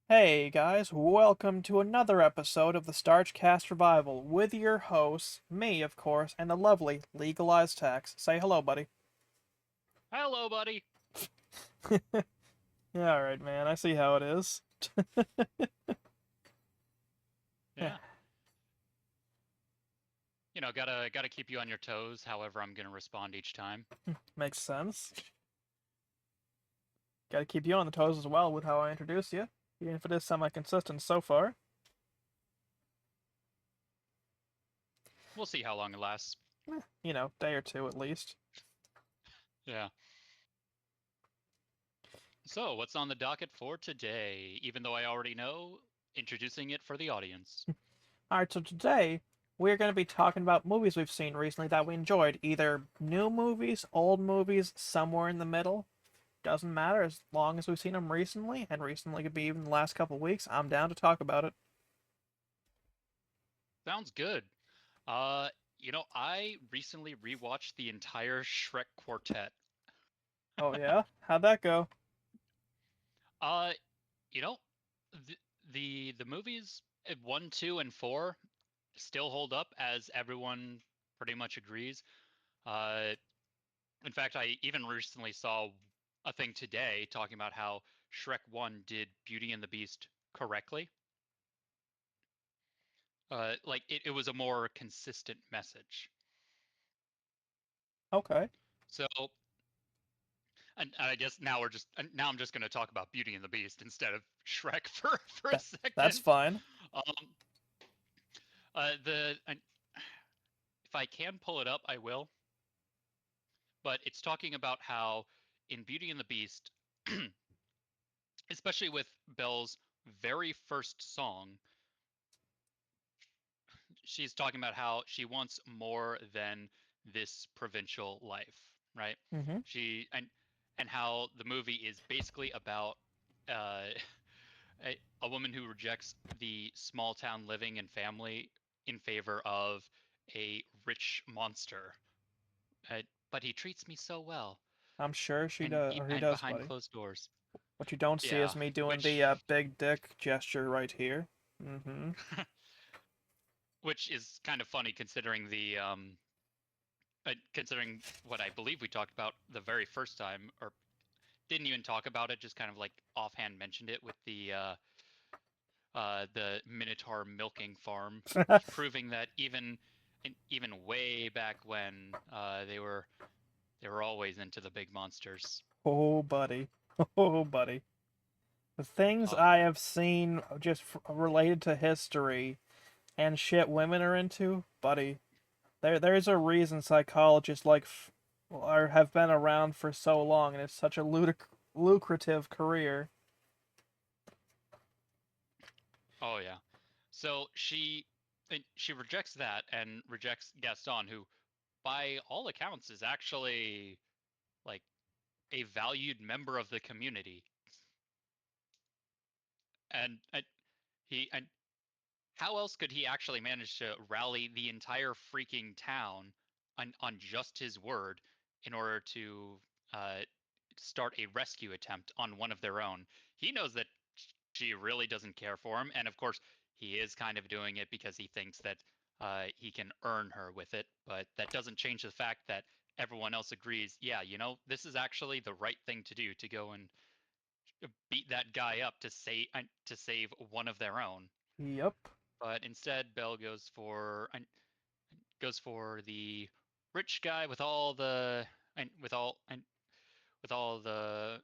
Hey guys, welcome to another episode of the StarchCast Revival with your hosts, me of course, and the lovely Legalize Tax. Say hello, buddy. Hello, buddy. Yeah, alright, man, I see how it is. Yeah, gotta keep you on your toes. However, I'm gonna respond each time. Makes sense. Gotta keep you on the toes as well with how I introduce you, even if it is semi-consistent so far. We'll see how long it lasts. Day or two at least. Yeah. So, what's on the docket for today? Even though I already know, introducing it for the audience. Alright, so today we're going to be talking about movies we've seen recently that we enjoyed. Either new movies, old movies, somewhere in the middle. Doesn't matter as long as we've seen them recently, and recently could be even the last couple weeks. I'm down to talk about it. Sounds good. I recently rewatched the entire Shrek quartet. Oh yeah, how'd that go? Uh, you know, the the movies 1, 2, and 4 still hold up as everyone pretty much agrees. Uh, In fact, I even recently saw a thing today talking about how Shrek 1 did Beauty and the Beast correctly. It was a more consistent message. Okay, So, and I guess now I'm just going to talk about Beauty and the Beast instead of Shrek for a that's second. fine. Um, if I can pull it up, I will. But it's talking about how in Beauty and the Beast, especially with Belle's very first song, she's talking about how she wants more than this provincial life, right? Mm-hmm. She and how the movie is basically about uh, a woman who rejects the small town living and family in favor of a rich monster. Uh, but he treats me so well, I'm sure she and does, or he and does, behind buddy. closed doors. What you don't see Yeah, is me doing which the big dick gesture right here. Mm-hmm. which is kind of funny considering what I believe we talked about the very first time, or didn't even talk about it, just kind of like offhand mentioned it with the Minotaur milking farm, proving that even way back when they were always into the big monsters. Oh, buddy. Oh, buddy. The things Uh, I have seen just related to history and shit women are into, buddy. There's a reason psychologists or have been around for so long, and it's such a lucrative career. oh yeah. So she rejects that and rejects Gaston, who by all accounts is actually like a valued member of the community. And how else could he actually manage to rally the entire freaking town on just his word in order to uh, start a rescue attempt on one of their own? He knows that she really doesn't care for him, and of course, he is kind of doing it because he thinks that he can earn her with it. But that doesn't change the fact that everyone else agrees. Yeah, this is actually the right thing to do to go and beat that guy up to save one of their own. Yep. But instead, Belle goes for the rich guy with all the and with all the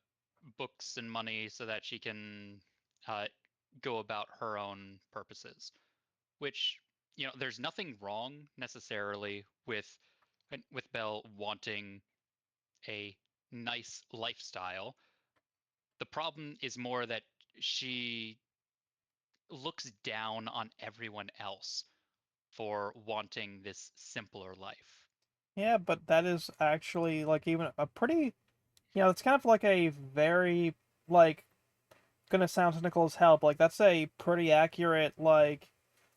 books and money, so that she can uh, go about her own purposes. Which there's nothing wrong necessarily with Belle wanting a nice lifestyle. The problem is more that she looks down on everyone else for wanting this simpler life. Yeah, but that is actually like even a pretty, it's kind of like a very like gonna sound cynical as hell, but like that's a pretty accurate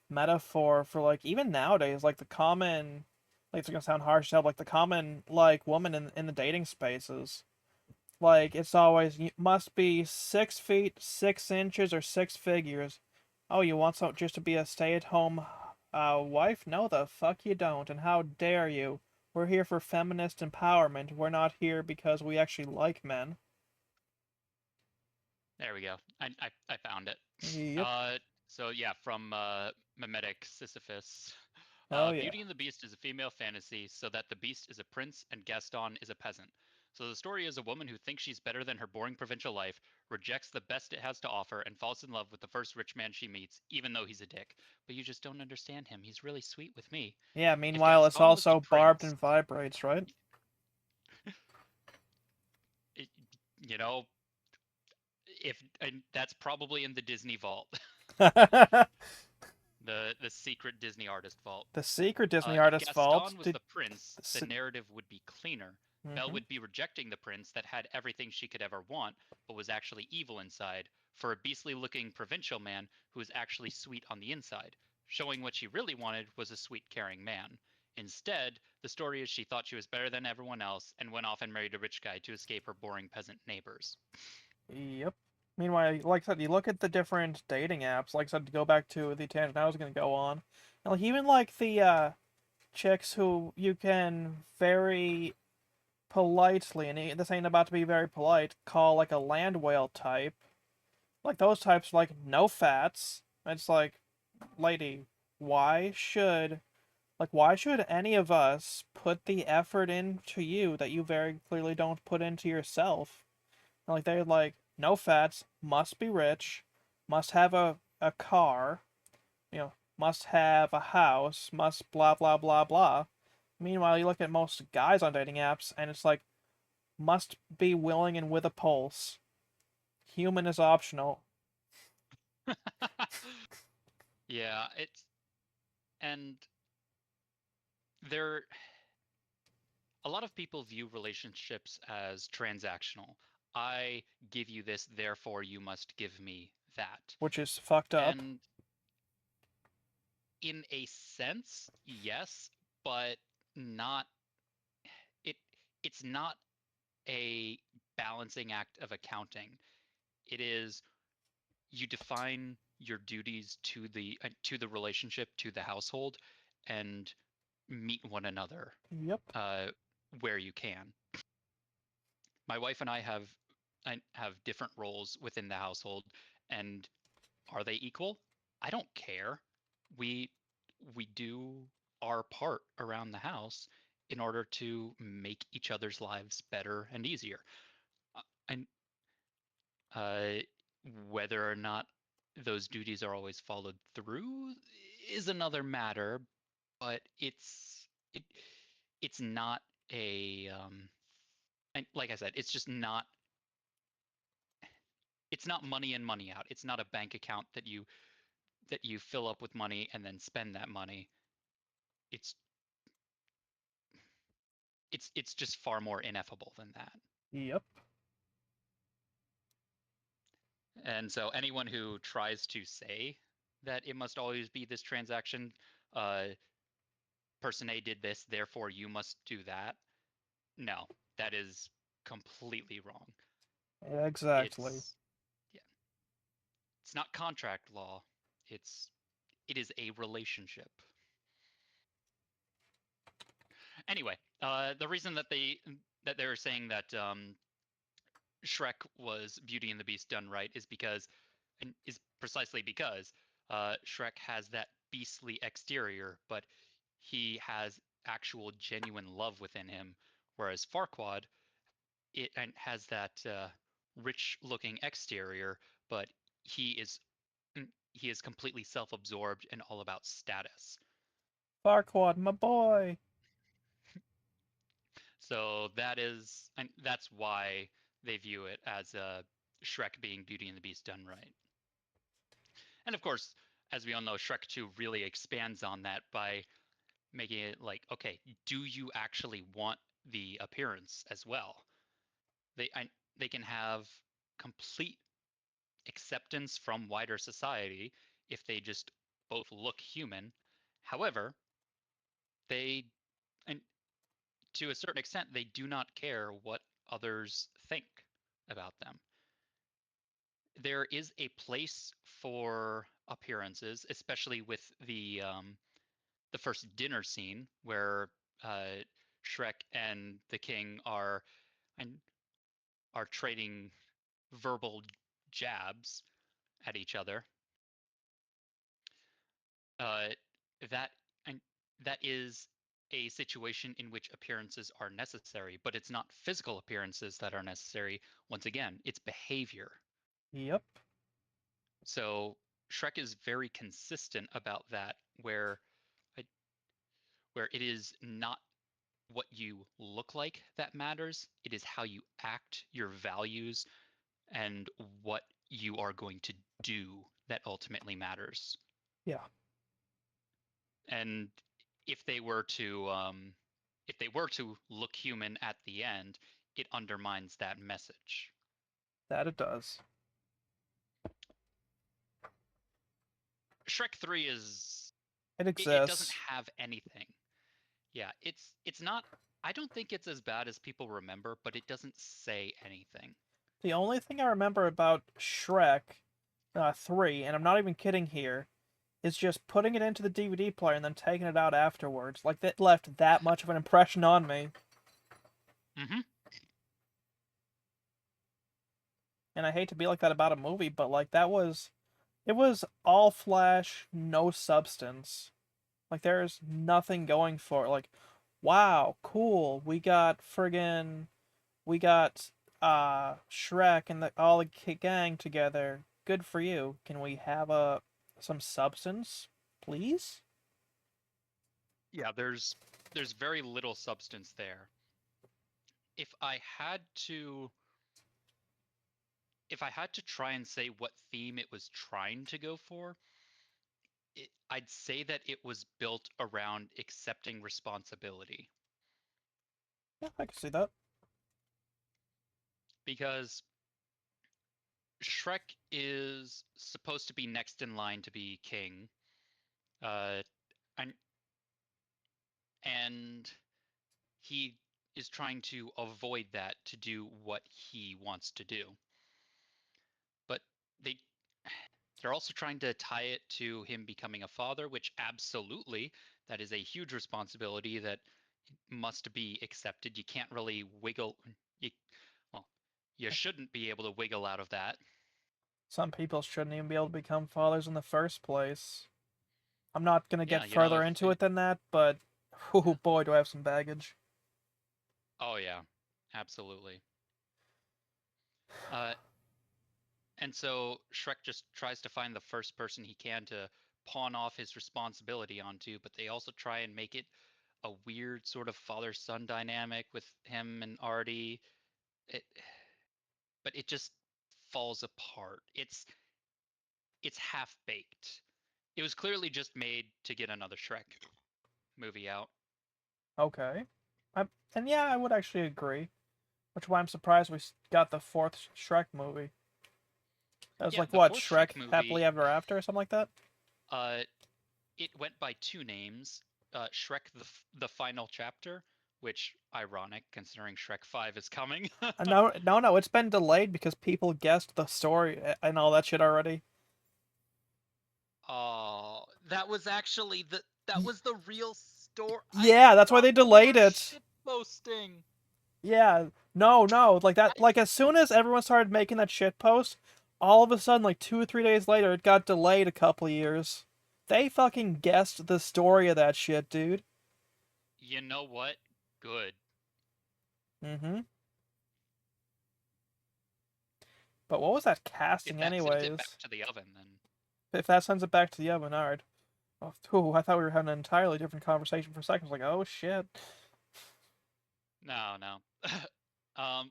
metaphor for like even nowadays like the common, like it's gonna sound harsh as hell, like the common like woman in the dating spaces. Like it's always you must be 6 feet 6 inches or six figures. Oh, you want some just to be a stay-at-home wife? No, the fuck you don't. And how dare you? We're here for feminist empowerment. We're not here because we actually like men. There we go. I found it. Yep. Uh, so yeah, from Mimetic Sisyphus. Oh yeah. Beauty and the Beast is a female fantasy, so that the Beast is a prince and Gaston is a peasant. So the story is a woman who thinks she's better than her boring provincial life, rejects the best it has to offer, and falls in love with the first rich man she meets, even though he's a dick. But you just don't understand him. He's really sweet with me. Yeah, If meanwhile it's Gaston was the also barbed prince, and vibrates, right? it, you know, if and that's probably in the Disney vault, The the secret Disney artist vault. secret Disney If artist vault Gaston was did the prince, the s- narrative would be cleaner. Belle mm-hmm. would be rejecting the prince that had everything she could ever want, but was actually evil inside, for a beastly looking provincial man who was actually sweet on the inside, showing what she really wanted was a sweet, caring man. Instead, the story is she thought she was better than everyone else and went off and married a rich guy to escape her boring peasant neighbors. Yep. Meanwhile, like I said, you look at the different dating apps. Like I said, to go back to the tangent I was going to go on. And like even like the chicks who you can very politely, and this ain't about to be very polite, call like a land whale type. Like those types, like no fats. It's like, lady, why should why should any of us put the effort into you that you very clearly don't put into yourself? Like they're like, no fats, must be rich, must have a car, must have a house, must blah blah blah blah. Meanwhile, you look at most guys on dating apps and it's like, must be willing and with a pulse. Human is optional. Yeah, it's and there a lot of people view relationships as transactional. I give you this, therefore you must give me that. Which is fucked up. And in a sense, yes, but not it it's not a balancing act of accounting. It is you define your duties to the relationship, to the household, and meet one another Yep. uh, where you can. My wife and I have different roles within the household, and are they equal? I don't care. We we do our part around the house in order to make each other's lives better and easier. And uh, whether or not those duties are always followed through is another matter, but it's not a and like I said, it's not money in, money out. It's not a bank account that you fill up with money and then spend that money. It's it's just far more ineffable than that. Yep. And so anyone who tries to say that it must always be this transaction, uh, person A did this, therefore you must do that. No, that is completely wrong. Exactly. It's yeah, it's not contract law. It's it is a relationship. Anyway, the reason that they were saying that Shrek was Beauty and the Beast done right is precisely because Shrek has that beastly exterior, but he has actual genuine love within him, whereas Farquaad it and has that rich looking exterior, but he is he is completely self-absorbed and all about status. Farquaad, my boy. So that's why they view it as Shrek being Beauty and the Beast done right. And of course, as we all know, Shrek 2 really expands on that by making it like, okay, do you actually want the appearance as well? They can have complete acceptance from wider society if they just both look human. However, they and to a certain extent they do not care what others think. about them. There is a place for appearances, especially with the first dinner scene where uh, Shrek and the king and are trading verbal jabs at each other. Uh, that and that is a situation in which appearances are necessary, but it's not physical appearances that are necessary. Once again, it's behavior. Yep. So Shrek is very consistent about that, I- where it is not what you look like that matters. It is how you act, your values, and what you are going to do that ultimately matters. Yeah. And if they were to if they were to look human at the end, it undermines that message. That it does. Shrek 3 is It it doesn't exists. have anything. Yeah, it's not I don't think it's as bad as people remember, but it doesn't say anything. The only thing I remember about Shrek 3, and I'm not even kidding here, is just putting it into the DVD player and then taking it out afterwards. Like, that left that much of an impression on me. Mm-hmm. And I hate to be like that about a movie, but like it was all flash, no substance. Like there's nothing going for it. Like, wow, cool. We got Shrek and all the gang together. Good for you. Can we have some substance, please? Yeah, there's very little substance there. If I had to if I had to try and say what theme it was trying to go for, I'd say that it was built around accepting responsibility Yeah, I can see that. because Shrek is supposed to be next in line to be king, uh, and and he is trying to avoid that to do what he wants to do. But they they're also trying to tie it to him becoming a father, which absolutely that is a huge responsibility that must be accepted. You can't really wiggle. You, well, you shouldn't be able to wiggle out of that. Some people shouldn't even be able to become fathers in the first place. I'm not gonna Yeah, get further into it than that, but oh boy, do I have some baggage. oh yeah, absolutely. Uh, and so Shrek just tries to find the first person he can to pawn off his responsibility onto, but they also try and make it a weird sort of father-son dynamic with him and Artie. It, but it just falls apart. It's half baked. It was clearly just made to get another Shrek movie out. Okay. I, and yeah, I would actually agree. Which is why I'm surprised we got the fourth Shrek movie. That was Yeah, like the what, fourth Shrek Shrek Happily movie, Ever After or something like that? uh, it went by two names: Shrek the Final Chapter, which ironic considering Shrek 5 is coming. No, no, no. It's been delayed because people guessed the story and all that shit already. Oh, that was actually that Y- was the real story. I yeah, that's why thought they they delayed were it. shit posting. Yeah, no, no, like that. I, Like as soon as everyone started making that shit post, all of a sudden, like 2 or 3 days later, it got delayed a couple years. They fucking guessed the story of that shit, dude. you know what? Good. Mm-hmm. But what was that If casting, that sends it back anyways? to the oven, then If that sends it back to the oven, alright. Oh, ooh, I thought we were having an entirely different conversation for a second. I was like, oh shit. no, no. um,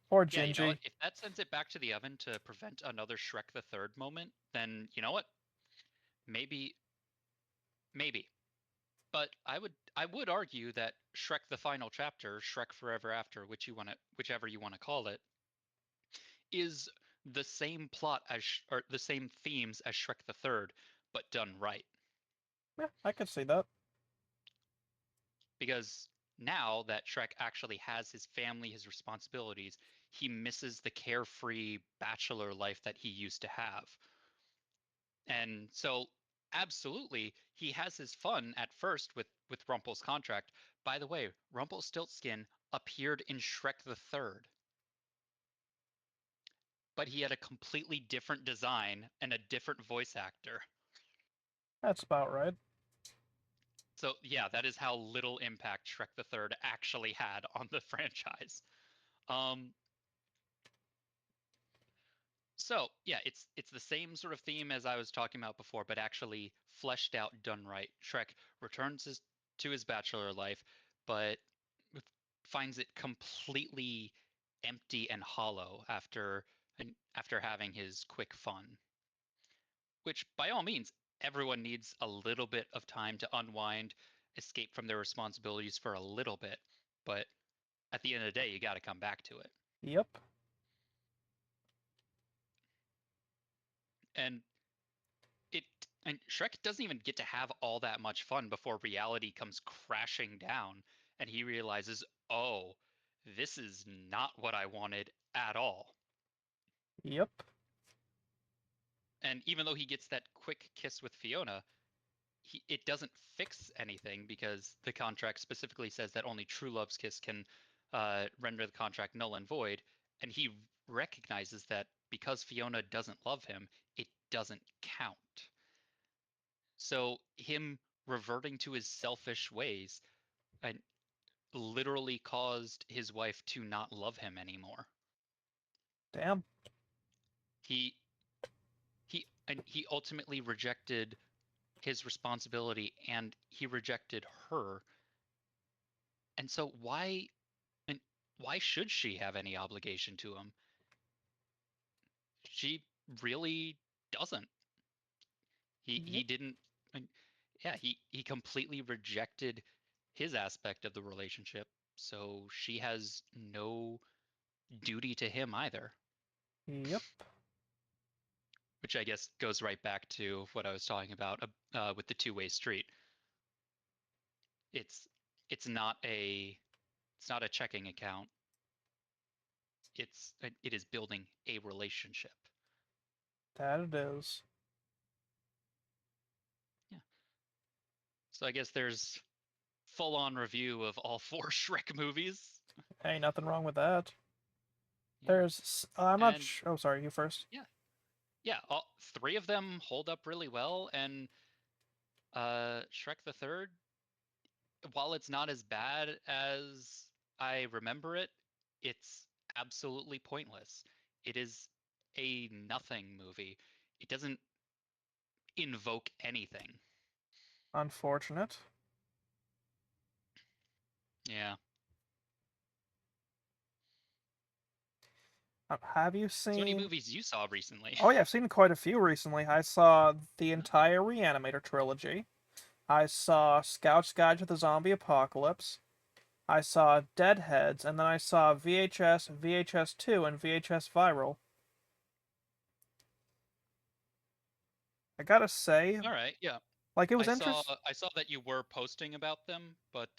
Poor yeah, you know what? Gingy. If that sends it back to the oven to prevent another Shrek the Third moment, then you know what? Maybe, maybe. But I would argue that Shrek the Final Chapter, Shrek Forever After, whichever you want to call it, is the same plot as or the same themes as Shrek the Third, but done right. Yeah, I could see that. Because now that Shrek actually has his family, his responsibilities, he misses the carefree bachelor life that he used to have. And so absolutely he has his fun at first with Rumpel's contract. By the way, Rumpelstiltskin appeared in Shrek the Third, but he had a completely different design and a different voice actor. That's about right. So yeah, that is how little impact Shrek the Third actually had on the franchise. Um, so yeah, it's the same sort of theme as I was talking about before, but actually fleshed out, done right. Shrek returns to his bachelor life, but finds it completely empty and hollow after having his quick fun. Which, by all means, everyone needs a little bit of time to unwind, escape from their responsibilities for a little bit, but at the end of the day, you got to come back to it. Yep. And it and Shrek doesn't even get to have all that much fun before reality comes crashing down and he realizes, "Oh, this is not what I wanted at all." Yep. And even though he gets that quick kiss with Fiona, it doesn't fix anything because the contract specifically says that only true love's kiss can render the contract null and void. And he recognizes that because Fiona doesn't love him, it doesn't count. So him reverting to his selfish ways and literally caused his wife to not love him anymore. Damn. He he ultimately rejected his responsibility and he rejected her. And so and why should she have any obligation to him? She really doesn't. He Yep. didn't and yeah, he completely rejected his aspect of the relationship. So she has no duty to him either, Yep. which I guess goes right back to what I was talking about with the two-way street. It's it's not a it's not a checking account. It is building a relationship. That it is. Yeah. So I guess there's full-on review of all four Shrek movies. Ain't nothing wrong with that. Yeah. There's. I'm not. And Oh, sorry. You first. yeah, yeah, all three of them hold up really well. And Shrek the Third, while it's not as bad as I remember it, it's absolutely pointless. It is a nothing movie. It doesn't invoke anything. Unfortunate. Yeah. Have you So any seen? movies you saw recently? Oh yeah, I've seen quite a few recently. I saw the Oh, entire Reanimator trilogy. I saw Scout's Guide to the Zombie Apocalypse. I saw Deadheads, and then I saw VHS, VHS 2, and VHS Viral. I gotta say, all right. Yeah. like it was I saw interesting. I saw that you were posting about them, but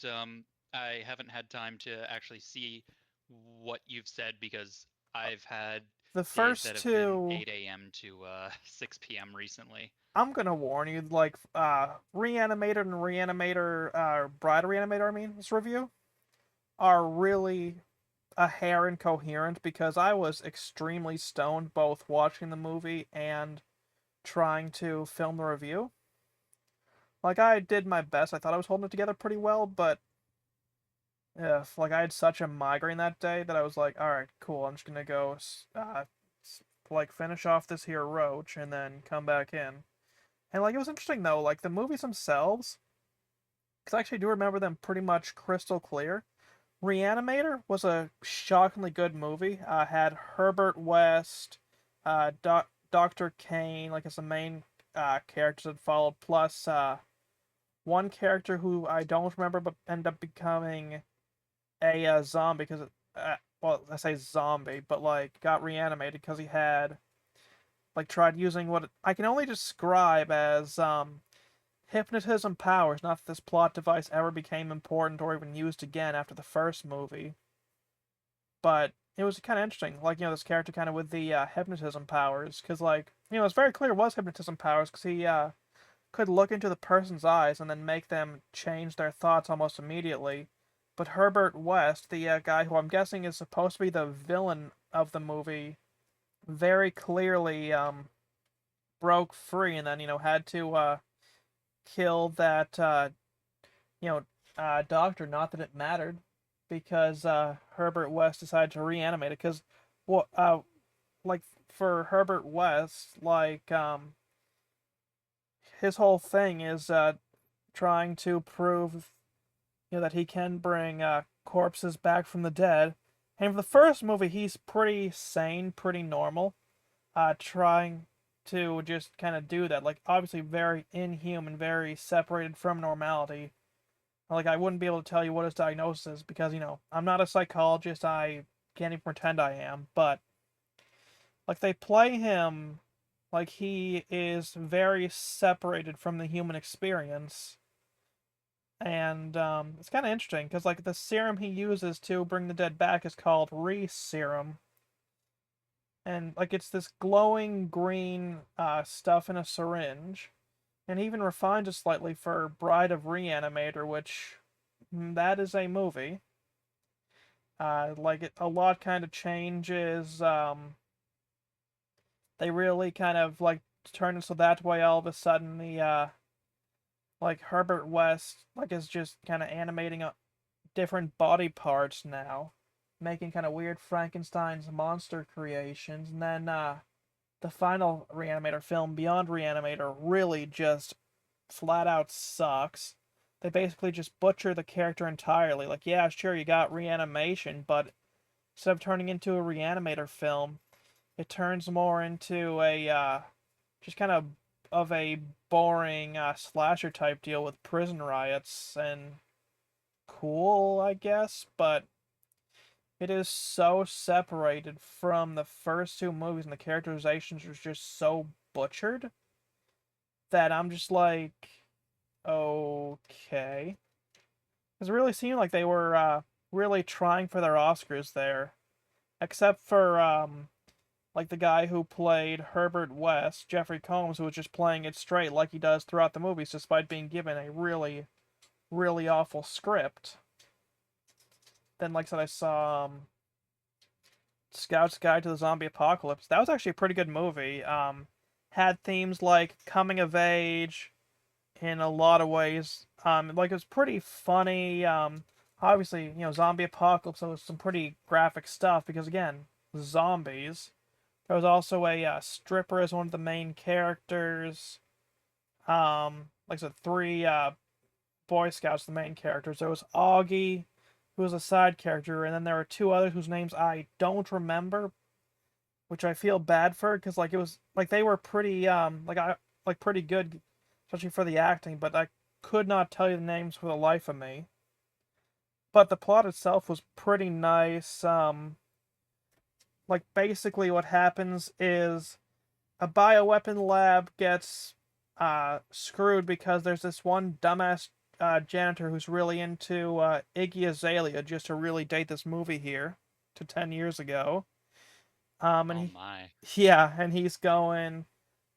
I haven't had time to actually see what you've said because I've had The days that first have been two, 8 a.m. to 6 p.m. recently. I'm gonna warn you, like, Reanimator and Reanimator, Bride of Reanimator, I mean, this review, are really a hair incoherent because I was extremely stoned both watching the movie and trying to film the review. Like, I did my best. I thought I was holding it together pretty well, but if, like, I had such a migraine that day that I was like, alright, cool, I'm just gonna go, like, finish off this here roach and then come back in. And, like, it was interesting, though, like, the movies themselves, because I actually do remember them pretty much crystal clear. Reanimator was a shockingly good movie. Had Herbert West, Dr. Kane, like as the main characters that followed, plus one character who I don't remember but ended up becoming a zombie because, well, I say zombie, but like got reanimated because he had like tried using what I can only describe as hypnotism powers. Not that this plot device ever became important or even used again after the first movie, but it was kind of interesting. Like, this character kind of with the hypnotism powers, because like, it's very clear it was hypnotism powers, because he could look into the person's eyes and then make them change their thoughts almost immediately. But Herbert West, the guy who I'm guessing is supposed to be the villain of the movie, very clearly broke free and then had to kill that you know doctor. Not that it mattered, because Herbert West decided to reanimate it. Because what like for Herbert West, like his whole thing is trying to prove that he can bring corpses back from the dead. And for the first movie, he's pretty sane, pretty normal, trying to just kind of do that. Like, obviously, very inhuman, very separated from normality. Like, I wouldn't be able to tell you what his diagnosis is because, I'm not a psychologist. I can't even pretend I am. But, like, they play him like he is very separated from the human experience. And it's kind of interesting because, like, the serum he uses to bring the dead back is called Re-Serum. And, like, it's this glowing green stuff in a syringe. And he even refines it slightly for Bride of Reanimator, which that is a movie. Like, a lot kind of changes. They really kind of, like, turn it so that way all of a sudden the, like, Herbert West, like, is just kind of animating different body parts now, making kind of weird Frankenstein's monster creations, and then the final Reanimator film, Beyond Reanimator, really just flat out sucks. They basically just butcher the character entirely. Like, yeah, sure, you got reanimation, but instead of turning into a Reanimator film, it turns more into a just kind of a boring slasher type deal with prison riots and cool, I guess, but it is so separated from the first two movies, and the characterizations are just so butchered that I'm just like, okay. Because it really seemed like they were really trying for their Oscars there, except for like the guy who played Herbert West, Jeffrey Combs, who was just playing it straight like he does throughout the movies, despite being given a really, really awful script. Then, like I said, I saw Scout's Guide to the Zombie Apocalypse. That was actually a pretty good movie. Had themes like coming of age in a lot of ways. Like it was pretty funny. Obviously, zombie apocalypse. So it was some pretty graphic stuff because again, zombies. There was also a stripper as one of the main characters. Like I said, three Boy Scouts, the main characters. There was Augie, who was a side character, and then there were two others whose names I don't remember, which I feel bad for because like it was like they were pretty like pretty good, especially for the acting, but I could not tell you the names for the life of me. But the plot itself was pretty nice. Like basically what happens is a bioweapon lab gets screwed because there's this one dumbass janitor who's really into Iggy Azalea, just to really date this movie here to 10 years ago. And Oh my. yeah, and he's going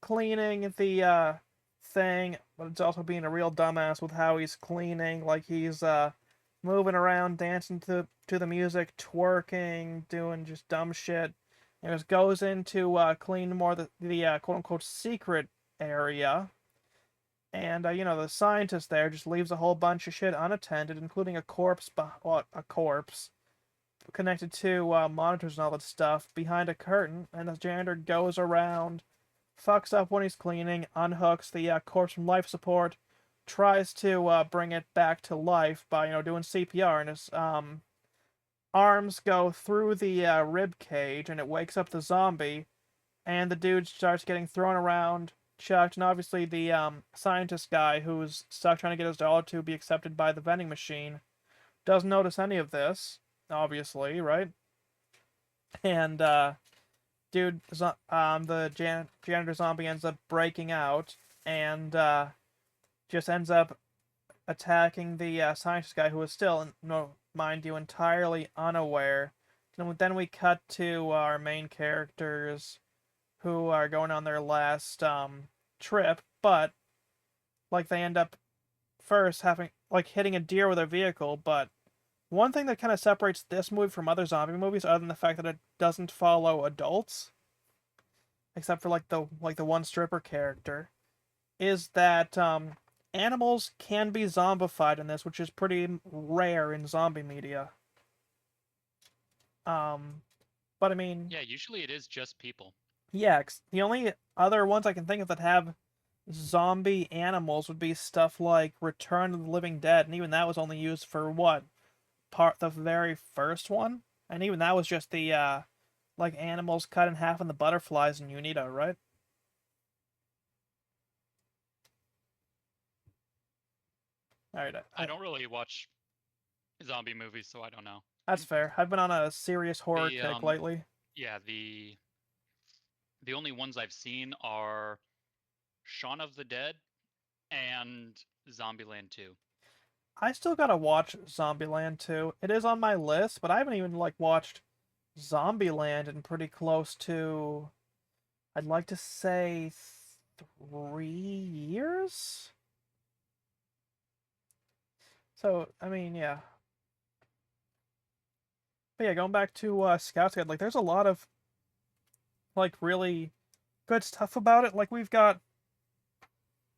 cleaning the thing, but it's also being a real dumbass with how he's cleaning, like he's moving around, dancing to the music, twerking, doing just dumb shit. And just goes into clean more the quote unquote secret area. And the scientist there just leaves a whole bunch of shit unattended, including a corpse, a corpse connected to monitors and all that stuff behind a curtain. And the janitor goes around, fucks up when he's cleaning, unhooks the corpse from life support, tries to bring it back to life by doing CPR, and his arms go through the rib cage, and it wakes up the zombie, and the dude starts getting thrown around, chucked, and obviously the scientist guy who's stuck trying to get his dollar to be accepted by the vending machine doesn't notice any of this, obviously, right? And dude, the janitor zombie ends up breaking out and just ends up attacking the scientist guy who is still, no, mind you, entirely unaware, And then we cut to our main characters who are going on their last trip, but like they end up first having like hitting a deer with their vehicle. But one thing that kind of separates this movie from other zombie movies, other than the fact that it doesn't follow adults, except for like the one stripper character, is that animals can be zombified in this, which is pretty rare in zombie media. Um, but I mean, Yeah, usually it is just people. yeah, the only other ones I can think of that have zombie animals would be stuff like Return of the Living Dead, and even that was only used for what part the very first one, and even that was just the like animals cut in half and the butterflies in Unito, right? All right, I don't really watch zombie movies, so I don't know. that's fair. I've been on a serious horror The kick lately. yeah, the only ones I've seen are Shaun of the Dead and Zombieland 2. I still gotta watch Zombieland 2. It is on my list, but I haven't even like watched Zombieland in pretty close to, I'd like to say 3 years. So I mean, yeah. But yeah, going back to Scouts Guide, like there's a lot of like really good stuff about it. Like we've got,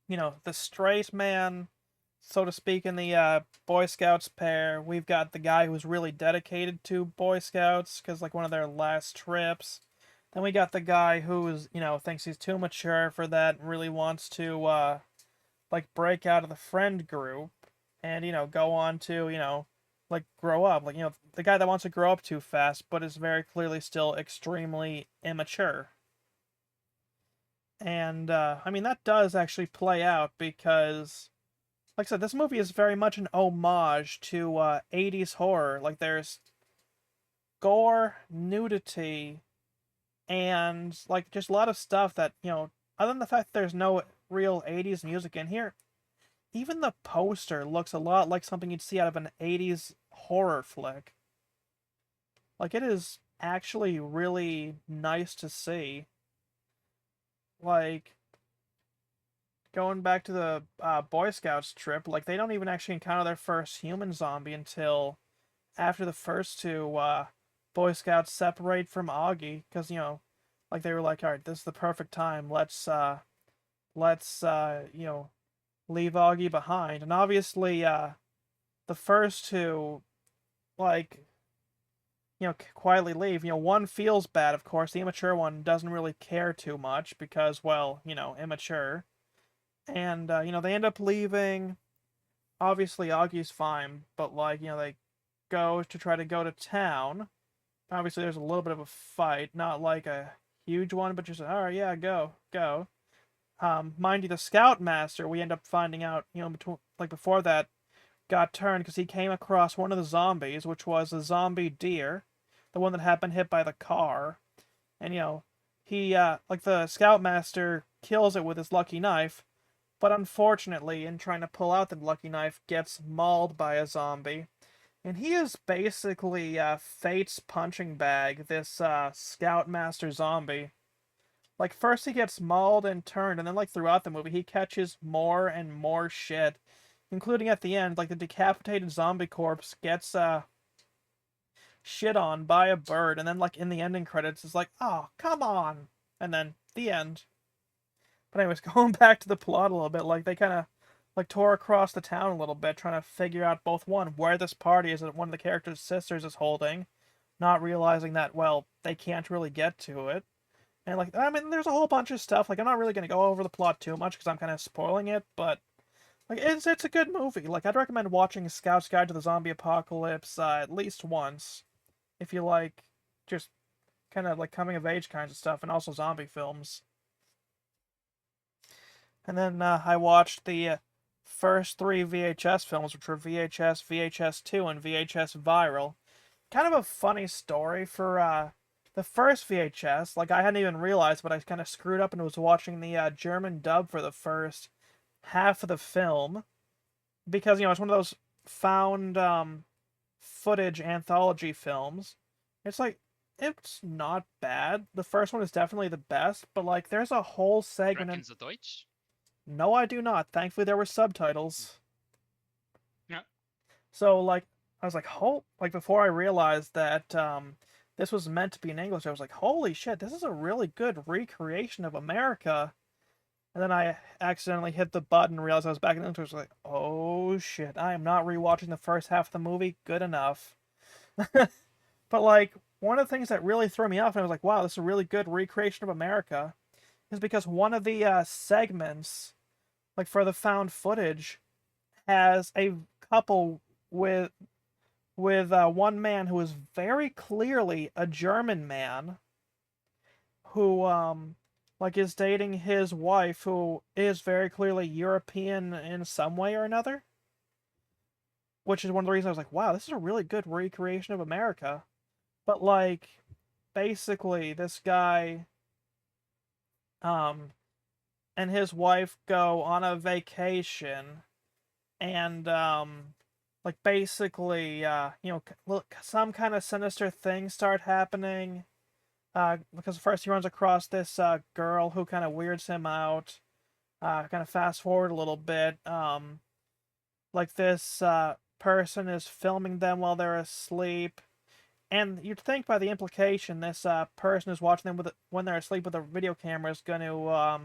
the straight man, so to speak, in the Boy Scouts pair. We've got the guy who's really dedicated to Boy Scouts because like one of their last trips. Then we got the guy who's, thinks he's too mature for that and really wants to like break out of the friend group and, go on to, like grow up. Like, the guy that wants to grow up too fast but is very clearly still extremely immature. And I mean that does actually play out because like I said, this movie is very much an homage to 80s horror. Like there's gore, nudity, and like just a lot of stuff that, other than the fact that there's no real 80s music in here, even the poster looks a lot like something you'd see out of an 80s horror flick. Like it is actually really nice to see. Like going back to the Boy Scouts trip, like they don't even actually encounter their first human zombie until after the first two Boy Scouts separate from Augie, because like they were like, all right, this is the perfect time. Let's leave Augie behind, and obviously the first two like quietly leave. One feels bad, of course. The immature one doesn't really care too much because, well, immature. And they end up leaving. Obviously Augie's fine, but like, they go to try to go to town. Obviously there's a little bit of a fight, not like a huge one, but just all right, yeah, go. Mind you, the scoutmaster, we end up finding out, like before that, got turned because he came across one of the zombies, which was a zombie deer, the one that had been hit by the car, and he like the scoutmaster kills it with his lucky knife, but unfortunately, in trying to pull out the lucky knife, gets mauled by a zombie. And he is basically Fate's punching bag, this Scoutmaster zombie. Like, first he gets mauled and turned, and then, like, throughout the movie, he catches more and more shit. Including at the end, like, the decapitated zombie corpse gets shit on by a bird, and then, like, in the ending credits, it's like, oh, come on! And then, the end. But anyways, going back to the plot a little bit, like they kind of like tore across the town a little bit, trying to figure out both one where this party is that one of the characters' sisters is holding, not realizing that well they can't really get to it, and like I mean there's a whole bunch of stuff. Like I'm not really gonna go over the plot too much because I'm kind of spoiling it, but like it's a good movie. Like I'd recommend watching Scout's Guide to the Zombie Apocalypse at least once if you like just kind of like coming of age kinds of stuff and also zombie films. And then I watched the first three VHS films, which were VHS, VHS2, and VHS Viral. Kind of a funny story for the first VHS. Like, I hadn't even realized, but I kind of screwed up and was watching the German dub for the first half of the film. Because, it's one of those found footage anthology films. It's like it's not bad. The first one is definitely the best, but like there's a whole segment in Reckons the Deutsch? No, I do not. Thankfully there were subtitles. Yeah. So like I was like, like before I realized that this was meant to be in English, I was like, holy shit, this is a really good recreation of America. And then I accidentally hit the button and realized I was back in English. I was like, oh shit, I am not rewatching the first half of the movie. Good enough. But like one of the things that really threw me off, and I was like, wow, this is a really good recreation of America, is because one of the segments, like for the found footage, has a couple with one man who is very clearly a German man who like is dating his wife who is very clearly European in some way or another, which is one of the reasons I was like, wow, this is a really good recreation of America. But like basically this guy um and his wife go on a vacation and like basically look, some kind of sinister things start happening because first he runs across this girl who kind of weirds him out. Kind of fast forward a little bit, like this person is filming them while they're asleep, and you'd think by the implication this person is watching them when they're asleep with a video camera is going to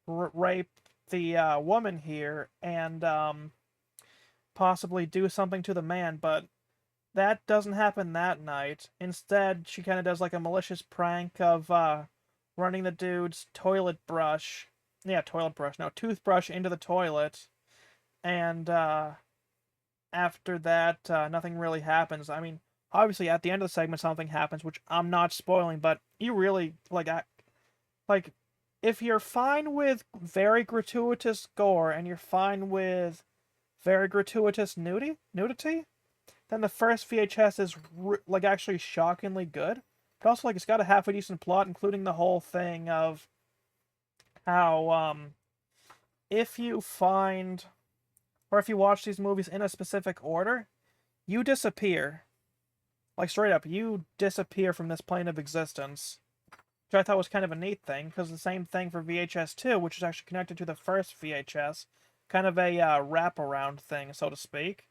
rape the woman here and possibly do something to the man, but that doesn't happen that night. Instead, she kind of does like a malicious prank of running the dude's toothbrush into the toilet, and after that, nothing really happens. I mean, obviously, at the end of the segment, something happens, which I'm not spoiling, but you really like if you're fine with very gratuitous gore and you're fine with very gratuitous nudity, then the first VHS is like actually shockingly good. But also like it's got a half a decent plot, including the whole thing of how if you find or if you watch these movies in a specific order, you disappear. Like straight up, you disappear from this plane of existence. Which I thought was kind of a neat thing, because the same thing for VHS 2, which is actually connected to the first VHS, kind of a wraparound thing, so to speak.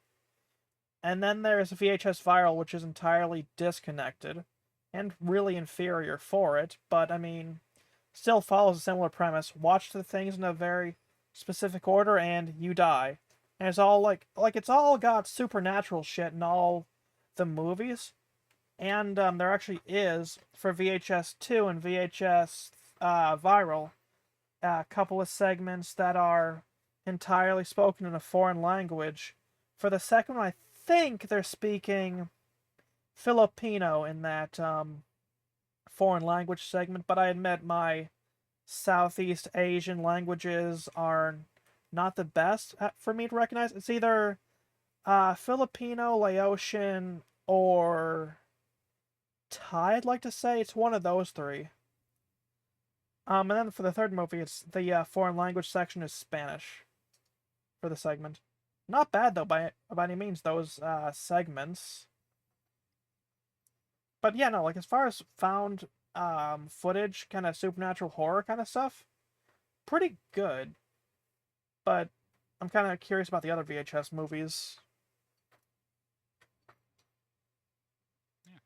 And then there's VHS Viral, which is entirely disconnected and really inferior for it, but I mean, still follows a similar premise. Watch the things in a very specific order and you die. And it's all like it's all got supernatural shit in all the movies. And there actually is for VHS 2 and VHS Viral a couple of segments that are entirely spoken in a foreign language. For the second one, I think they're speaking Filipino in that foreign language segment, but I admit my Southeast Asian languages are not the best for me to recognize. It's either Filipino, Laotian, or Thai, I'd like to say. It's one of those three. And then for the third movie, it's the foreign language section is Spanish for the segment. Not bad though by any means those segments. But yeah, no, like as far as found footage, kind of supernatural horror kind of stuff, pretty good. But I'm kind of curious about the other VHS movies. Yeah.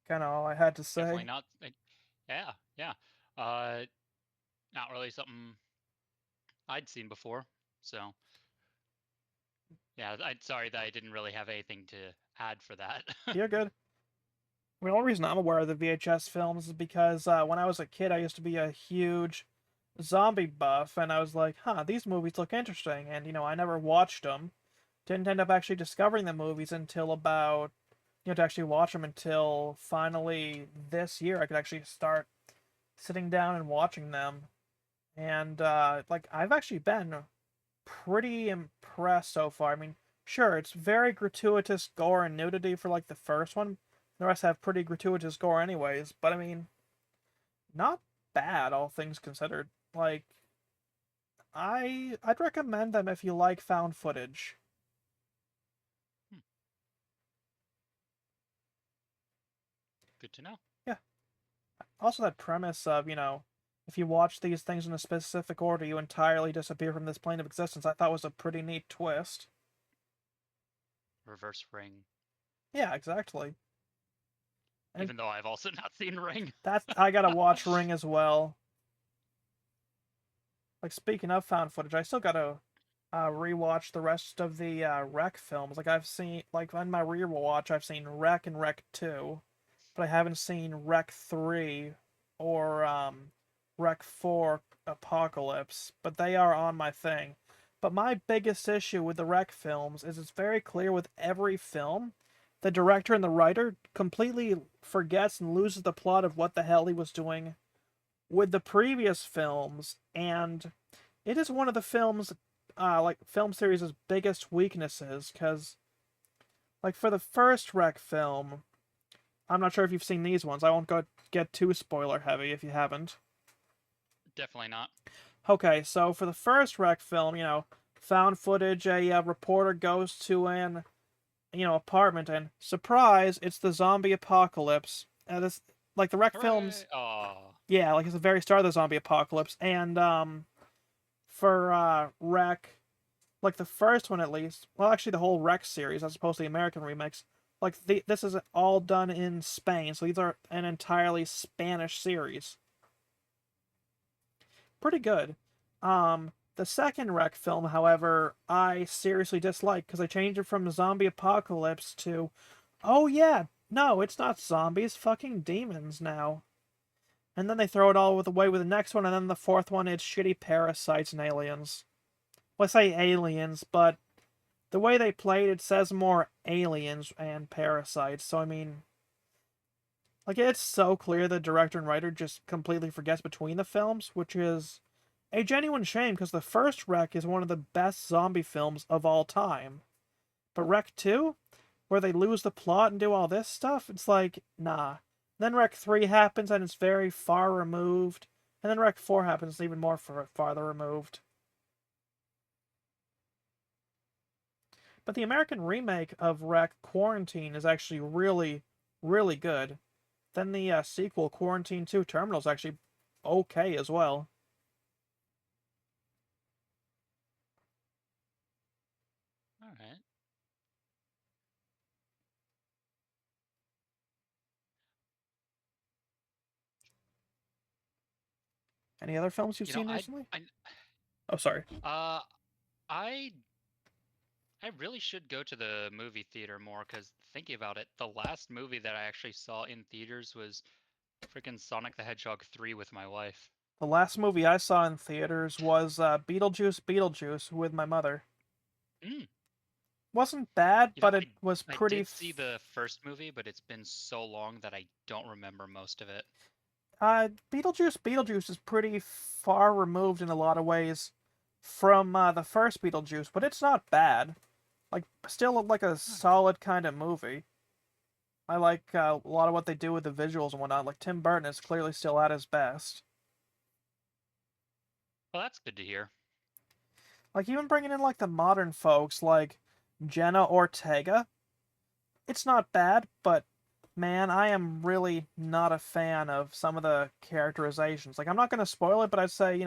Kind of all I had to Definitely say. not. Yeah, yeah. Uh, Not really something I'd seen before. So yeah, I'm sorry that I didn't really have anything to add for that. You're good. I mean, the only reason I'm aware of the VHS films is because when I was a kid, I used to be a huge zombie buff, and I was like, huh, these movies look interesting. And, I never watched them. Didn't end up actually discovering the movies until about, to actually watch them until finally this year I could actually start sitting down and watching them. And, like, I've actually been pretty impressed so far. I mean, sure, it's very gratuitous gore and nudity for, like, the first one. The rest have pretty gratuitous gore anyways, but I mean, not bad, all things considered. Like, I'd recommend them if you like found footage. Hmm. Good to know. Yeah. Also, that premise of, if you watch these things in a specific order, you entirely disappear from this plane of existence, I thought was a pretty neat twist. Reverse Ring. Yeah, exactly. And Even though I've also not seen Ring. I gotta watch Ring as well. Like, speaking of found footage, I still gotta rewatch the rest of the Wreck films. Like, I've seen, like, on my rewatch, I've seen Wreck and Wreck 2, but I haven't seen Wreck 3 or Wreck 4 Apocalypse, but they are on my thing. But my biggest issue with the Wreck films is it's very clear with every film, the director and the writer completely forgets and loses the plot of what the hell he was doing with the previous films, and it is one of the films, like film series' biggest weaknesses. Because, like, for the first Wreck film, I'm not sure if you've seen these ones. I won't get too spoiler heavy if you haven't. Definitely not. Okay, so for the first Wreck film, found footage. A reporter goes to an apartment, and surprise, it's the zombie apocalypse. This, like, the Wreck Hooray! films. Oh, Yeah, like, it's the very start of the zombie apocalypse, and for Wreck, like the first one at least. Well, actually, the whole Wreck series, as opposed to the American remakes. Like, this is all done in Spain, so these are an entirely Spanish series. Pretty good. The second Wreck film, however, I seriously dislike because they changed it from zombie apocalypse to, oh yeah, no, it's not zombies, fucking demons now. And then they throw it all away with the next one, and then the fourth one, it's shitty parasites and aliens. Well, I say aliens, but the way they played it says more aliens and parasites, so I mean, like, it's so clear the director and writer just completely forgets between the films, which is a genuine shame because the first Wreck is one of the best zombie films of all time. But Wreck 2, where they lose the plot and do all this stuff, it's like, nah. Then Wreck 3 happens and it's very far removed, and then Wreck 4 happens even more farther removed. But the American remake of Wreck Quarantine is actually really, really good. Then the sequel, Quarantine 2 Terminal, is actually okay as well. all right. Any other films you've You know, seen I, recently? I, Oh, sorry. uh, I, I really should go to the movie theater more because thinking about it, the last movie that I actually saw in theaters was freaking Sonic the Hedgehog 3 with my wife. The last movie I saw in theaters was Beetlejuice with my mother. Mm. Wasn't bad, You know, but it was I pretty. did see the first movie, but it's been so long that I don't remember most of it. Beetlejuice is pretty far removed in a lot of ways from the first Beetlejuice, but it's not bad. Like, still like a Huh. solid kind of movie. I like a lot of what they do with the visuals and whatnot. Like, Tim Burton is clearly still at his best. Well, that's good to hear. Like, even bringing in like the modern folks like Jenna Ortega, it's not bad, but man, I am really not a fan of some of the characterizations. Like, I'm not going to spoil it, but I'd say,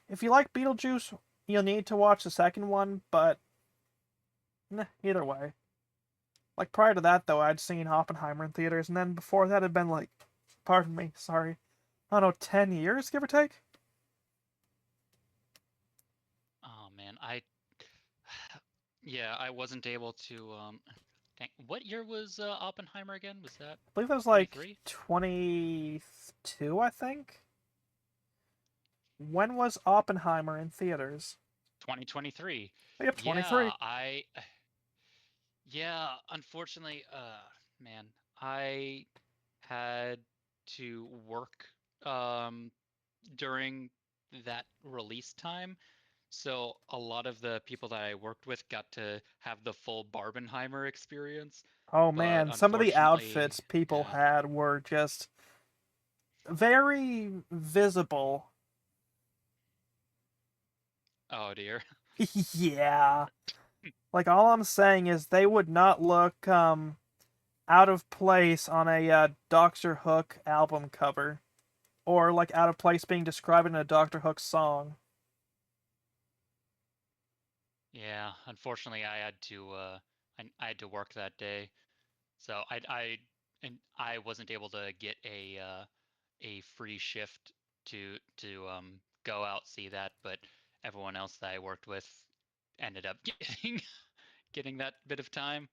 if you like Beetlejuice, you'll need to watch the second one, but either way. Like, prior to that, though, I'd seen Oppenheimer in theaters, and then before that had been like, pardon me, sorry, I don't know, 10 years, give or take? Oh man, yeah, I wasn't able to. What year was Oppenheimer again? Was that I believe that was like 23? 22, I think? When was Oppenheimer in theaters? 2023. Yep, 23. Yeah, yeah, unfortunately, man, I had to work um during that release time. So a lot of the people that I worked with got to have the full Barbenheimer experience, Oh but man, some of the unfortunately, outfits people yeah. had were just very visible. Oh dear. Yeah. Like, all I'm saying is they would not look out of place on a Doctor Hook album cover, or like out of place being described in a Doctor Hook song. Yeah, unfortunately, I had to work that day, so I wasn't able to get a free shift to go out see that, but everyone else that I worked with ended up getting that bit of time.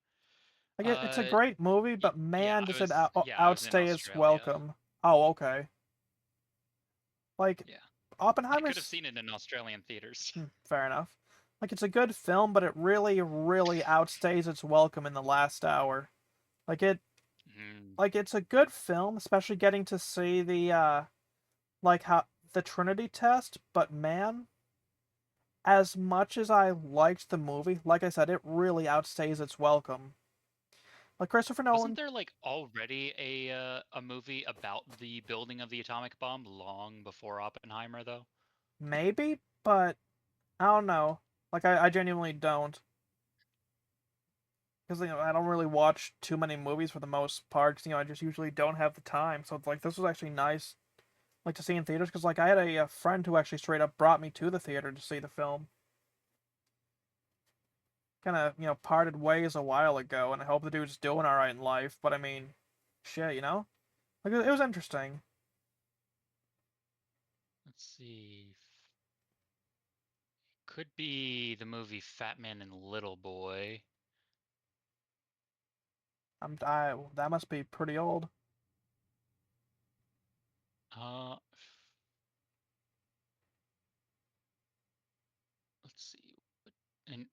Like it's a Uh, great movie, but yeah, man, does it I was in outstay its Australia. welcome. Oh, okay. Like Yeah, I could have Oppenheimer's seen it in Australian theaters. fair enough. Like it's a good film, but it really, really outstays its welcome in the last hour. Like it, Mm. like it's a good film, especially getting to see the like how the Trinity test. But man, as much as I liked the movie, like I said, it really outstays its welcome. Like Christopher Wasn't Nolan, there like already a movie about the building of the atomic bomb long before Oppenheimer though? maybe, but I don't know. Like I genuinely don't. Because I don't really watch too many movies for the most part. 'Cause, I just usually don't have the time. So it's like this was actually nice, like to see in theaters. Because like I had a friend who actually straight up brought me to the theater to see the film. Kind of parted ways a while ago, and I hope the dude's doing all right in life. But I mean, shit, like it was interesting. Let's see. Could be the movie Fat Man and Little Boy. I that must be pretty old. Uh, let's see. In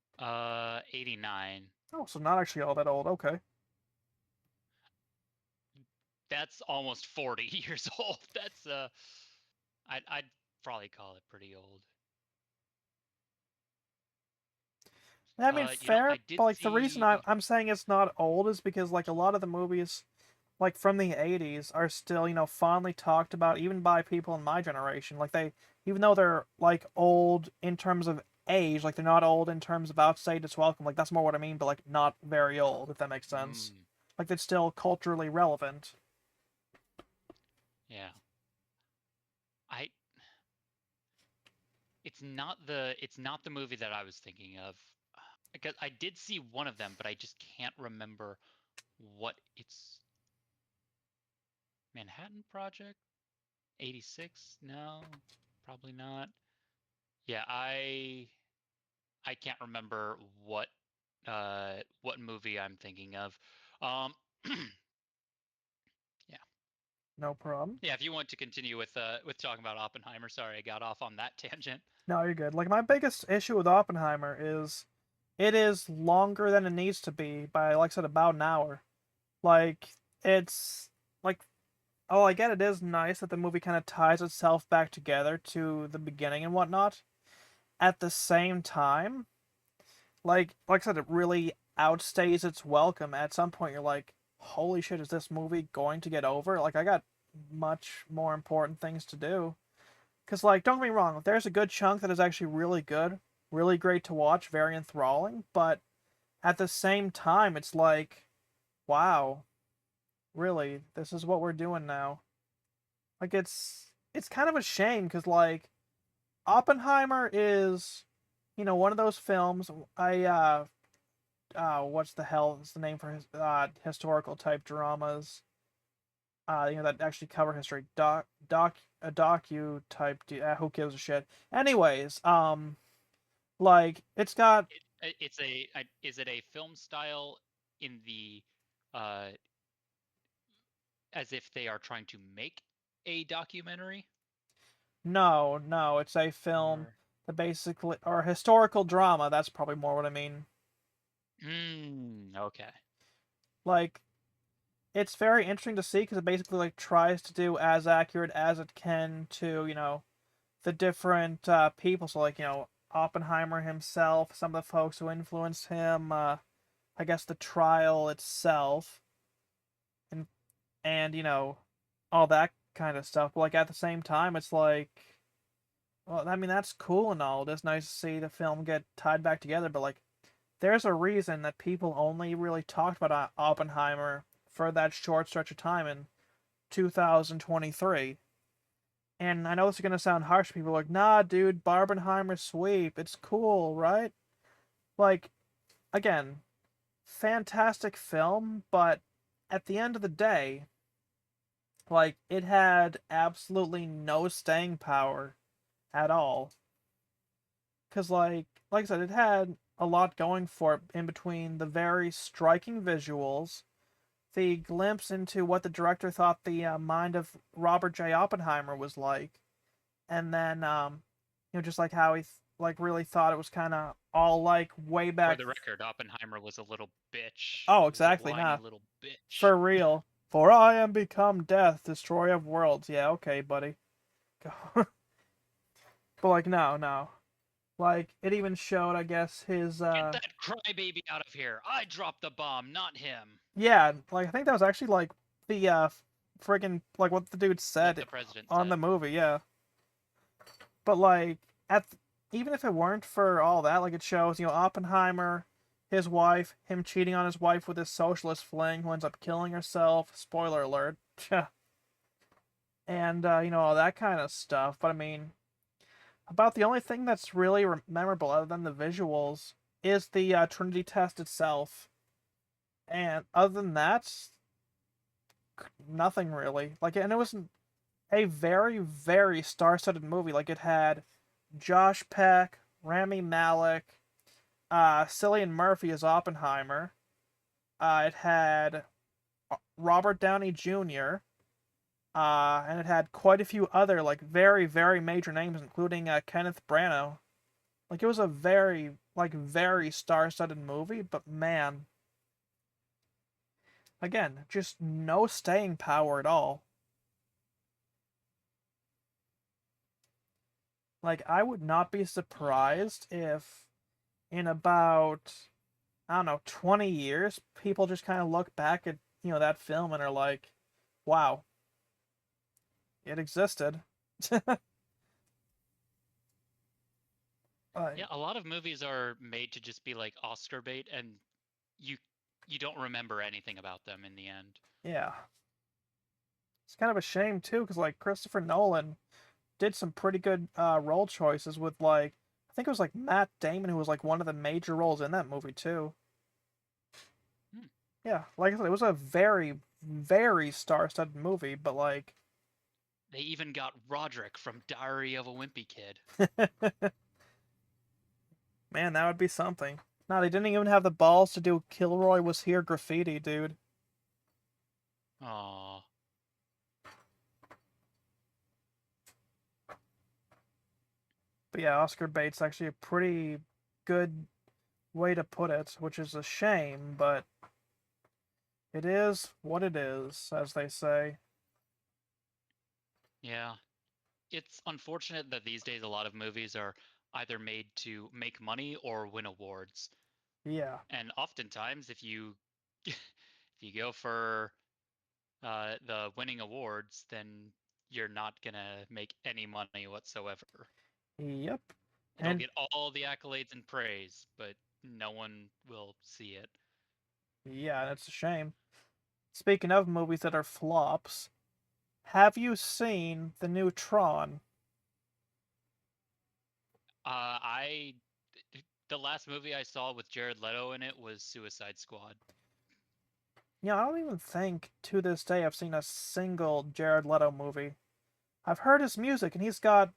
89. Oh, so not actually all that old. Okay. That's almost 40 years old. That's I'd probably call it pretty old. I mean, I fair, did but like the reason see. I'm saying it's not old is because like a lot of the movies like from the 80s are still, fondly talked about even by people in my generation. Like even though they're like old in terms of age, like they're not old in terms of outside its welcome. Like that's more what I mean, but like not very old, if that makes sense. Mm, Like it's still culturally relevant. yeah. I it's not the movie that I was thinking of. Because I did see one of them, but I just can't remember what it's. Manhattan Project 86? No, probably not. Yeah, I can't remember what movie I'm thinking of. Um yeah. No problem. Yeah, if you want to continue with talking about Oppenheimer, sorry I got off on that tangent. No, you're good. Like my biggest issue with Oppenheimer is it is longer than it needs to be by, like I said, about an hour. Like it's like oh, I get it is nice that the movie kind of ties itself back together to the beginning and whatnot. At the same time, like I said, it really outstays its welcome. At some point, you're like, "Holy shit, is this movie going to get over?" Like, I got much more important things to do. Cause like, don't get me wrong, there's a good chunk that is actually really good, really great to watch, very enthralling. But at the same time, it's like, wow, really, this is what we're doing now. Like it's kind of a shame because like Oppenheimer is, one of those films. What's the hell is the name for his historical type dramas? That actually cover history. A docu type. Who gives a shit? Anyways, like it's got Is it a film style in the uh as if they are trying to make a documentary no, it's a film or that basically or historical drama. That's probably more what I mean. okay. Like it's very interesting to see because it basically like tries to do as accurate as it can to the different people. So like Oppenheimer himself, some of the folks who influenced him. I guess the trial itself, and all that kind of stuff. But like at the same time, it's like, well, I mean that's cool and all. It's nice to see the film get tied back together. But like, there's a reason that people only really talked about Oppenheimer for that short stretch of time in 2023. And I know this is gonna sound harsh. People are like, nah, dude, Barbenheimer sweep. It's cool, right? Like, again, fantastic film, but at the end of the day, like, it had absolutely no staying power at all. Because, like I said, it had a lot going for it in between the very striking visuals, the glimpse into what the director thought the mind of Robert J. Oppenheimer was like, and then just like how he like really thought it was kind of all like way For back. the record, Oppenheimer was a little bitch. Oh, He was a exactly, whiny nah, little bitch. for real. For I am become death, destroyer of worlds. Yeah, okay, buddy. But like, no. Like, it even showed, I guess, his Get that crybaby out of here. I dropped the bomb, not him. yeah, like I think that was actually like the friggin' like what the dude What said the president on said. the movie, yeah. But like even if it weren't for all that, like it shows, Oppenheimer, his wife, him cheating on his wife with his socialist fling who ends up killing herself. Spoiler alert. And all that kind of stuff. But I mean, about the only thing that's really memorable other than the visuals is the Trinity test itself. And other than that, nothing really. Like, and it was a very, very star-studded movie. Like, it had Josh Peck, Rami Malek, Cillian Murphy as Oppenheimer. It had Robert Downey Jr. And it had quite a few other like very, very major names, including Kenneth Branagh. Like, it was a very, like, very star-studded movie, but man, again, just no staying power at all. Like, I would not be Yeah. surprised if in about, I don't know, 20 years, people just kind of look back at, that film and are like, wow, it existed. Yeah, a lot of movies are made to just be like Oscar bait, and you you don't remember anything about them in the end. Yeah. It's kind of a shame, too, because, like, Christopher Nolan did some pretty good role choices with, like, I think it was, like, Matt Damon, who was, like, one of the major roles in that movie, too. Hmm. Yeah, like I said, it was a very, very star-studded movie, but, like, They even got Roderick from Diary of a Wimpy Kid. man, that would be something. No, they didn't even have the balls to do Kilroy Was Here graffiti, dude. Aww. But yeah, Oscar bait's actually a pretty good way to put it, which is a shame, but it is what it is, as they say. Yeah. It's unfortunate that these days a lot of movies are either made to make money or win awards. Yeah. And oftentimes if you if you go for the winning awards, then you're not gonna make any money whatsoever. Yep. It'll And get all the accolades and praise, but no one will see it. yeah, that's a shame. Speaking of movies that are flops, have you seen the new Tron? I the last movie I saw with Jared Leto in it was Suicide Squad. Yeah, I don't even think to this day I've seen a single Jared Leto movie. I've heard his music, and he's got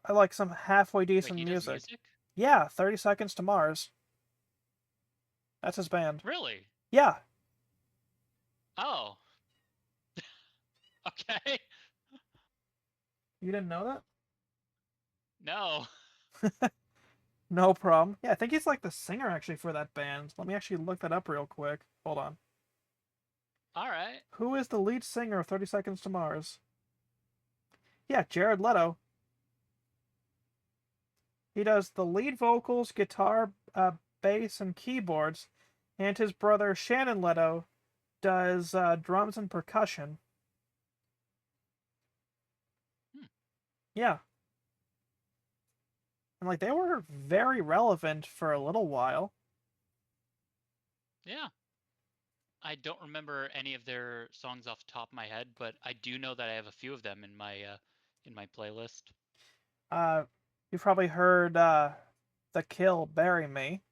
like some halfway Wait, decent he does music. music? Yeah, 30 Seconds to Mars. That's his band. Really? Yeah, Oh, okay. you didn't know No. that? No problem. Yeah, I think he's like the singer actually for that band. Let me actually look that up real quick. Hold on. All right. Who is the lead singer of 30 Seconds to Mars? Yeah, Jared Leto. He does the lead vocals, guitar, bass, and keyboards, and his brother Shannon Leto does drums and percussion. Hmm. Yeah, and like they were very relevant for a little while. Yeah. I don't remember any of their songs off the top of my head, but I do know that I have a few of them in my playlist. Uh, you've probably heard The Kill, Bury Me.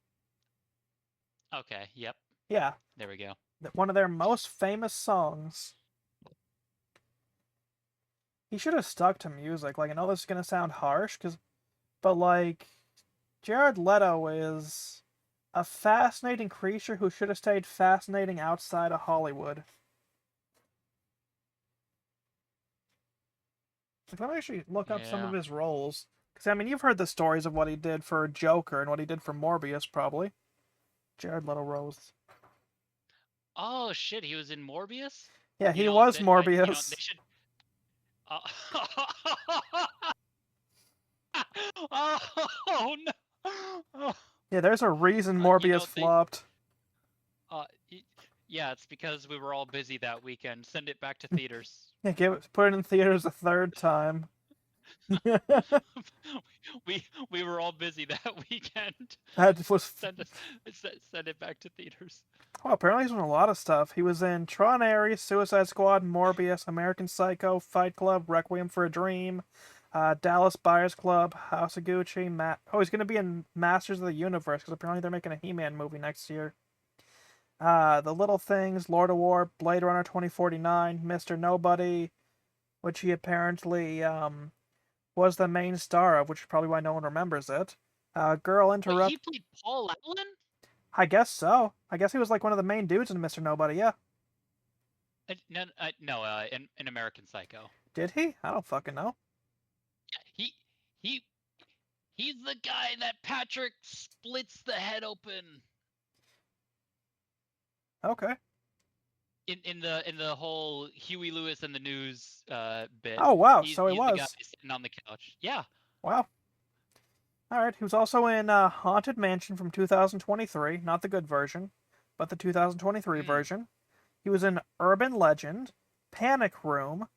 Okay, yep, Yeah, there we go. one of their most famous songs. He should have stuck to music. Like, I know this is gonna sound harsh, but like, Jared Leto is a fascinating creature who should have stayed fascinating outside of Hollywood. Like, let me actually look up some of Yeah. his roles. Because, I mean, you've heard the stories of what he did for Joker and what he did for Morbius, probably. Jared Leto roles. Oh shit, he was in Morbius. Yeah, You he know was that they Morbius. should. Uh, oh no. Oh, Yeah, there's a reason you Morbius know they. flopped. Uh, y- yeah, it's because we were all busy that weekend. Send it back to theaters. Yeah, put it in theaters a third time. we were all busy that weekend. That was Send us send it back to theaters. well. Apparently, he's in a lot of stuff. He was in Tron Ares, Suicide Squad, Morbius, American Psycho, Fight Club, Requiem for a Dream, Dallas Buyers Club, House of Gucci. Oh, he's gonna be in Masters of the Universe because apparently they're making a He-Man movie next year. The Little Things, Lord of War, Blade Runner 2049, Mr. Nobody, which he apparently was the main star of, which is probably why no one remembers it. Girl Wait, he Interrupt. played Paul Allen? I guess so. I guess he was like one of the main dudes in Mr. Nobody. Yeah. No, no, in American Psycho. Did he? I don't fucking know. Yeah, he he's the guy that Patrick splits the head open Okay. in the whole Huey Lewis and the News bit. Oh wow. He's So he he's the guy was. sitting on the couch. Yeah. Wow. All right. He was also in Haunted Mansion from 2023, not the good version, but the 2023 Hmm. version. He was in Urban Legend, Panic Room,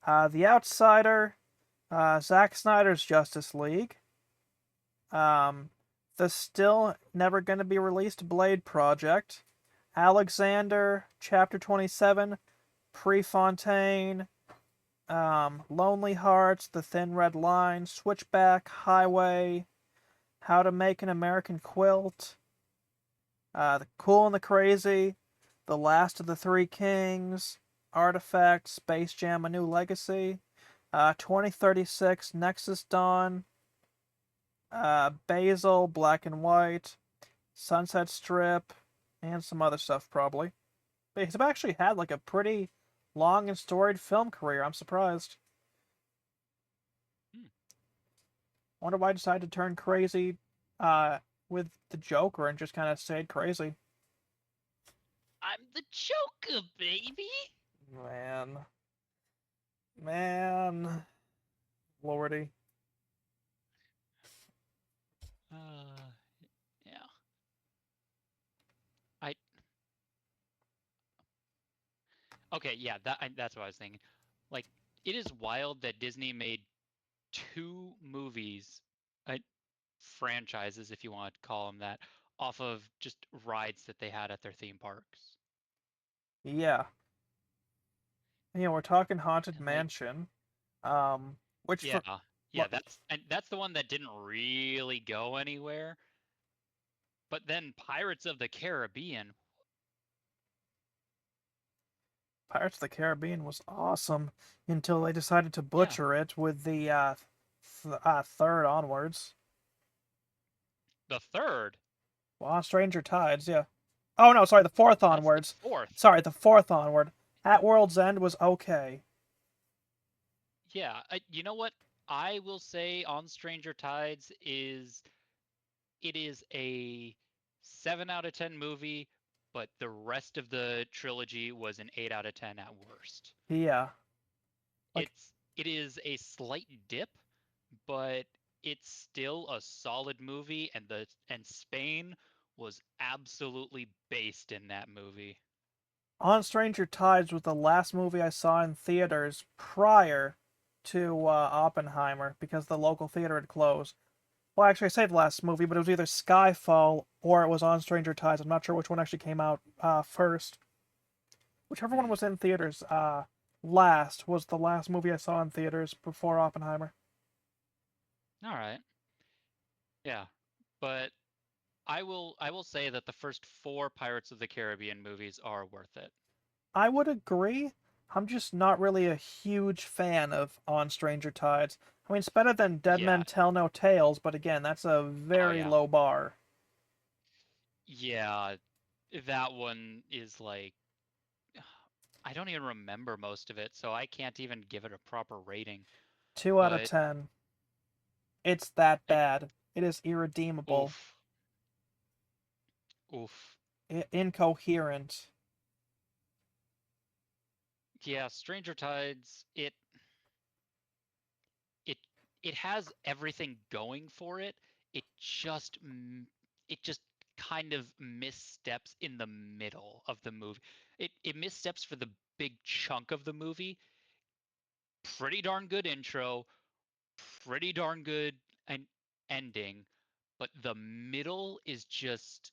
The Outsider, Zack Snyder's Justice League, um, the still never going to be released Blade Project, Alexander, Chapter 27, Prefontaine, Lonely Hearts, The Thin Red Line, Switchback, Highway, How to Make an American Quilt, The Cool and the Crazy, The Last of the Three Kings, Artifact, Space Jam: A New Legacy, 2036, Nexus Dawn, Basil, Black and White, Sunset Strip, and some other stuff probably. But he's actually had like a pretty long and storied film career. I'm surprised. Hmm. Wonder why I decided to turn crazy uh, with the Joker and just kind of stayed crazy. I'm the Joker, baby. Man. Man. Lordy. Yeah. I Okay, yeah, that's what I was thinking. Like, it is wild that Disney made two movies, uh, franchises, if you want to call them that, off of just rides that they had at their theme parks. Yeah. We're talking Haunted And like, Mansion. Um, which yeah, for yeah, that's the one that didn't really go anywhere. But then Pirates of the Caribbean, Pirates of the Caribbean was awesome until they decided to yeah, butcher it with the third onwards. the third, Well, on Stranger Tides, yeah. Oh no, sorry, the fourth that's the onwards. fourth. Sorry, the fourth onward. At World's End was okay. Yeah, you know what? I will say on Stranger Tides is it is a 7 out of 10 movie, but the rest of the trilogy was an 8 out of 10 at worst. Yeah, like It is a slight dip, but it's still a solid movie, and Spain was absolutely based in that movie. On Stranger Tides was the last movie I saw in theaters prior to Oppenheimer because the local theater had closed. Well, actually, I say the last movie, but it was either Skyfall or it was On Stranger Tides. I'm not sure which one actually came out first. whichever one Hmm. was in theaters last was the last movie I saw in theaters before Oppenheimer. All right. Yeah. But I will say that the first four Pirates of the Caribbean movies are worth it. I would agree. I'm just not really a huge fan of On Stranger Tides. I mean, it's better than Dead Yeah. Men Tell No Tales, but again, that's a Oh very yeah. low bar. Yeah. That one is like I don't even remember most of it, so I can't even give it a proper rating. 2 out of But 10. It's that I, bad. It is irredeemable, oof, oof. incoherent. Yeah, Stranger Tides, it it has everything going for it. It just it just kind of missteps in the middle of the movie. It missteps for the big chunk of the movie. Pretty darn good intro, pretty darn good and ending, but the middle is just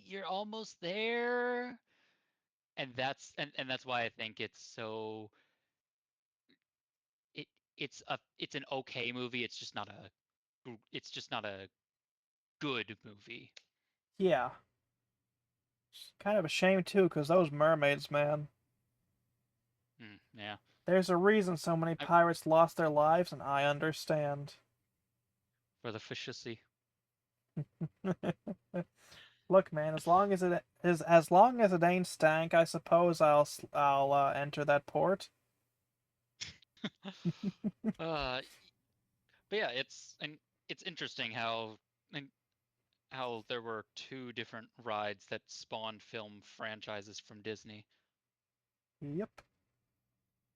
you're almost there. And that's why I think it it's an okay movie. It's just not a good movie. Yeah. It's kind of a shame, too, because those mermaids, man. Yeah. There's a reason so many I, pirates lost their lives, and I understand. for the fishacy. Look, man, as long as it ain't stank, I suppose I'll enter that port. uh but yeah, it's interesting and how there were two different rides that spawned film franchises from Disney. Yep.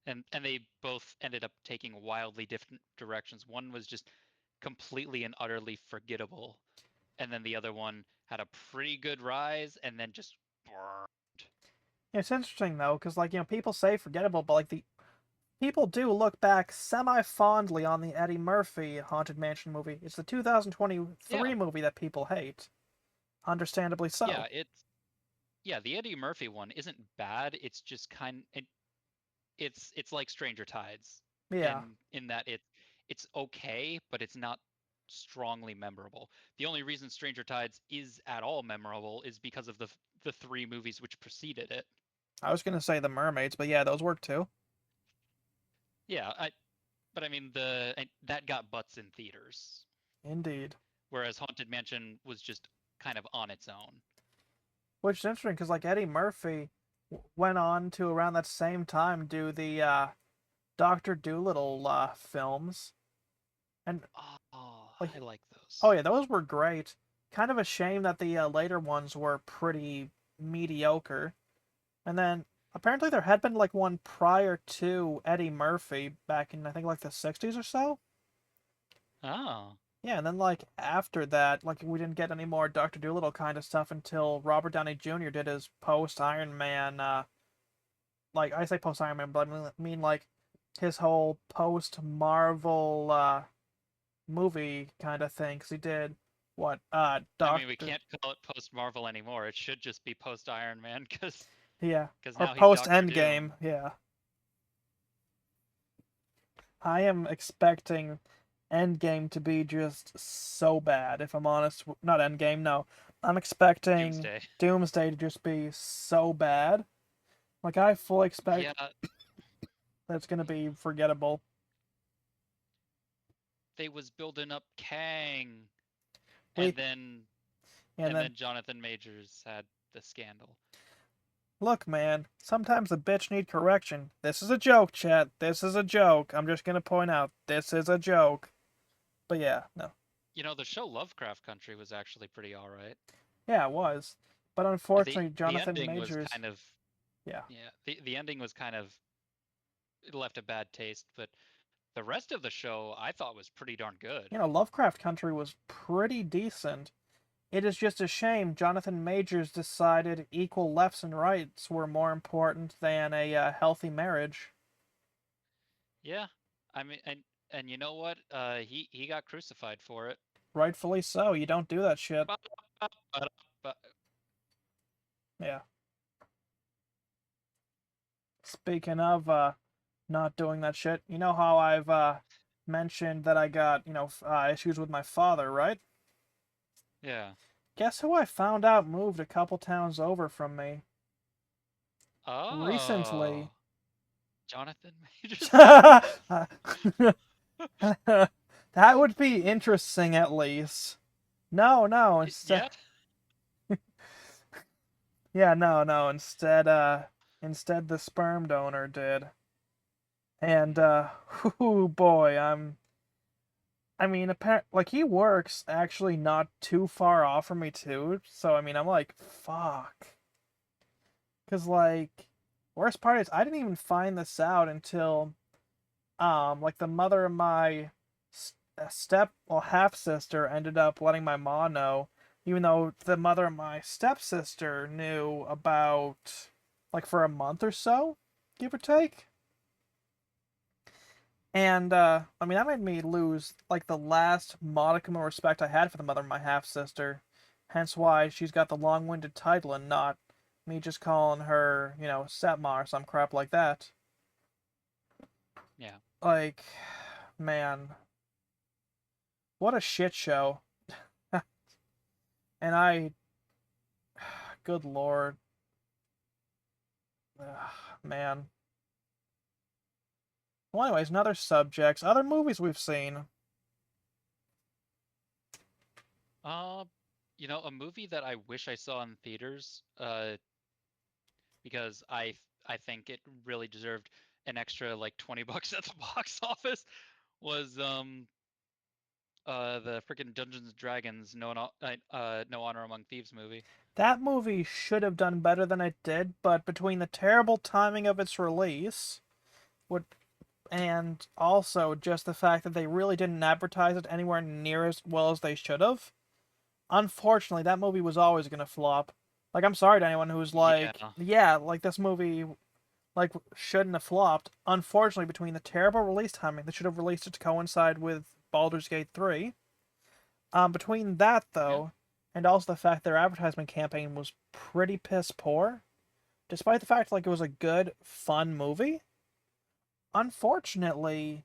And they both ended up taking wildly different directions. One was just completely and utterly forgettable, and then the other one had a pretty good rise and then just burned. It's interesting though, because people say forgettable, but the people do look back semi-fondly on the Eddie Murphy Haunted Mansion movie. It's the Yeah, 2023 movie that people hate, understandably yeah, so. the Eddie Murphy one isn't bad. It's just it's like Stranger Tides Yeah, in that it's okay, but it's not strongly memorable. The only reason Stranger Tides is at all memorable is because of the three movies which preceded it. I was gonna say the mermaids, but yeah, those work too. Yeah, but I mean that got butts in theaters, Indeed. whereas Haunted Mansion was just kind of on its own. Which is interesting because Eddie Murphy went on to around that same time do the Doctor Dolittle films, and Oh, like I like oh those. yeah, those were great. Kind of a shame that the later ones were pretty mediocre. And then apparently there had been one prior to Eddie Murphy back in I think the 60s or so. Oh, Yeah, and then after that, we didn't get any more Doctor Dolittle kind of stuff until Robert Downey Jr. did his post Iron Man I say post Iron Man, but I mean his whole post Marvel movie kind of thing. 'Cause he did what I mean we Doctor can't call it post Marvel anymore. It should just be post Iron Man yeah, because or now he's post Doctor Endgame. Doom. Yeah, I am expecting Endgame to be just so bad. If I'm honest, not Endgame. No, I'm expecting Doomsday. Doomsday to just be so bad. I fully expect Yeah, that it's gonna be forgettable. they was building up Kang, We and then and then Jonathan Majors had the scandal. look, man. Sometimes the bitch need correction. This is a joke, chat. This is a joke. I'm just gonna point out this is a joke. But yeah, no, You know, the show Lovecraft Country was actually pretty all right. yeah, it was. But The unfortunately, the Jonathan ending was Majors. kind of Yeah, yeah, the ending was kind of it left a bad taste, but the rest of the show I thought was pretty darn good. Lovecraft Country was pretty decent. It is just a shame Jonathan Majors decided equal lefts and rights were more important than a healthy marriage. Yeah. I mean and you know what? He got crucified for it. Rightfully so. You don't do that shit. But Yeah. Speaking of not doing that shit, you know how I've mentioned that I got, issues with my father, right? Yeah. Guess who I found out moved a couple towns over from me recently? Oh, Jonathan Majors. That would be interesting at least. No, no, instead Yeah. yeah, no, no, instead the sperm donor did. And Hmm. oh boy, I mean, like he works actually not too far off from me too. So I mean, I'm like, fuck. Cause like, worst part is I didn't even find this out until like the mother of my half sister ended up letting my mom know, even though the mother of my stepsister knew about like for a month or so, give or take. And I mean that made me lose like the last modicum of respect I had for the mother of my half sister. Hence why she's got the long-winded title and not me just calling her, stepma or some crap like that. Yeah. Like, man, what a shit show. And good lord, ugh, man. Well, anyways, another subjects, other movies we've seen. Uh, a movie that I wish I saw in theaters, because I think it really deserved an extra like 20 bucks at the box office was the freaking Dungeons and Dragons No Honor Among Thieves movie. That movie should have done better than it did, but between the terrible timing of its release, would and also just the fact that they really didn't advertise it anywhere near as well as they should have. Unfortunately, that movie was always gonna flop. Like, I'm sorry to anyone who's like, Yeah. yeah, like this movie like shouldn't have flopped. Unfortunately, between the terrible release timing, they should have released it to coincide with Baldur's Gate 3. Between that Yeah. though, and also the fact their advertisement campaign was pretty piss poor, despite the fact like it was a good, fun movie. Unfortunately,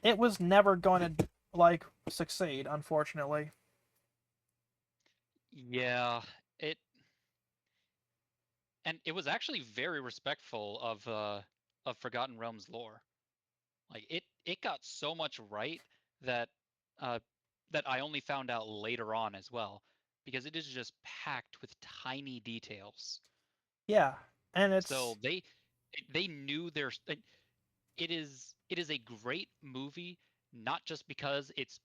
it was never going to like succeed. Unfortunately, Yeah. It and it was actually very respectful of Forgotten Realms lore. Like it got so much right that uh that I only found out later on as well, because it is just packed with tiny details. yeah, and So it's they knew their it is a great movie, not just because it's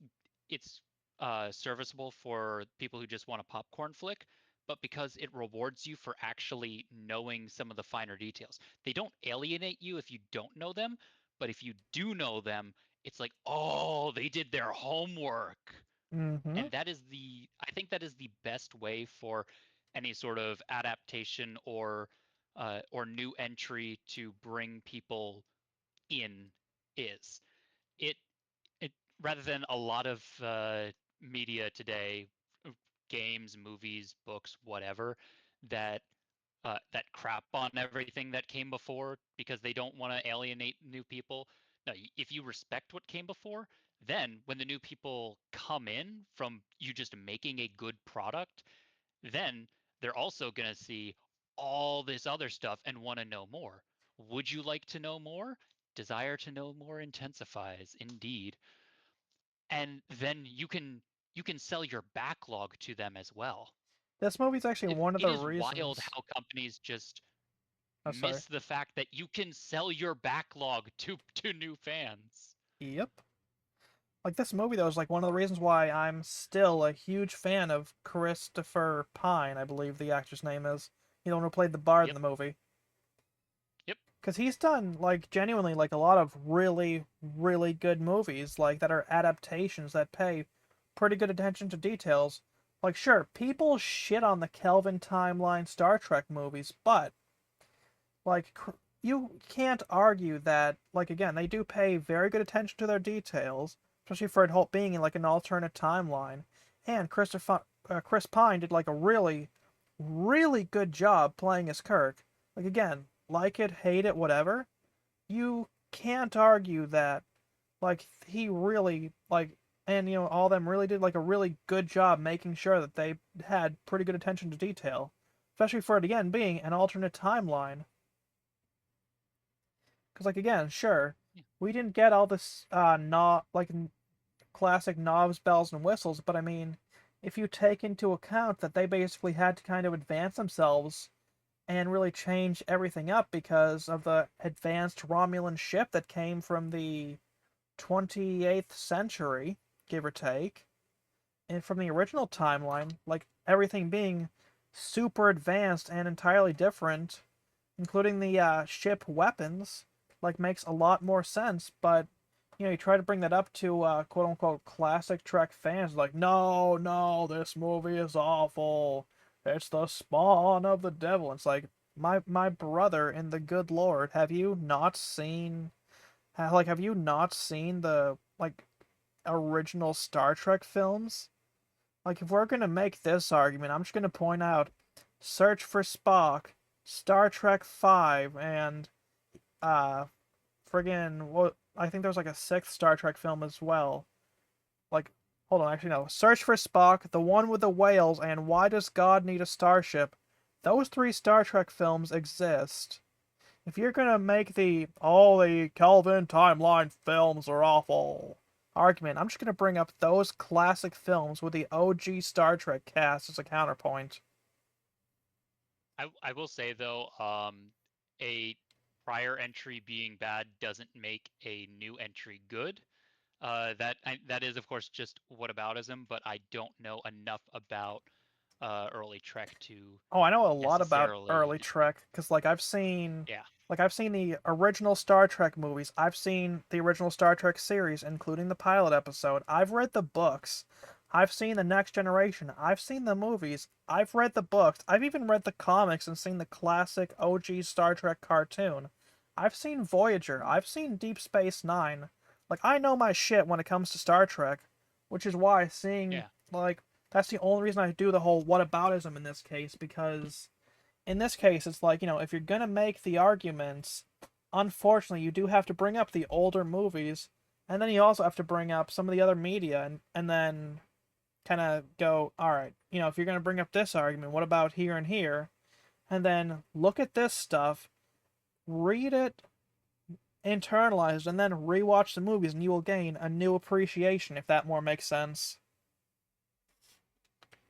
serviceable for people who just want a popcorn flick, but because it rewards you for actually knowing some of the finer details. They don't alienate you if you don't know them, but if you do know them, it's like, oh, they did their homework. mm-hmm. And I think that is the best way for any sort of adaptation or new entry to bring people in is it it rather than a lot of media today, games, movies, books, whatever, that that crap on everything that came before because they don't want to alienate new people. No, if you respect what came before, then when the new people come in from you just making a good product, then they're also going to see all this other stuff and want to know more. Would you like to know more? Desire to know more intensifies, indeed. And then you can sell your backlog to them as well. This movie's actually one of It the is wild reasons. how companies just Oh, sorry. miss the fact that you can sell your backlog to new fans. Yep. Like this movie though is like one of the reasons why I'm still a huge fan of Christopher Pine, I believe the actor's name is. He's the one who played the bard in Yep. the movie. Yep. Because he's done like genuinely like a lot of really, really good movies like that are adaptations that pay pretty good attention to details. Like sure, people shit on the Kelvin timeline Star Trek movies, but like you can't argue that like again they do pay very good attention to their details, especially for it being in like an alternate timeline. And Chris Pine did like a really, really good job playing as Kirk. Like again, like it, hate it, whatever, you can't argue that like he really like and all of them really did like a really good job making sure that they had pretty good attention to detail, especially for it again being an alternate timeline. Because like again, sure, Yeah. we didn't get all this not like classic knobs, bells, and whistles, but I mean, if you take into account that they basically had to kind of advance themselves and really change everything up because of the advanced Romulan ship that came from the 28th century, give or take, and from the original timeline, like everything being super advanced and entirely different, including the ship weapons, like makes a lot more sense. But you try to bring that up to quote unquote classic Trek fans, like, no, no, this movie is awful. It's the spawn of the devil. It's like my brother in the good Lord, have you not seen the like original Star Trek films? Like if we're gonna make this argument, I'm just gonna point out Search for Spock, Star Trek 5, and uh friggin' what I think there's like a sixth Star Trek film as well. Like hold on, actually no. Search for Spock, the one with the whales, and Why Does God Need a Starship? Those three Star Trek films exist. If you're gonna make the all the Kelvin timeline films are awful argument, I'm just gonna bring up those classic films with the OG Star Trek cast as a counterpoint. I will say though, a prior entry being bad doesn't make a new entry good. That is of course just whataboutism, but I don't know enough about early Trek to Oh, I know a lot about necessarily. early Trek because Yeah, I've seen the original Star Trek movies. I've seen the original Star Trek series, including the pilot episode. I've read the books. I've seen the Next Generation. I've seen the movies. I've read the books. I've even read the comics and seen the classic OG Star Trek cartoon. I've seen Voyager. I've seen Deep Space Nine. Like I know my shit when it comes to Star Trek, which is why seeing yeah, like that's the only reason I do the whole whataboutism in this case, because in this case it's like, if you're gonna make the arguments, unfortunately you do have to bring up the older movies, and then you also have to bring up some of the other media and then kind of go, all right, if you're gonna bring up this argument, what about here and here? And then look at this stuff, read it, internalize, and then rewatch the movies, and you will gain a new appreciation, if that more makes sense.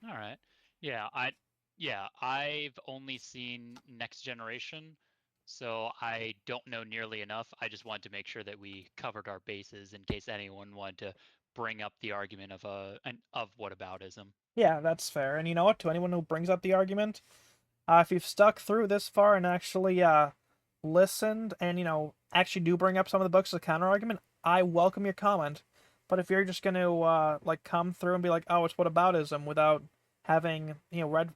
all right. Yeah, I've only seen Next Generation, so I don't know nearly enough. I just wanted to make sure that we covered our bases in case anyone wanted to bring up the argument of of whataboutism. Yeah, that's fair. And you know what? To anyone who brings up the argument, if you've stuck through this far and actually listened and actually do bring up some of the books as a counter argument, I welcome your comment. But if you're just going to like come through and be like, "Oh, it's whataboutism," without having read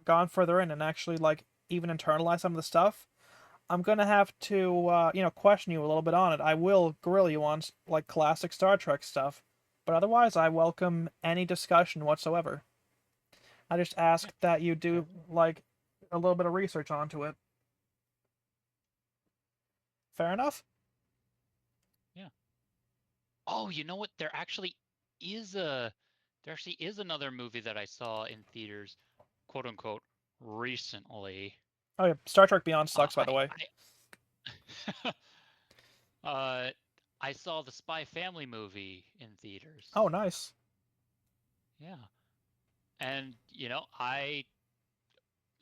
gone further in and actually like even internalize some of the stuff, I'm gonna have to question you a little bit on it. I will grill you on like classic Star Trek stuff, but otherwise, I welcome any discussion whatsoever. I just Yeah. ask that you Okay. do like a little bit of research onto it. Fair enough? Yeah. Oh, you know what? Is a there actually is another movie that I saw in theaters, quote unquote, recently. Oh yeah, Star Trek Beyond Uh, sucks, by the way. I uh, I saw the Spy Family movie in theaters. Oh, nice. Yeah, and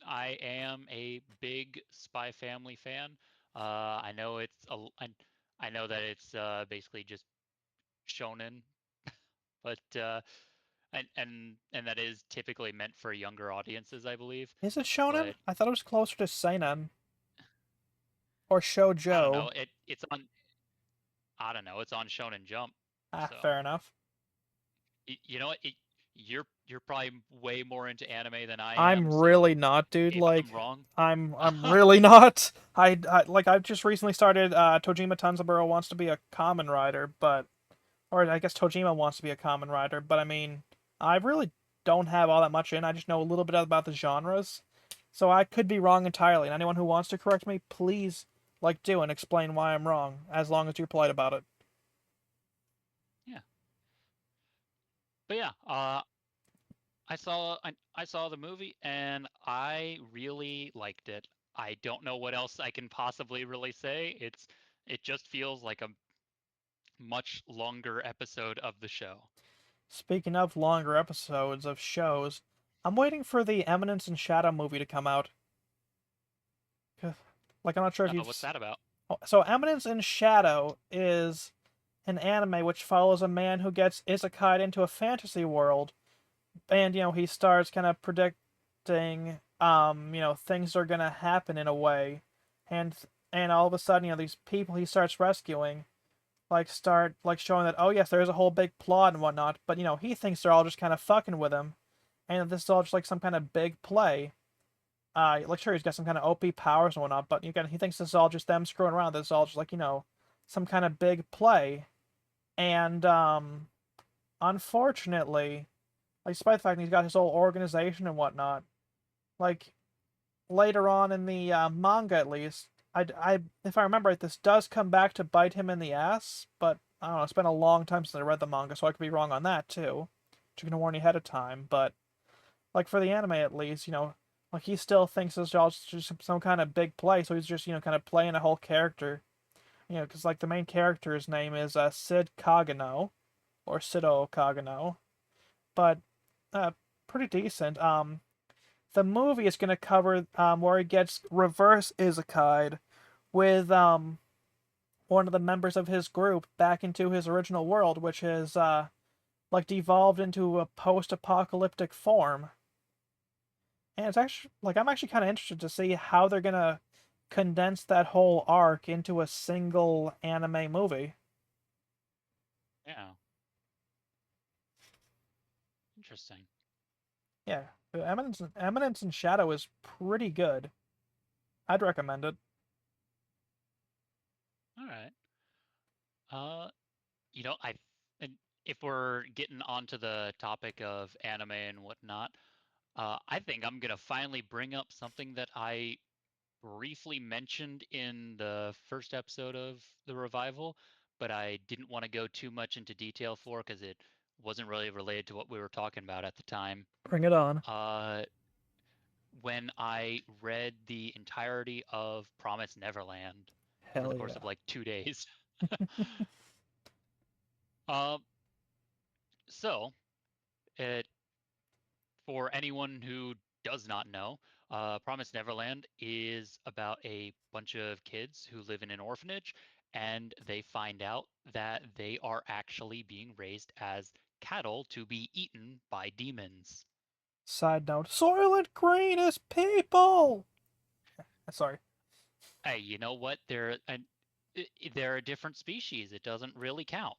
I am a big Spy Family fan. I know I know that it's basically just shonen, but and that is typically meant for younger audiences, I believe. Is it shonen? But I thought it was closer to seinen or I don't know. shoujo. I don't know. It's on Shonen Jump, Ah, so fair enough. you know what? You're probably way more into anime than I I'm am. really So not, dude. if Like, I'm wrong, I'm really not. I've just recently started. Tojima Tanzaburo wants to be a common rider, but or I guess Tojima wants to be a common rider, but I mean, I really don't have all that much in. I just know a little bit about the genres. So I could be wrong entirely, and anyone who wants to correct me, please do and explain why I'm wrong, as long as you're polite about it. Yeah, but yeah, I saw the movie and I really liked it. I don't know what else I can possibly really say. It just feels like a much longer episode of the show. Speaking of longer episodes of shows, I'm waiting for the Eminence and Shadow movie to come out. I'm not sure if you've. What's that about? So, Eminence and Shadow is an anime which follows a man who gets isekai'd into a fantasy world, and he starts kind of predicting, things are gonna happen in a way, and all of a sudden, these people he starts rescuing start showing that, oh yes, there's a whole big plot and whatnot, but he thinks they're all just kind of fucking with him, and this is all just some kind of big play. Sure, he's got some kind of OP powers and whatnot, but again, he thinks this is all just them screwing around. This is all just some kind of big play, and unfortunately, despite the fact that he's got his whole organization and whatnot, like later on in the manga at least, if I remember right, this does come back to bite him in the ass. But I don't know. It's been a long time since I read the manga, so I could be wrong on that too. Just gonna warn you ahead of time. But for the anime at least, he still thinks it's all just some kind of big play. So he's just kind of playing a whole character. Because the main character's name is Sid Kagano or Sido Kagano, but uh, pretty decent. The movie is going to cover where he gets reverse isekai with one of the members of his group back into his original world, which is devolved into a post-apocalyptic form. And it's actually I'm actually kind of interested to see how they're gonna condense that whole arc into a single anime movie. Yeah, interesting. Yeah, Eminence and Shadow is pretty good. I'd recommend it. All right. Uh, I and if we're getting onto the topic of anime and whatnot, I think I'm gonna finally bring up something that I briefly mentioned in the first episode of the revival, but I didn't want to go too much into detail for because it wasn't really related to what we were talking about at the time. Bring it on. Uh, when I read the entirety of Promise Neverland over the Hell course yeah. of like 2 days. um, so, it, for anyone who does not know, Promise Neverland is about a bunch of kids who live in an orphanage, and they find out that they are actually being raised as cattle to be eaten by demons. Side note: Soylent Green is people. Sorry. Hey, you know what? They're a different species. It doesn't really count.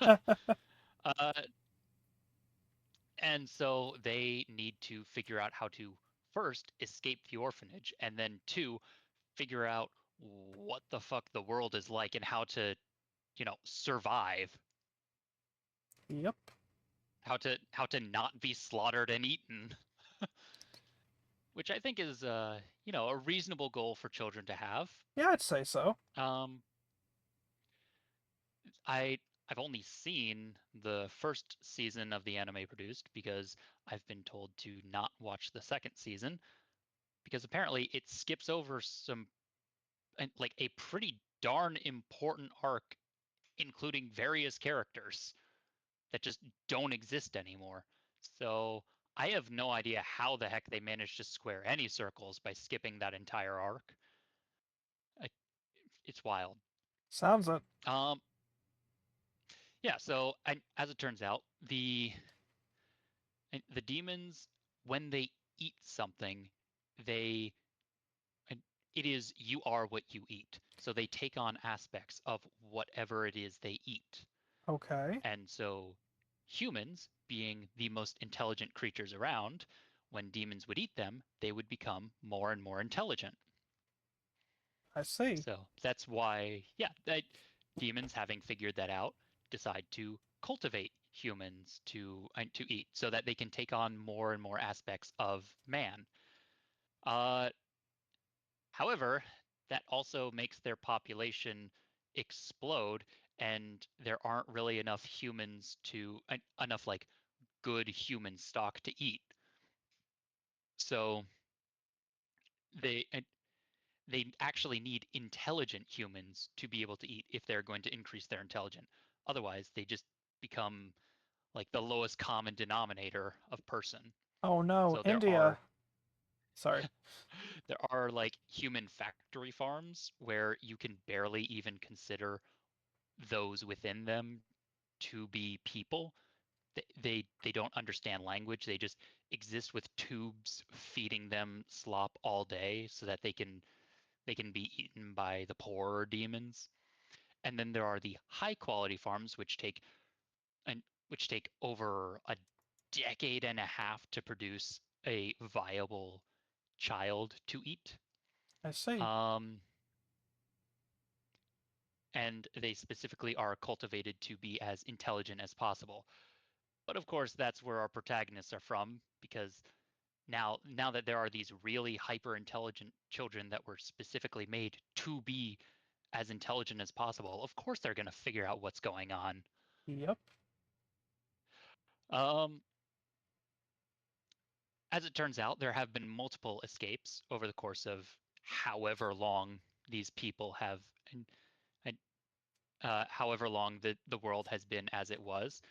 uh, and so they need to figure out how to first escape the orphanage, and then two, figure out what the fuck the world is like and how to, survive, Yep. how to not be slaughtered and eaten, which I think is a reasonable goal for children to have. Yeah, I'd say so. Um, I I've only seen the first season of the anime produced because I've been told to not watch the second season because apparently it skips over some like a pretty darn important arc including various characters that just don't exist anymore. So I have no idea how the heck they managed to square any circles by skipping that entire arc. It's wild. Sounds it. Um, yeah. So as it turns out, the demons, when they eat something, they it is you are what you eat. So they take on aspects of whatever it is they eat. Okay. And so humans, being the most intelligent creatures around, when demons would eat them, they would become more and more intelligent. I see. So that's why, yeah, demons, having figured that out, decide to cultivate humans to eat so that they can take on more and more aspects of man. Uh, However, that also makes their population explode, and there aren't really enough humans to enough like good human stock to eat. So they actually need intelligent humans to be able to eat if they're going to increase their intelligence. Otherwise, they just become like the lowest common denominator of person. Oh no, So India. Sorry. there are like human factory farms where you can barely even consider those within them to be people. They don't understand language. They just exist with tubes feeding them slop all day so that they can be eaten by the poorer demons. And then there are the high quality farms and which take over a decade and a half to produce a viable child to eat. I see. Um, and they specifically are cultivated to be as intelligent as possible. But of course, that's where our protagonists are from, because now that there are these really hyper intelligent children that were specifically made to be as intelligent as possible, of course they're going to figure out what's going on. Yep. Um, as it turns out, there have been multiple escapes over the course of however long these people have, and however long the world has been as it was.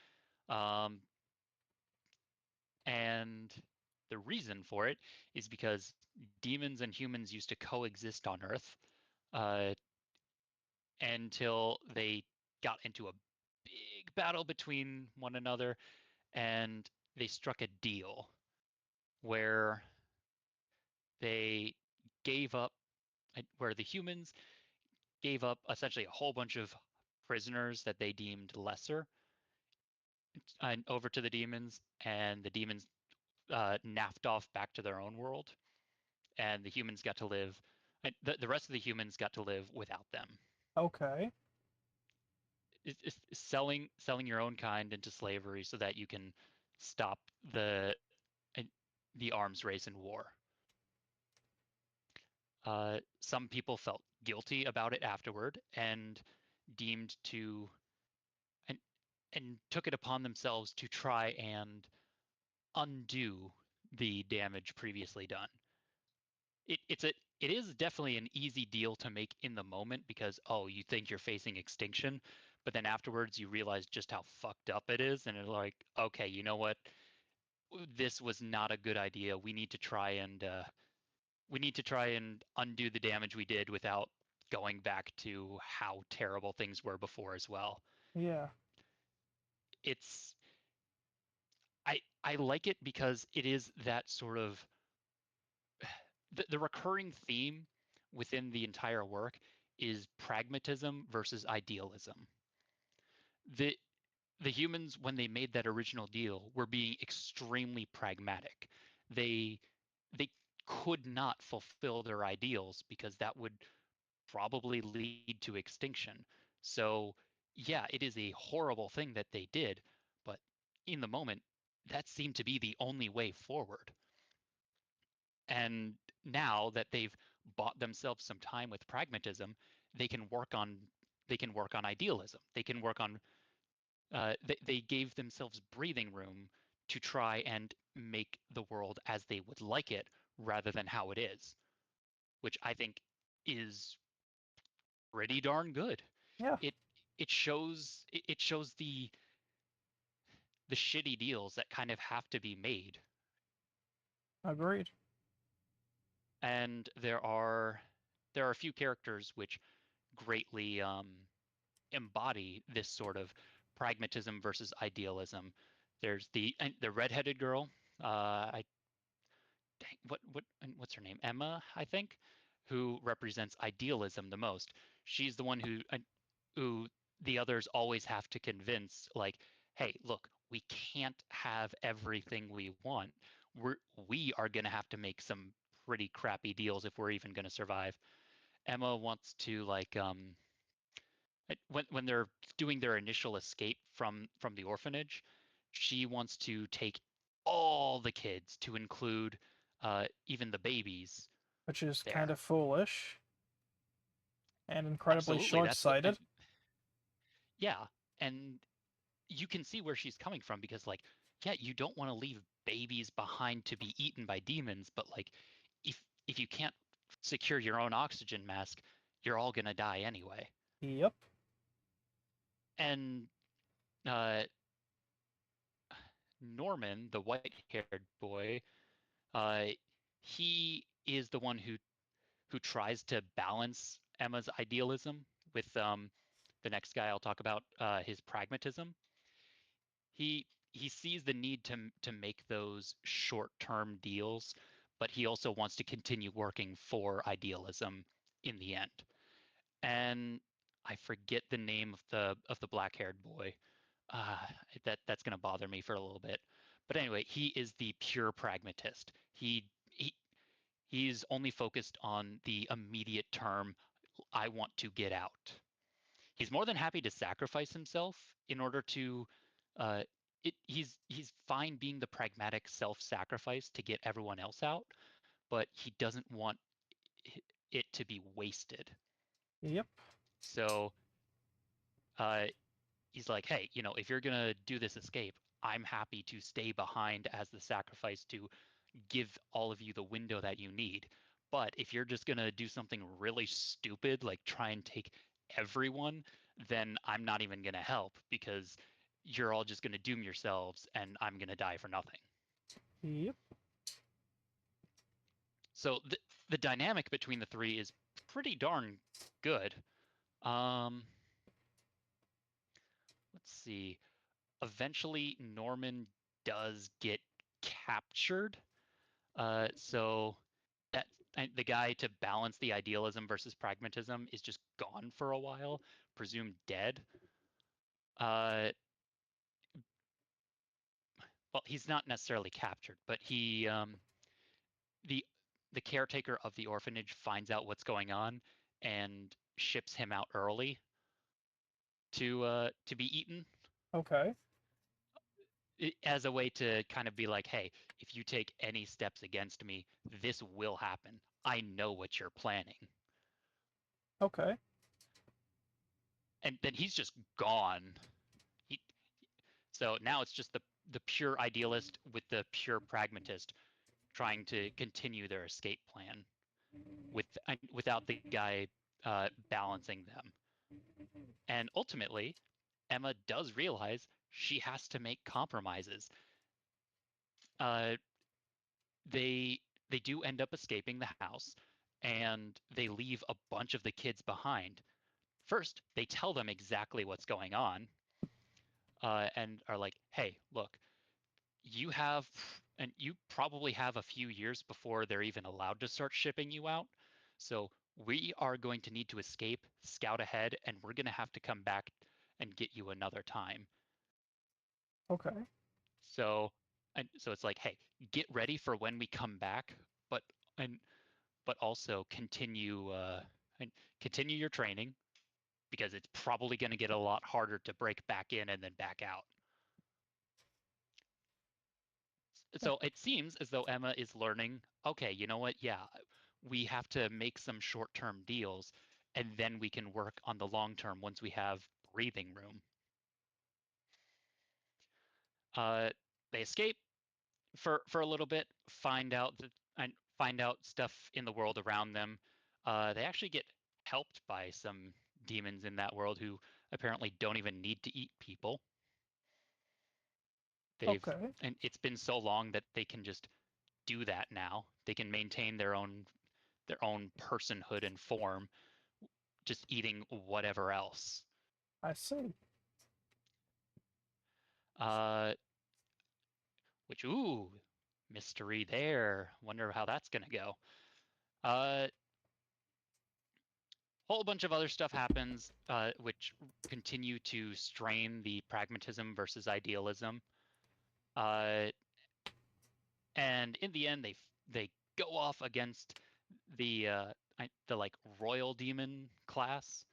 Um, and the reason for it is because demons and humans used to coexist on Earth uh, until they got into a big battle between one another, and they struck a deal where they gave up, where the humans gave up essentially a whole bunch of prisoners that they deemed lesser and over to the demons, and the demons napped off back to their own world, and the humans got to live. The rest of the humans got to live without them. Okay. It's selling your own kind into slavery so that you can stop uh, the arms race in war. Some people felt guilty about it afterward and deemed to and and took it upon themselves to try and undo the damage previously done. It is definitely an easy deal to make in the moment because oh you think you're facing extinction, but then afterwards you realize just how fucked up it is, and it's like okay, you know what, this was not a good idea. We need to try and undo the damage we did without going back to how terrible things were before as well. Yeah. It's I like it because it is that sort of the recurring theme within the entire work is pragmatism versus idealism. The the humans, when they made that original deal, were being extremely pragmatic. They could not fulfill their ideals because that would probably lead to extinction. So yeah, it is a horrible thing that they did, but in the moment, that seemed to be the only way forward. And now that they've bought themselves some time with pragmatism, they can work on they can work on idealism. They can work on they gave themselves breathing room to try and make the world as they would like it rather than how it is, which I think is pretty darn good. Yeah. It it shows the shitty deals that kind of have to be made, Agreed. and there are a few characters which greatly embody this sort of pragmatism versus idealism. There's the redheaded girl. I dang, what's her name? Emma, I think, who represents idealism the most. She's the one who the others always have to convince, like, hey, look, we can't have everything we want. We're we are going to have to make some pretty crappy deals if we're even going to survive. Emma wants to like when they're doing their initial escape from the orphanage, she wants to take all the kids to include even the babies Which is kind there. of foolish and incredibly Absolutely, short that's what. sighted. Yeah, and you can see where she's coming from because, like, yeah, you don't want to leave babies behind to be eaten by demons, but like, if you can't secure your own oxygen mask, you're all gonna die anyway. Yep. And uh, Norman, the white-haired boy, uh, he is the one who tries to balance Emma's idealism with the next guy I'll talk about, his pragmatism. He sees the need to make those short-term deals, but he also wants to continue working for idealism in the end. And I forget the name of the black-haired boy. Uh, that's gonna bother me for a little bit. But anyway, he is the pure pragmatist. He's only focused on the immediate term. I want to get out. He's more than happy to sacrifice himself in order to. Uh, he's fine being the pragmatic self-sacrifice to get everyone else out, but he doesn't want it to be wasted. Yep. So uh, he's like, hey, if you're gonna do this escape, I'm happy to stay behind as the sacrifice to give all of you the window that you need. But if you're just gonna do something really stupid, like try and take everyone, then I'm not even gonna help because you're all just gonna doom yourselves and I'm gonna die for nothing. Yep. So the dynamic between the three is pretty darn good. Um, let's see. Eventually, Norman does get captured. So that the guy to balance the idealism versus pragmatism is just gone for a while, presumed dead. Uh, well, he's not necessarily captured, but the the caretaker of the orphanage finds out what's going on and ships him out early to be eaten Okay. as a way to kind of be like, hey, if you take any steps against me, this will happen. I know what you're planning. Okay. And then he's just gone. He, so now it's just the pure idealist with the pure pragmatist trying to continue their escape plan without the guy balancing them. And ultimately, Emma does realize she has to make compromises. Uh, they they do end up escaping the house, and they leave a bunch of the kids behind. First, they tell them exactly what's going on, and are like, "Hey, look, you have, and you probably have a few years before they're even allowed to start shipping you out. So we are going to need to escape, scout ahead, and we're going to have to come back and get you another time." Okay. So, and so it's like, hey, get ready for when we come back, but and but also and continue your training because it's probably going to get a lot harder to break back in and then back out. So it seems as though Emma is learning, okay, you know what? Yeah, we have to make some short-term deals and then we can work on the long term once we have breathing room. Uh, they escape for a little bit, find out that and find out stuff in the world around them. They actually get helped by some demons in that world who apparently don't even need to eat people. They've Okay. and it's been so long that they can just do that now. They can maintain their own personhood and form, just eating whatever else. I see. Uh, which ooh, mystery there. Wonder how that's gonna go. Uh, whole bunch of other stuff happens, which continue to strain the pragmatism versus idealism. Uh, and in the end, they go off against the the like royal demon class,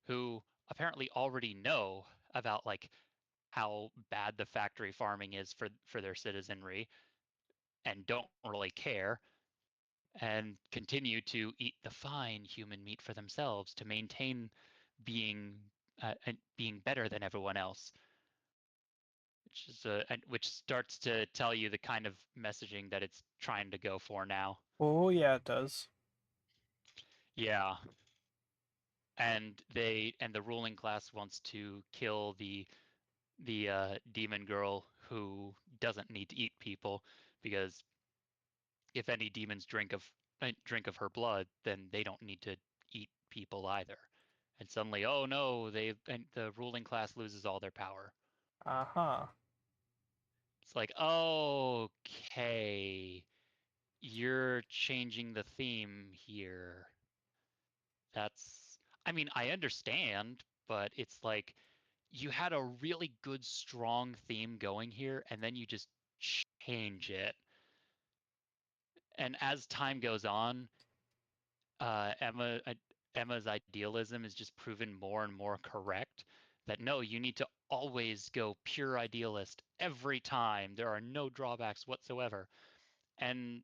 who apparently already know about like how bad the factory farming is for their citizenry. and don't really care and continue to eat the fine human meat for themselves to maintain being being better than everyone else, which starts to tell you the kind of messaging that it's trying to go for now. Oh, yeah, it does. Yeah, and the ruling class wants to kill the demon girl who doesn't need to eat people because if any demons drink of her blood, then they don't need to eat people either. And suddenly, oh no, and the ruling class loses all their power. Uh-huh. It's like, okay, you're changing the theme here. That's, I mean, I understand, but it's like you had a really good, strong theme going here, and then you just change it. And as time goes on, uh, Emma uh, Emma's idealism is just proven more and more correct. That no, you need to always go pure idealist every time. There are no drawbacks whatsoever. And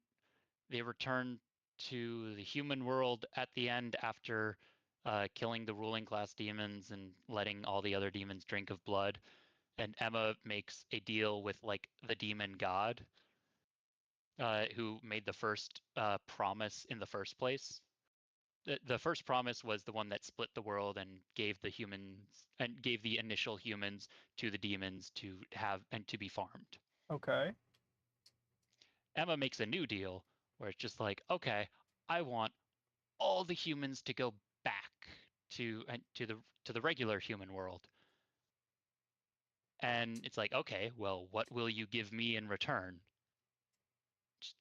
they return to the human world at the end after killing the ruling class demons and letting all the other demons drink of blood. And Emma makes a deal with like the demon god who made the first promise in the first place. The first promise was the one that split the world and gave the humans and gave the initial humans to the demons to have and to be farmed. Okay. Emma makes a new deal where it's just like, okay, I want all the humans to go back to the regular human world. And it's like, okay, well, what will you give me in return?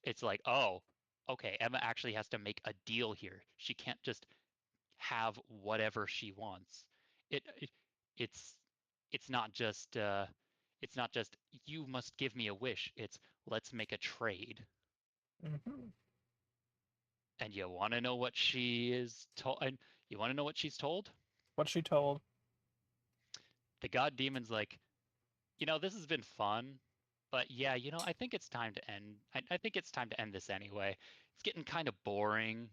It's like, oh, okay, Emma actually has to make a deal here. She can't just have whatever she wants. It it's it's not just it's not just you must give me a wish. It's let's make a trade. Mm-hmm. And you want to know what she is told? And you want to know what she's told? What she told. The god demon's like, this has been fun, but yeah, I think it's time to end. I think it's time to end this anyway. It's getting kind of boring.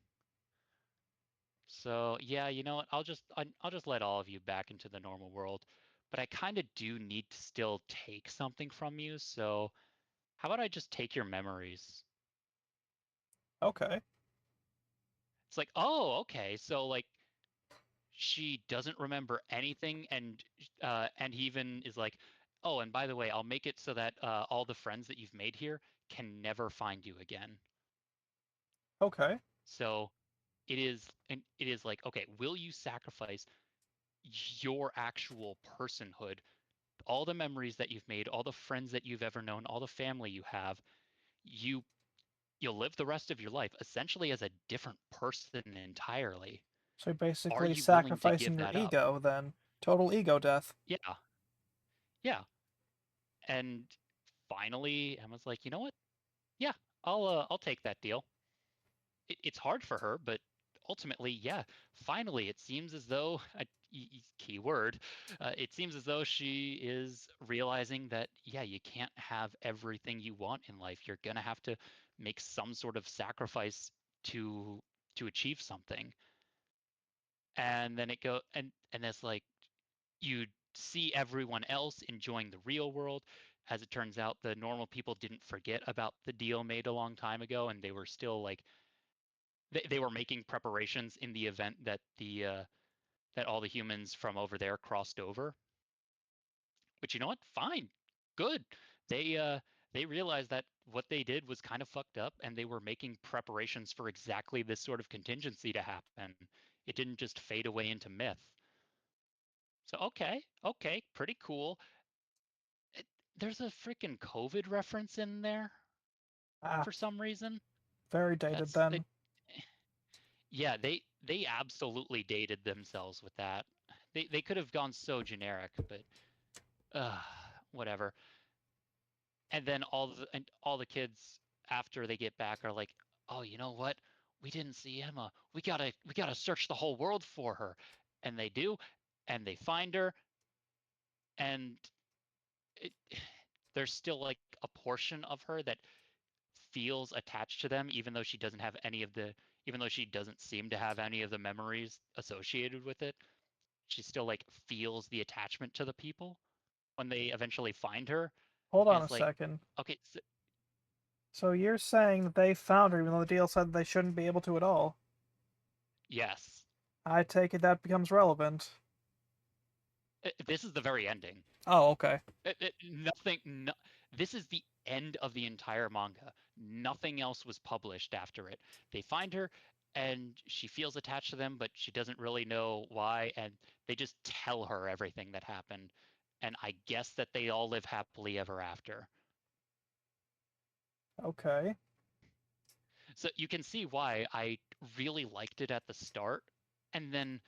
So yeah, you know what? I'll just let all of you back into the normal world, but I kind of do need to still take something from you. So how about I just take your memories? Okay. It's like, oh, okay. So like she doesn't remember anything, and he even is like, oh, and by the way, I'll make it so that all the friends that you've made here can never find you again. Okay. So it is like, okay, will you sacrifice your actual personhood, all the memories that you've made, all the friends that you've ever known, all the family you have, you you'll live the rest of your life essentially as a different person entirely. So you're Are basically you willing to sacrificing give your that up? ego then. Total ego death. Yeah, yeah. And finally, Emma's like, you know what? Yeah, I'll take that deal. It's hard for her, but ultimately, yeah. Finally, it seems as though key word. It seems as though she is realizing that yeah, you can't have everything you want in life. You're gonna have to make some sort of sacrifice to to achieve something. And then and it's like you see everyone else enjoying the real world. As it turns out, the normal people didn't forget about the deal made a long time ago, and they were still like they were making preparations in the event that that all the humans from over there crossed over. But you know what? Fine, good. They uh, they realized that what they did was kind of fucked up, and they were making preparations for exactly this sort of contingency to happen. It didn't just fade away into myth. So okay, pretty cool. It, there's a freaking COVID reference in there Ah, for some reason. very dated That's then. Yeah, they absolutely dated themselves with that. They could have gone so generic, but uh, whatever. And then all the kids after they get back are like, "Oh, you know what? We didn't see Emma. We gotta search the whole world for her." And they do, and they find her, and it, there's still like a portion of her that feels attached to them, even though she doesn't have any of the, even though she doesn't seem to have any of the memories associated with it. She still like feels the attachment to the people when they eventually find her. Hold And on a it's like, second. okay, so, So you're saying that they found her even though the deal said they shouldn't be able to at all? yes, I take it that becomes relevant. this is the very ending. Oh, okay. Nothing. No, this is the end of the entire manga. Nothing else was published after it. They find her, and she feels attached to them, but she doesn't really know why. And they just tell her everything that happened. And I guess that they all live happily ever after. Okay. So you can see why I really liked it at the start, and then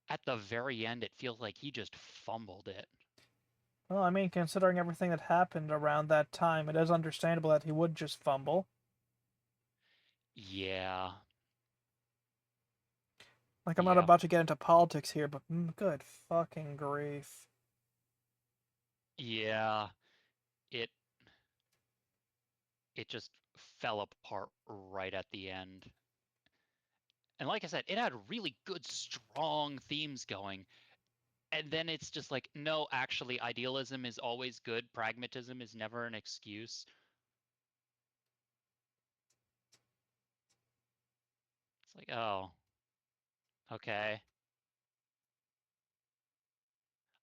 at the very end, it feels like he just fumbled it. Well, I mean, considering everything that happened around that time, it is understandable that he would just fumble. Yeah, Like, I'm not yeah, about to get into politics here, but good fucking grief. yeah. It it just fell apart right at the end. And like I said, it had really good, strong themes going. And then it's just like, no, actually, idealism is always good. Pragmatism is never an excuse. It's like, oh, okay.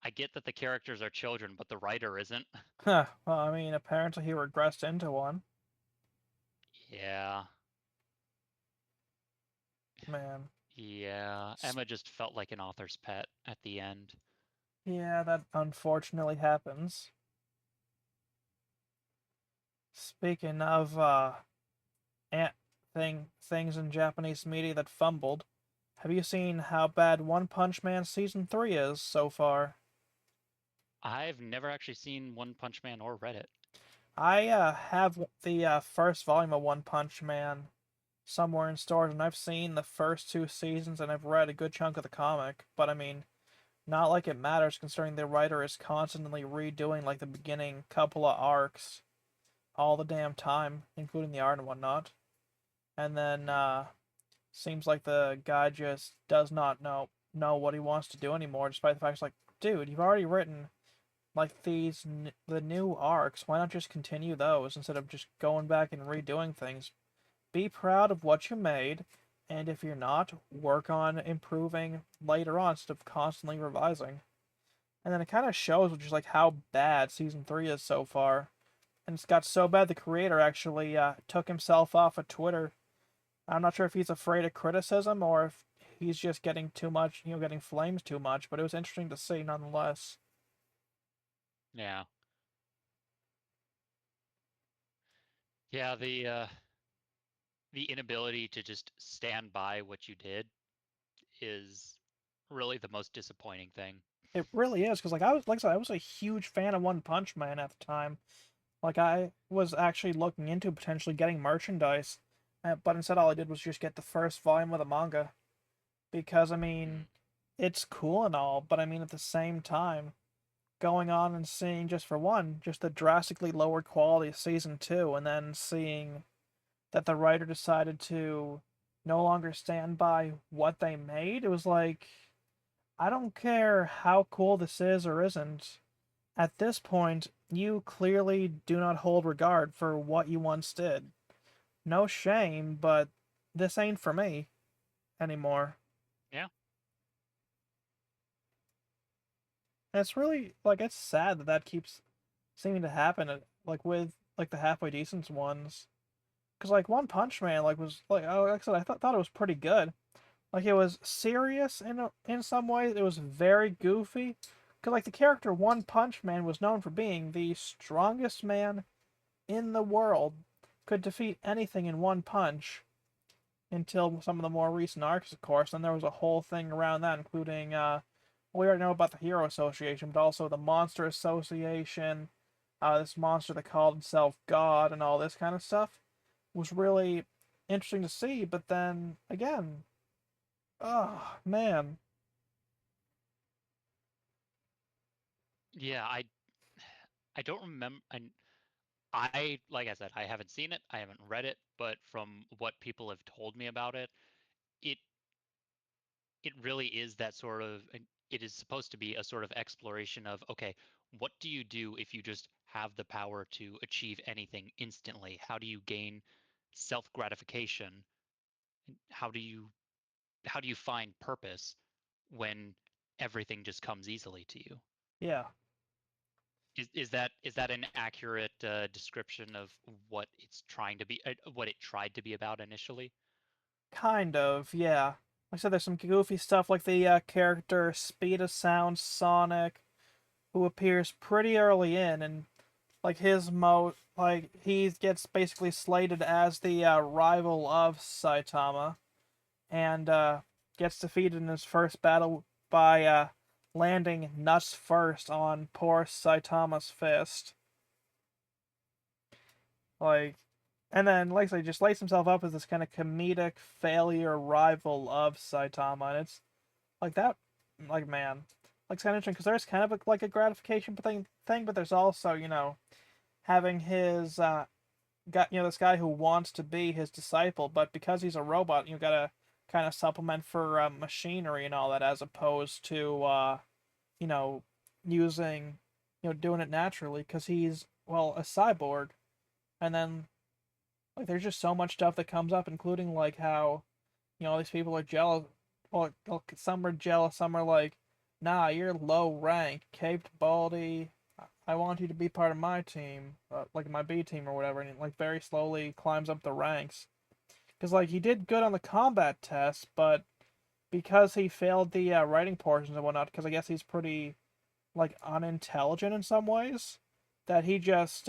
I get that the characters are children, but the writer isn't. Huh. Well, I mean, apparently he regressed into one. Yeah, Man. yeah. Emma just felt like an author's pet at the end. Yeah, that unfortunately happens. Speaking of ant things in Japanese media that fumbled, have you seen how bad One Punch Man season 3 is so far? I've never actually seen One Punch Man or read it. I have the first volume of One Punch Man somewhere in stores, and I've seen the first two seasons, and I've read a good chunk of the comic. But I mean, not like it matters considering the writer is constantly redoing like the beginning couple of arcs all the damn time, including the art and whatnot. And then Hmm. seems like the guy just does not know what he wants to do anymore, despite the fact it's like, dude, you've already written like the new arcs. Why not just continue those instead of just going back and redoing things? Be proud of what you made, and if you're not, work on improving later on instead of constantly revising. And then it kind of shows just like how bad season 3 is so far. And it's got so bad the creator actually took himself off of Twitter. I'm not sure if he's afraid of criticism or if he's just getting too much, getting flames too much, but it was interesting to see nonetheless. Yeah, yeah. The inability to just stand by what you did is really the most disappointing thing. It really is, because like I said, I was a huge fan of One Punch Man at the time. Like I was actually looking into potentially getting merchandise, but instead all I did was just get the first volume of the manga because I Mm. mean, it's cool and all, but I mean at the same time, going on and seeing just for one, just the drastically lower quality of season 2, and then seeing that the writer decided to no longer stand by what they made, it was like, I don't care how cool this is or isn't. At this point, you clearly do not hold regard for what you once did. No shame, but this ain't for me anymore. Yeah, And it's really like it's sad that that keeps seeming to happen like with like the halfway decent ones. Cause like One Punch Man was like, oh, like I said, I thought it was pretty good. Like it was serious in some ways. It was very goofy. Cause like the character One Punch Man was known for being the strongest man in the world, could defeat anything in one punch until some of the more recent arcs, of course. And there was a whole thing around that, including we already know about the Hero Association, but also the Monster Association. This monster that called himself God and all this kind of stuff was really interesting to see. But then again, oh man, yeah. I don't remember. like I said, I haven't seen it, I haven't read it, but from what people have told me about it, it it really is that sort of it is supposed to be a sort of exploration of, okay, what do you do if you just have the power to achieve anything instantly? How do you gain self gratification? How do you find purpose when everything just comes easily to you? Yeah, Is that an accurate description of what it's trying to be, what it tried to be about initially? kind of. Yeah. Like I said, there's some goofy stuff like the character Speed of Sound Sonic, who appears pretty early in, and like like he gets basically slated as the rival of Saitama, and gets defeated in his first battle by landing nuts first on poor Saitama's fist. Like, and then like I say, just lays himself up as this kind of comedic failure rival of Saitama, and it's like that. Like, man, like it's kind of interesting because there's kind of like a gratification thing, but there's also having his this guy who wants to be his disciple, but because he's a robot, you gotta kind of supplement for machinery and all that, as opposed to you know using doing it naturally because he's well a cyborg. And then like there's just so much stuff that comes up, including like how all these people are jealous. Well, some are jealous, some are like, nah, you're low rank, caped baldy. I want you to be part of my team, like my B team or whatever, and he, like very slowly climbs up the ranks. Because like he did good on the combat test, but because he failed the writing portions and whatnot, because I guess he's pretty like unintelligent in some ways, that he just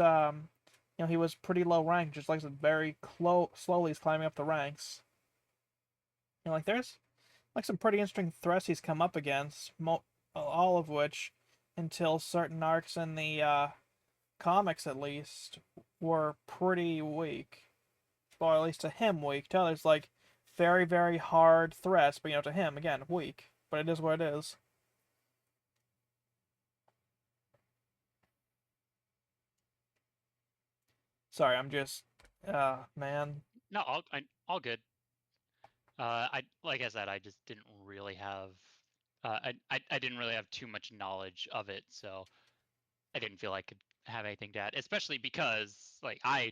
he was pretty low rank, just like very slowly he's climbing up the ranks. Like there's like some pretty interesting threats he's come up against, all of which, until certain arcs in the comics at least, were pretty weak. Or at least to him weak. To others, like very, very hard threats, but to him, again, weak. But it is what it is. Sorry, I'm just, man. No, all good. I like I said, I just didn't really have, I didn't really have too much knowledge of it, so I didn't feel I could have anything to add, especially because like I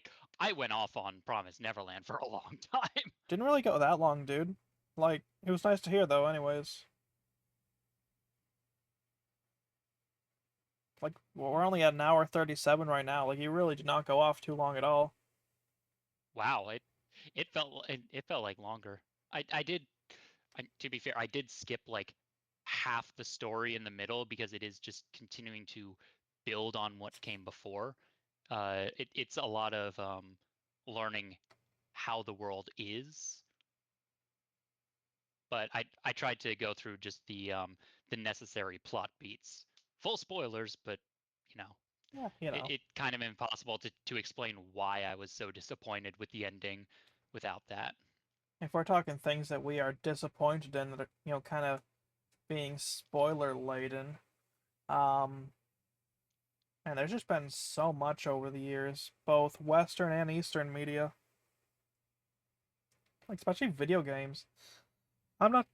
went off on Promise Neverland for a long time. Didn't really go that long, dude. Like, it was nice to hear, though, anyways. Like, well, we're only at an hour 37 right now. Like, you really did not go off too long at all. Wow, it felt like longer. I did to be fair, I did skip like half the story in the middle because it is just continuing to build on what came before. It's a lot of learning how the world is, but I tried to go through just the necessary plot beats. Full spoilers, but you know, Yeah, it kind of impossible to explain why I was so disappointed with the ending without that. if we're talking things that we are disappointed in that are, kind of being spoiler laden, um, and there's just been so much over the years, both Western and Eastern media, like especially video games. I'm not.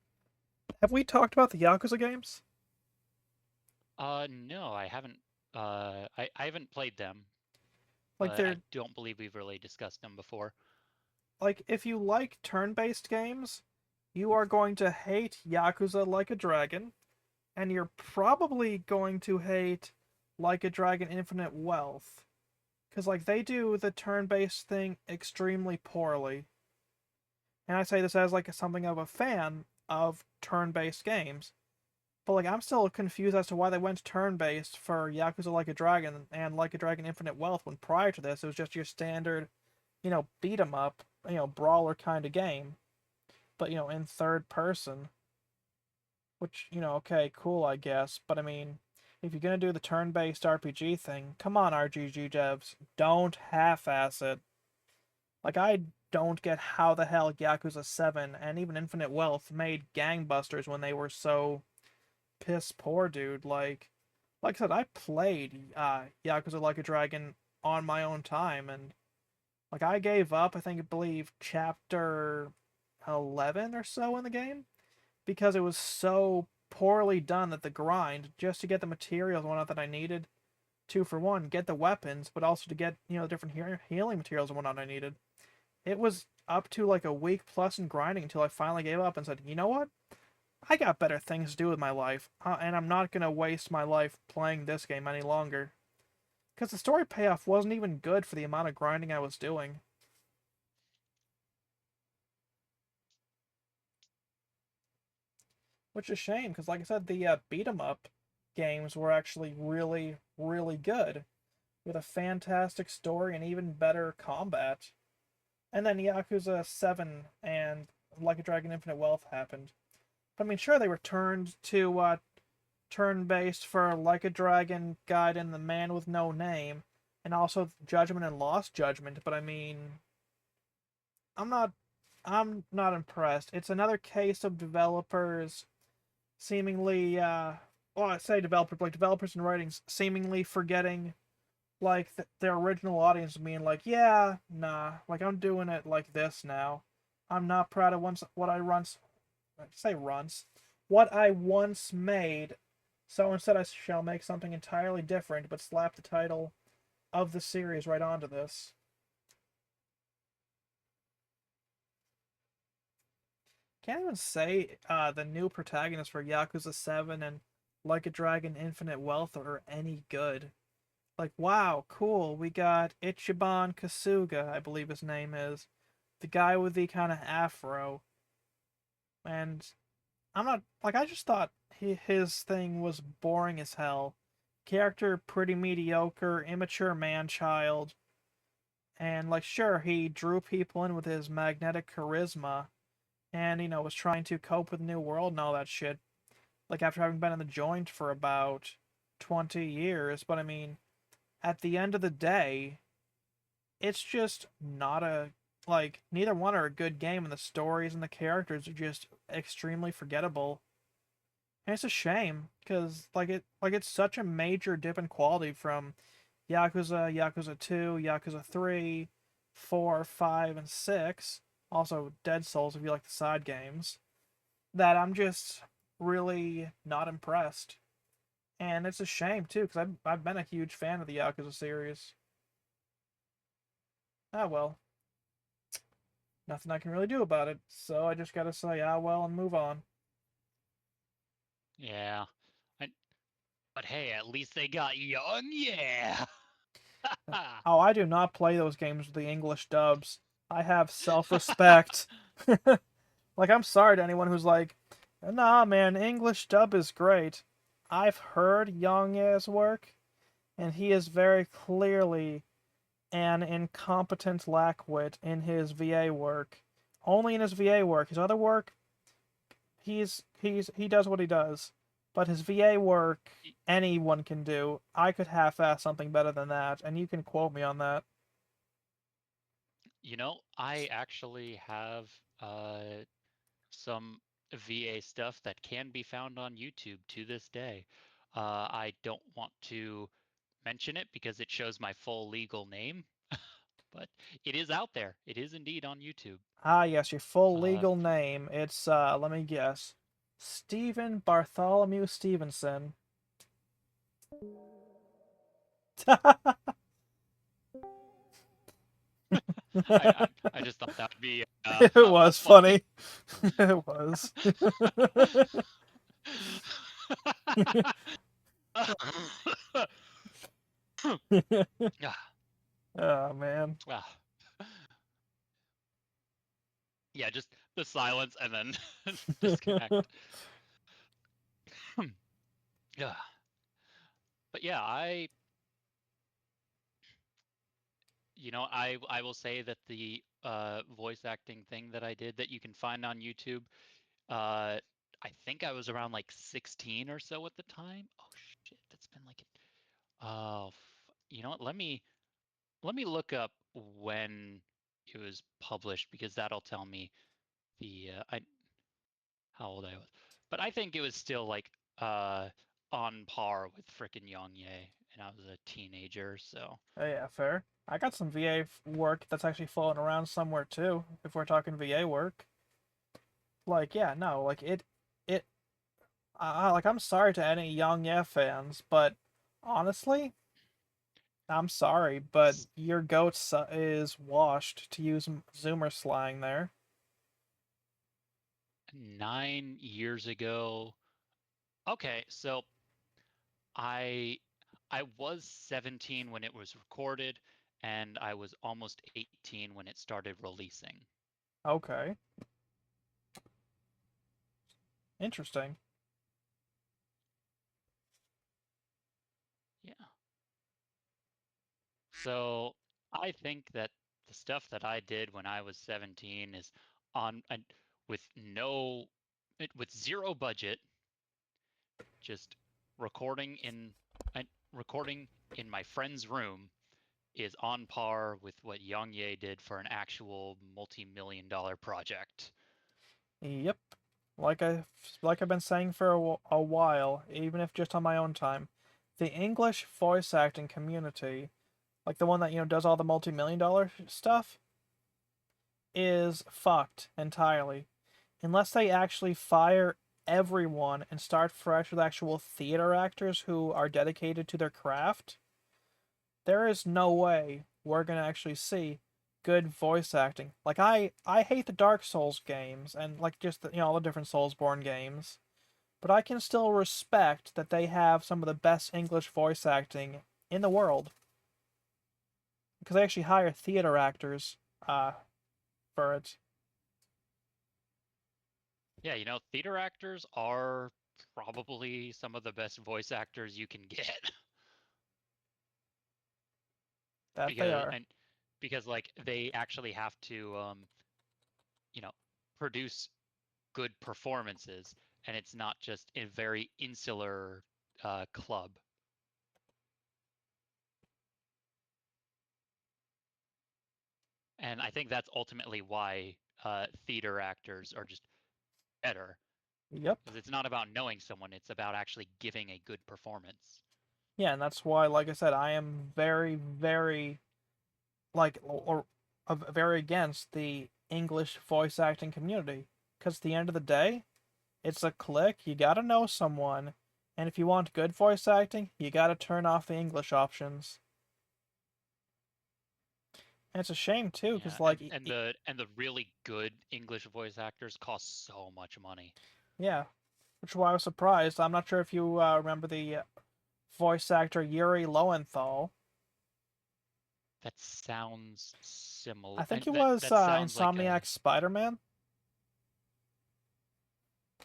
Have we talked about the Yakuza games? No, I haven't. I haven't played them, Like but I they're don't believe we've really discussed them before. like if you like turn-based games, you are going to hate Yakuza Like a Dragon, and you're probably going to hate Like a Dragon Infinite Wealth. Because, like, they do the turn based thing extremely poorly. And I say this as, like, something of a fan of turn based games. But, like, I'm still confused as to why they went turn based for Yakuza Like a Dragon and Like a Dragon Infinite Wealth when prior to this it was just your standard, beat 'em up, brawler kind of game. But, in third person. Which, okay, cool, I guess. But I mean, if you're gonna do the turn-based RPG thing, come on, RGG devs, don't half-ass it. Like, I don't get how the hell Yakuza 7 and even Infinite Wealth made gangbusters when they were so piss poor, dude. Like I said, I played Yakuza Like a Dragon on my own time, and like I gave up. I believe chapter 11 or so in the game because it was so poorly done that the grind just to get the materials and whatnot that I needed to, for one, get the weapons, but also to get the different healing materials and whatnot I needed. It was up to like a week plus in grinding until I finally gave up and said, you know what? I got better things to do with my life, and I'm not gonna waste my life playing this game any longer. Because the story payoff wasn't even good for the amount of grinding I was doing. Which is a shame, because like I said, the beat 'em up games were actually really, really good, with a fantastic story and even better combat. And then Yakuza 7 and Like a Dragon Infinite Wealth happened. But I mean, sure, they returned to turn-based for Like a Dragon, Gaiden, The Man with No Name, and also Judgment and Lost Judgment. But I mean, I'm not, I'm not impressed. It's another case of developers seemingly, well, I say developers, like developers and writings seemingly forgetting like their original audience, being like, yeah, nah, like I'm doing it like this now. I'm not proud of once what I once say once what I once made. So instead, I shall make something entirely different, but slap the title of the series right onto this. Can't even say the new protagonists for Yakuza 7 and Like a Dragon Infinite Wealth are any good. Like, wow, cool. We got Ichiban Kasuga, I believe his name is. The guy with the kind of afro. And I'm not, like, I just thought his thing was boring as hell. Character pretty mediocre, immature man child. And, like, sure, he drew people in with his magnetic charisma. And, was trying to cope with the new world and all that shit. Like, after having been in the joint for about 20 years. But, I mean, at the end of the day, it's just not a like neither one are a good game, and the stories and the characters are just extremely forgettable. And it's a shame because it's such a major dip in quality from Yakuza, Yakuza 2, Yakuza 3, 4, 5, and 6. Also Dead Souls if you like the side games. That I'm just really not impressed. And it's a shame too because I've been a huge fan of the Yakuza series. Ah well, nothing I can really do about it, so I just gotta say, ah, well, and move on. Yeah. I, but hey, at least they got young. Yeah. Oh, I do not play those games with the English dubs. I have self respect. Like, I'm sorry to anyone who's like, nah, man, English dub is great. I've heard Yang work, and he is very clearly an incompetent lackwit in his VA work. Only in his VA work. His other work, he does what he does, but his VA work anyone can do. I could half-ass something better than that, and you can quote me on that. I actually have some VA stuff that can be found on YouTube to this day. I don't want to mention it because it shows my full legal name, but it is out there. It is indeed on YouTube. Ah, yes, your full Uh, legal name. It's let me guess, Stephen Bartholomew Stevenson. I just thought that would be It was funny. funny. It was. Oh man. Yeah, just the silence and then disconnect. Yeah. But yeah, I will say that the voice acting thing that I did that you can find on YouTube, uh, I think I was around like 16 or so at the time. Oh shit, that's been like, oh, you know what? Let me look up when it was published because that'll tell me the how old I was. But I think it was still like uh on par with frickin' Yang Ye and I was a teenager. So Oh, yeah, fair. I got some VA work that's actually floating around somewhere too, if we're talking VA work. Like, yeah, no, like it, like I'm sorry to any young yeah fans, but honestly, I'm sorry, but your goat is washed, to use Zoomer slang there. 9 years ago. Okay, so I I was 17 when it was recorded, and I was almost 18 when it started releasing. Okay, interesting. Yeah. So I think that the stuff that I did when I was 17 is on and with no with zero budget, just recording in recording in my friend's room is on par with what Yang Ye did for an actual multi-million dollar project. Yep. Like I've been saying for a while, even if just on my own time, the English voice acting community, like the one that does all the multi-million-dollar stuff, is fucked entirely. Unless they actually fire everyone and start fresh with actual theater actors who are dedicated to their craft, there is no way we're gonna actually see good voice acting. Like I hate the Dark Souls games and like just all the different Soulsborne games, but I can still respect that they have some of the best English voice acting in the world because they actually hire theater actors uh for it. Yeah, theater actors are probably some of the best voice actors you can get. That they because are. and because like they actually have to you know produce good performances, and it's not just a very insular club. And I think that's ultimately why theater actors are just better, Yep. because it's not about knowing someone, it's about actually giving a good performance. Yeah, and that's why, like I said, I am very, very like very against the English voice acting community because at the end of the day, it's a click. You gotta know someone, and if you want good voice acting, you gotta turn off the English options. And it's a shame too, Yeah, because like, and the really good English voice actors cost so much money. yeah, which is why I was surprised. I'm not sure if you remember the voice actor Yuri Lowenthal. That sounds similar, I think and he that was that sounds like a. Insomniac Spider-Man.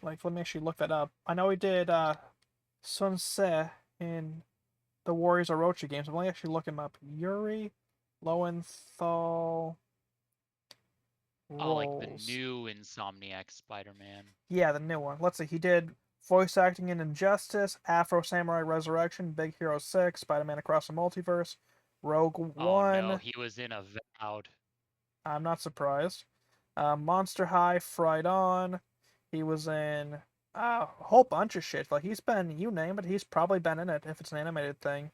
Like, let me actually look that up. I know he did Sun Se in the Warriors Orochi games. I'm only actually looking him up. Yuri Lowenthal Oh, like the roles. new Insomniac Spider-Man. Yeah, the new one. Let's see. He did voice acting in Injustice, Afro Samurai Resurrection, Big Hero 6, Spider-Man Across the Multiverse, Rogue Oh no, One. he was in Avowed. I'm not surprised. Monster High, Fright On. He was in a whole bunch of shit. Like, he's been, you name it, he's probably been in it if it's an animated thing.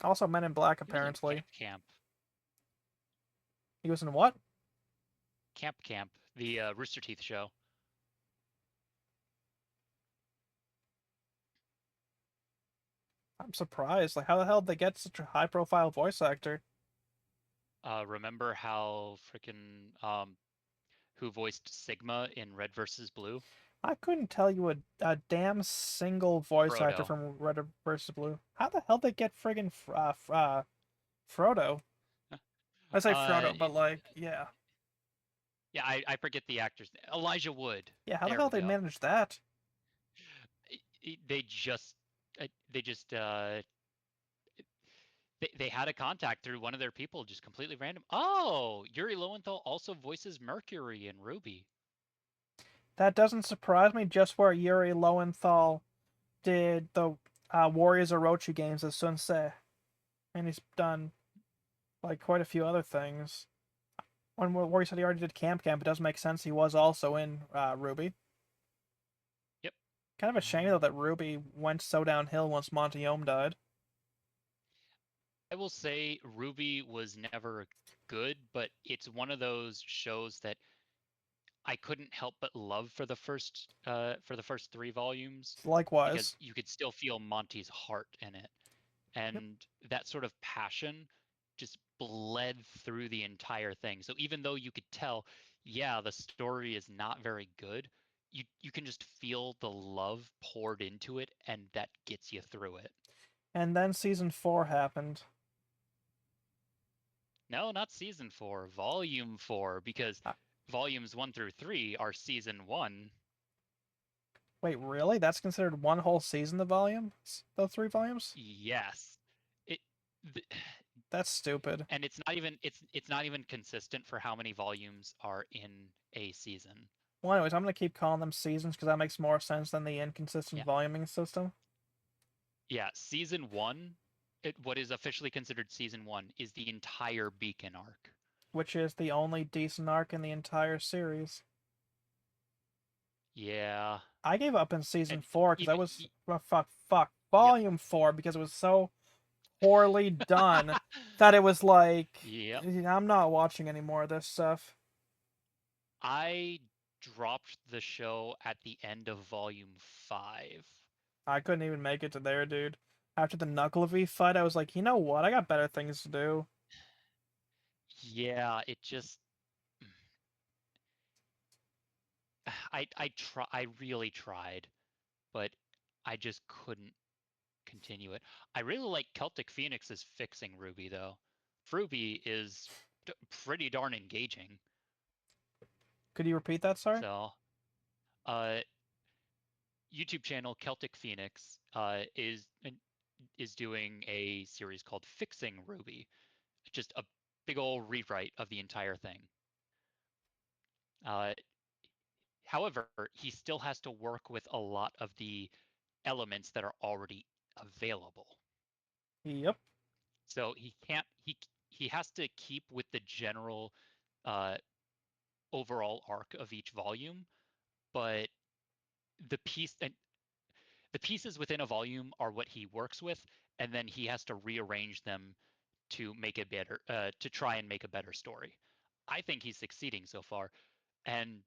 Also, Men in Black, He was in apparently. Camp Camp. He was in what? Camp Camp, the Rooster Teeth show. I'm surprised. Like, how the hell did they get such a high profile voice actor? Remember how freaking who voiced Sigma in Red versus Blue? I couldn't tell you a damn single voice actor Frodo. from Red vs. Blue. How the hell they get friggin' Frodo? I say Uh, Frodo, but like, yeah. yeah, I forget the actor's name. Elijah Wood. Yeah, how the There hell we they go. managed that? They just they just they had a contact through one of their people, just completely random. Oh, Yuri Lowenthal also voices Mercury in Ruby. That doesn't surprise me, just where Yuri Lowenthal did the Warriors Orochi games as Sun Se. And he's done like quite a few other things. Where he said he already did Camp Camp, it does make sense he was also in Ruby. Yep. Kind of a shame though that Ruby went so downhill once Monty Ohm died. I will say Ruby was never good, but it's one of those shows that I couldn't help but love for the first three volumes because Likewise. you could still feel Monty's heart in it. Yep. And that sort of passion just bled through the entire thing. So even though you could tell, yeah, the story is not very good, you can just feel the love poured into it, and that gets you through it. And then season 4 happened. No, not season 4, volume 4, because Uh, volumes 1 through 3 are season 1. Wait, really? That's considered one whole season, the volumes? Those 3 volumes? Yes. It th- That's stupid. and it's not even consistent for how many volumes are in a season. Well, anyways, I'm gonna keep calling them seasons because that makes more sense than the inconsistent Yeah. voluming system, Yeah, season 1, what is officially considered season 1 is the entire Beacon arc. which is the only decent arc in the entire series. Yeah. I gave up in season And 4 because I even was fuck yep. volume 4 because it was so poorly done that it was like Yep. I'm not watching any more of this stuff. I dropped the show at the end of volume 5. I couldn't even make it to there, dude. After the Knuckle fight, I was like, you know what? I got better things to do. Yeah, it just I really tried, but I just couldn't continue it. I really like Celtic Phoenix's fixing Ruby though. Ruby is pretty darn engaging. Could you repeat that? Sorry. So, uh, YouTube channel Celtic Phoenix is doing a series called Fixing Ruby, just a big old rewrite of the entire thing. Uh, However, he still has to work with a lot of the elements that are already available. Yep. So he can't he has to keep with the general uh, overall arc of each volume, but the piece and the pieces within a volume are what he works with, and then he has to rearrange them to make it better, to try and make a better story. I think he's succeeding so far, and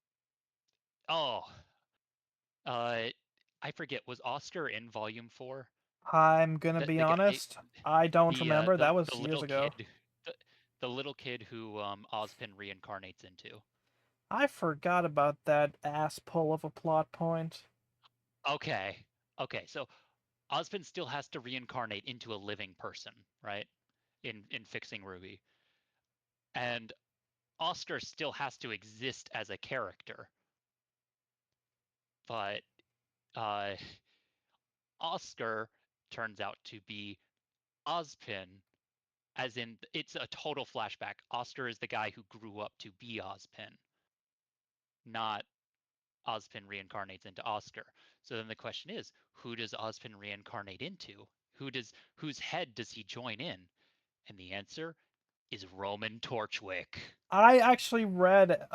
oh, uh, I forget, was Oscar in Volume 4? I'm gonna be The guy, honest. I don't remember. That the was years little ago. kid, the, the little kid who Ozpin reincarnates into. I forgot about that ass pull of a plot point. Okay, okay, so Ozpin still has to reincarnate into a living person, right? In fixing Ruby, and Oscar still has to exist as a character, but uh, Oscar turns out to be Ozpin, as in it's a total flashback. Oscar is the guy who grew up to be Ozpin, not Ozpin reincarnates into Oscar. So then the question is, who does Ozpin reincarnate into? Whose head does he join in? And the answer is Roman Torchwick. I actually read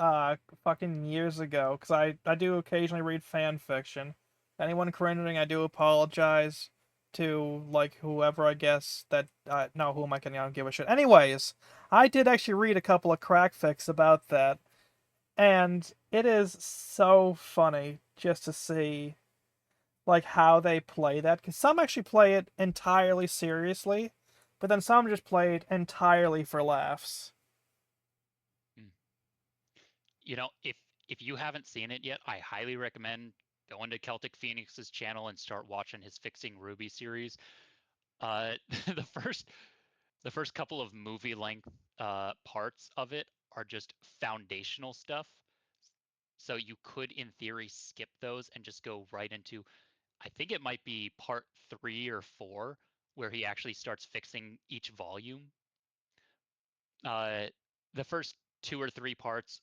fucking years ago because I do occasionally read fan fiction. Anyone cringing, I do apologize to like whoever I guess that no who am I kidding? I don't give a shit. Anyways, I did actually read a couple of crack fics about that, and it is so funny just to see like how they play that because some actually play it entirely seriously, but then some just play it entirely for laughs. Hmm. You know, if you haven't seen it yet, I highly recommend going to Celtic Phoenix's channel and start watching his Fixing Ruby series. Uh, the first the first couple of movie length parts of it are just foundational stuff. So you could, in theory, skip those and just go right into, I think it might be part 3 or 4, where he actually starts fixing each volume. Uh, the first 2 or 3 parts,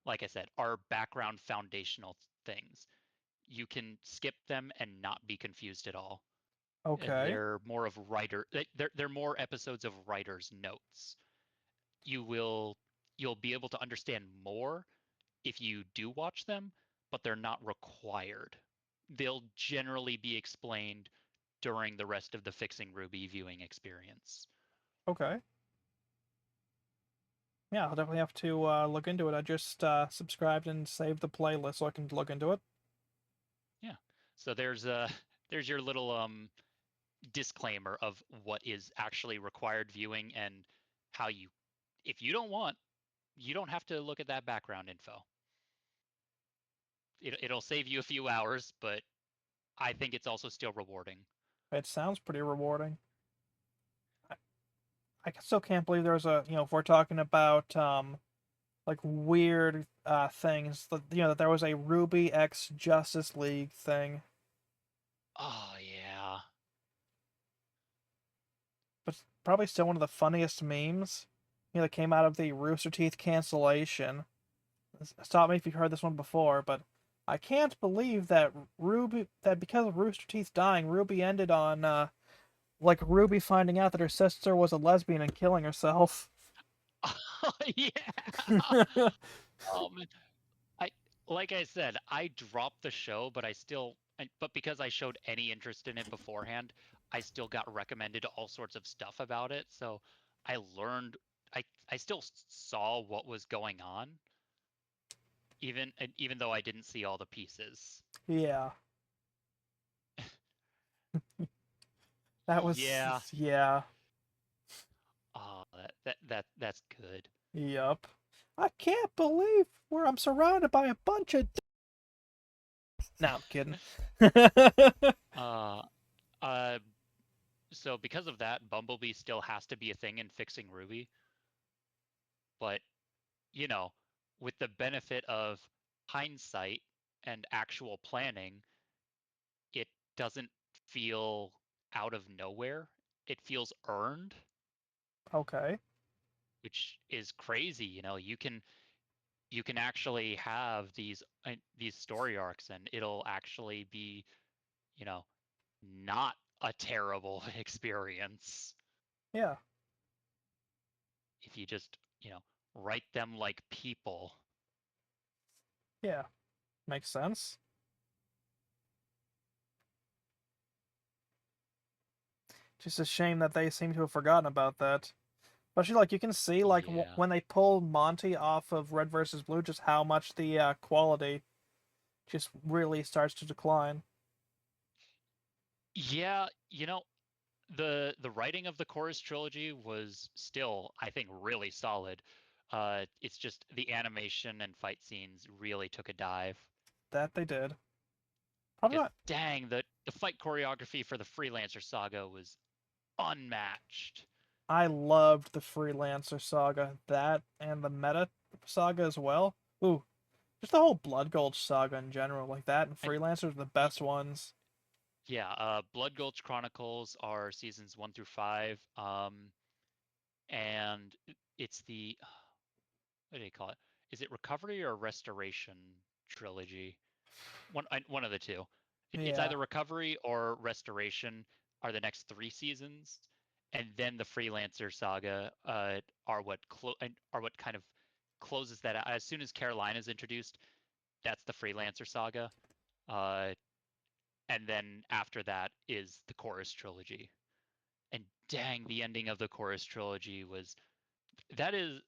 like I said, are background foundational things. You can skip them and not be confused at all. Okay. They're more of they're more episodes of writer's notes. You will you'll be able to understand more if you do watch them, but they're not required. They'll generally be explained during the rest of the Fixing Ruby viewing experience. Okay. Yeah, I'll definitely have to look into it. I just subscribed and saved the playlist so I can look into it. Yeah. So there's there's your little disclaimer of what is actually required viewing and how you, if you don't want, you don't have to look at that background info. It'll save you a few hours, but I think it's also still rewarding. It sounds pretty rewarding. I, I still can't believe there's a, if we're talking about like weird things, that there was a Ruby X Justice League thing, Oh yeah. but probably still one of the funniest memes, that came out of the Rooster Teeth cancellation. Stop me if you've heard this one before, but I can't believe that because of Rooster Teeth dying, Ruby ended on like Ruby finding out that her sister was a lesbian and killing herself. Oh yeah. Um, I like I said, I dropped the show, but but because I showed any interest in it beforehand, I still got recommended all sorts of stuff about it. So I learned, I still saw what was going on, even though I didn't see all the pieces. Yeah, that was Yeah. yeah, Oh, that's good. yep. I can't believe where I'm surrounded by a bunch of. No, I'm kidding. Uh, uh, so because of that, Bumblebee still has to be a thing in fixing Ruby, but you know, with the benefit of hindsight and actual planning, it doesn't feel out of nowhere. It feels earned, Okay. which is crazy. You can actually have these story arcs, and it'll actually be, you know, not a terrible experience Yeah. if you just, write them like people. Yeah. Makes sense. Just a shame that they seem to have forgotten about that. Especially like you can see like Yeah. when they pull Monty off of Red versus Blue, just how much the quality just really starts to decline. Yeah, the writing of the chorus trilogy was still, I think, really solid. It's just the animation and fight scenes really took a dive That they did. Probably because not. dang, the fight choreography for the Freelancer saga was unmatched. I loved the Freelancer saga, that and the Meta saga as well. Ooh, just the whole Blood Gulch saga in general, like that and And Freelancer are the y- best ones. yeah, Blood Gulch Chronicles are seasons 1 through 5, and it's the what do you call it? Is it Recovery or Restoration trilogy? One of the two. It's Yeah, either Recovery or Restoration are the next 3 seasons, and then the Freelancer saga are what kind of closes that out. As soon as Caroline is introduced, that's the Freelancer saga, uh, and then after that is the Chorus trilogy. And dang, the ending of the Chorus trilogy was that is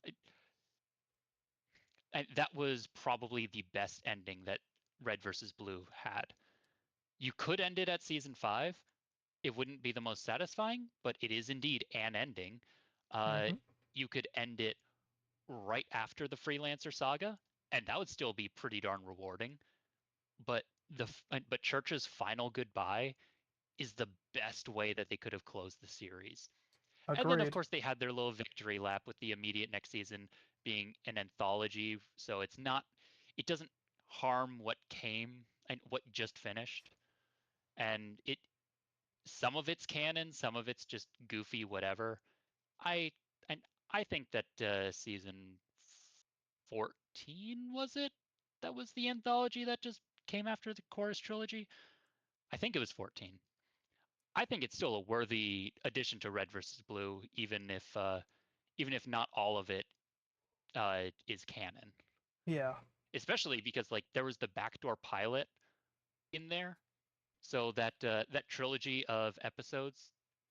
that was probably the best ending that Red versus Blue had. You could end it at season 5. It wouldn't be the most satisfying, but it is indeed an ending. Uh, hmm, you could end it right after the Freelancer saga, and that would still be pretty darn rewarding. But but Church's final goodbye is the best way that they could have closed the series. And then, of agreed. course, they had their little victory lap with the immediate next season being an anthology. So it doesn't harm what came and what just finished. And some of it's canon, some of it's just goofy, whatever. I, and I think that season 14 was it? That was the anthology that just came after the Chorus trilogy. I think it was 14. I think it's still a worthy addition to Red versus Blue, even if not all of it is canon. Yeah, Especially because like there was the backdoor pilot in there, so that trilogy of episodes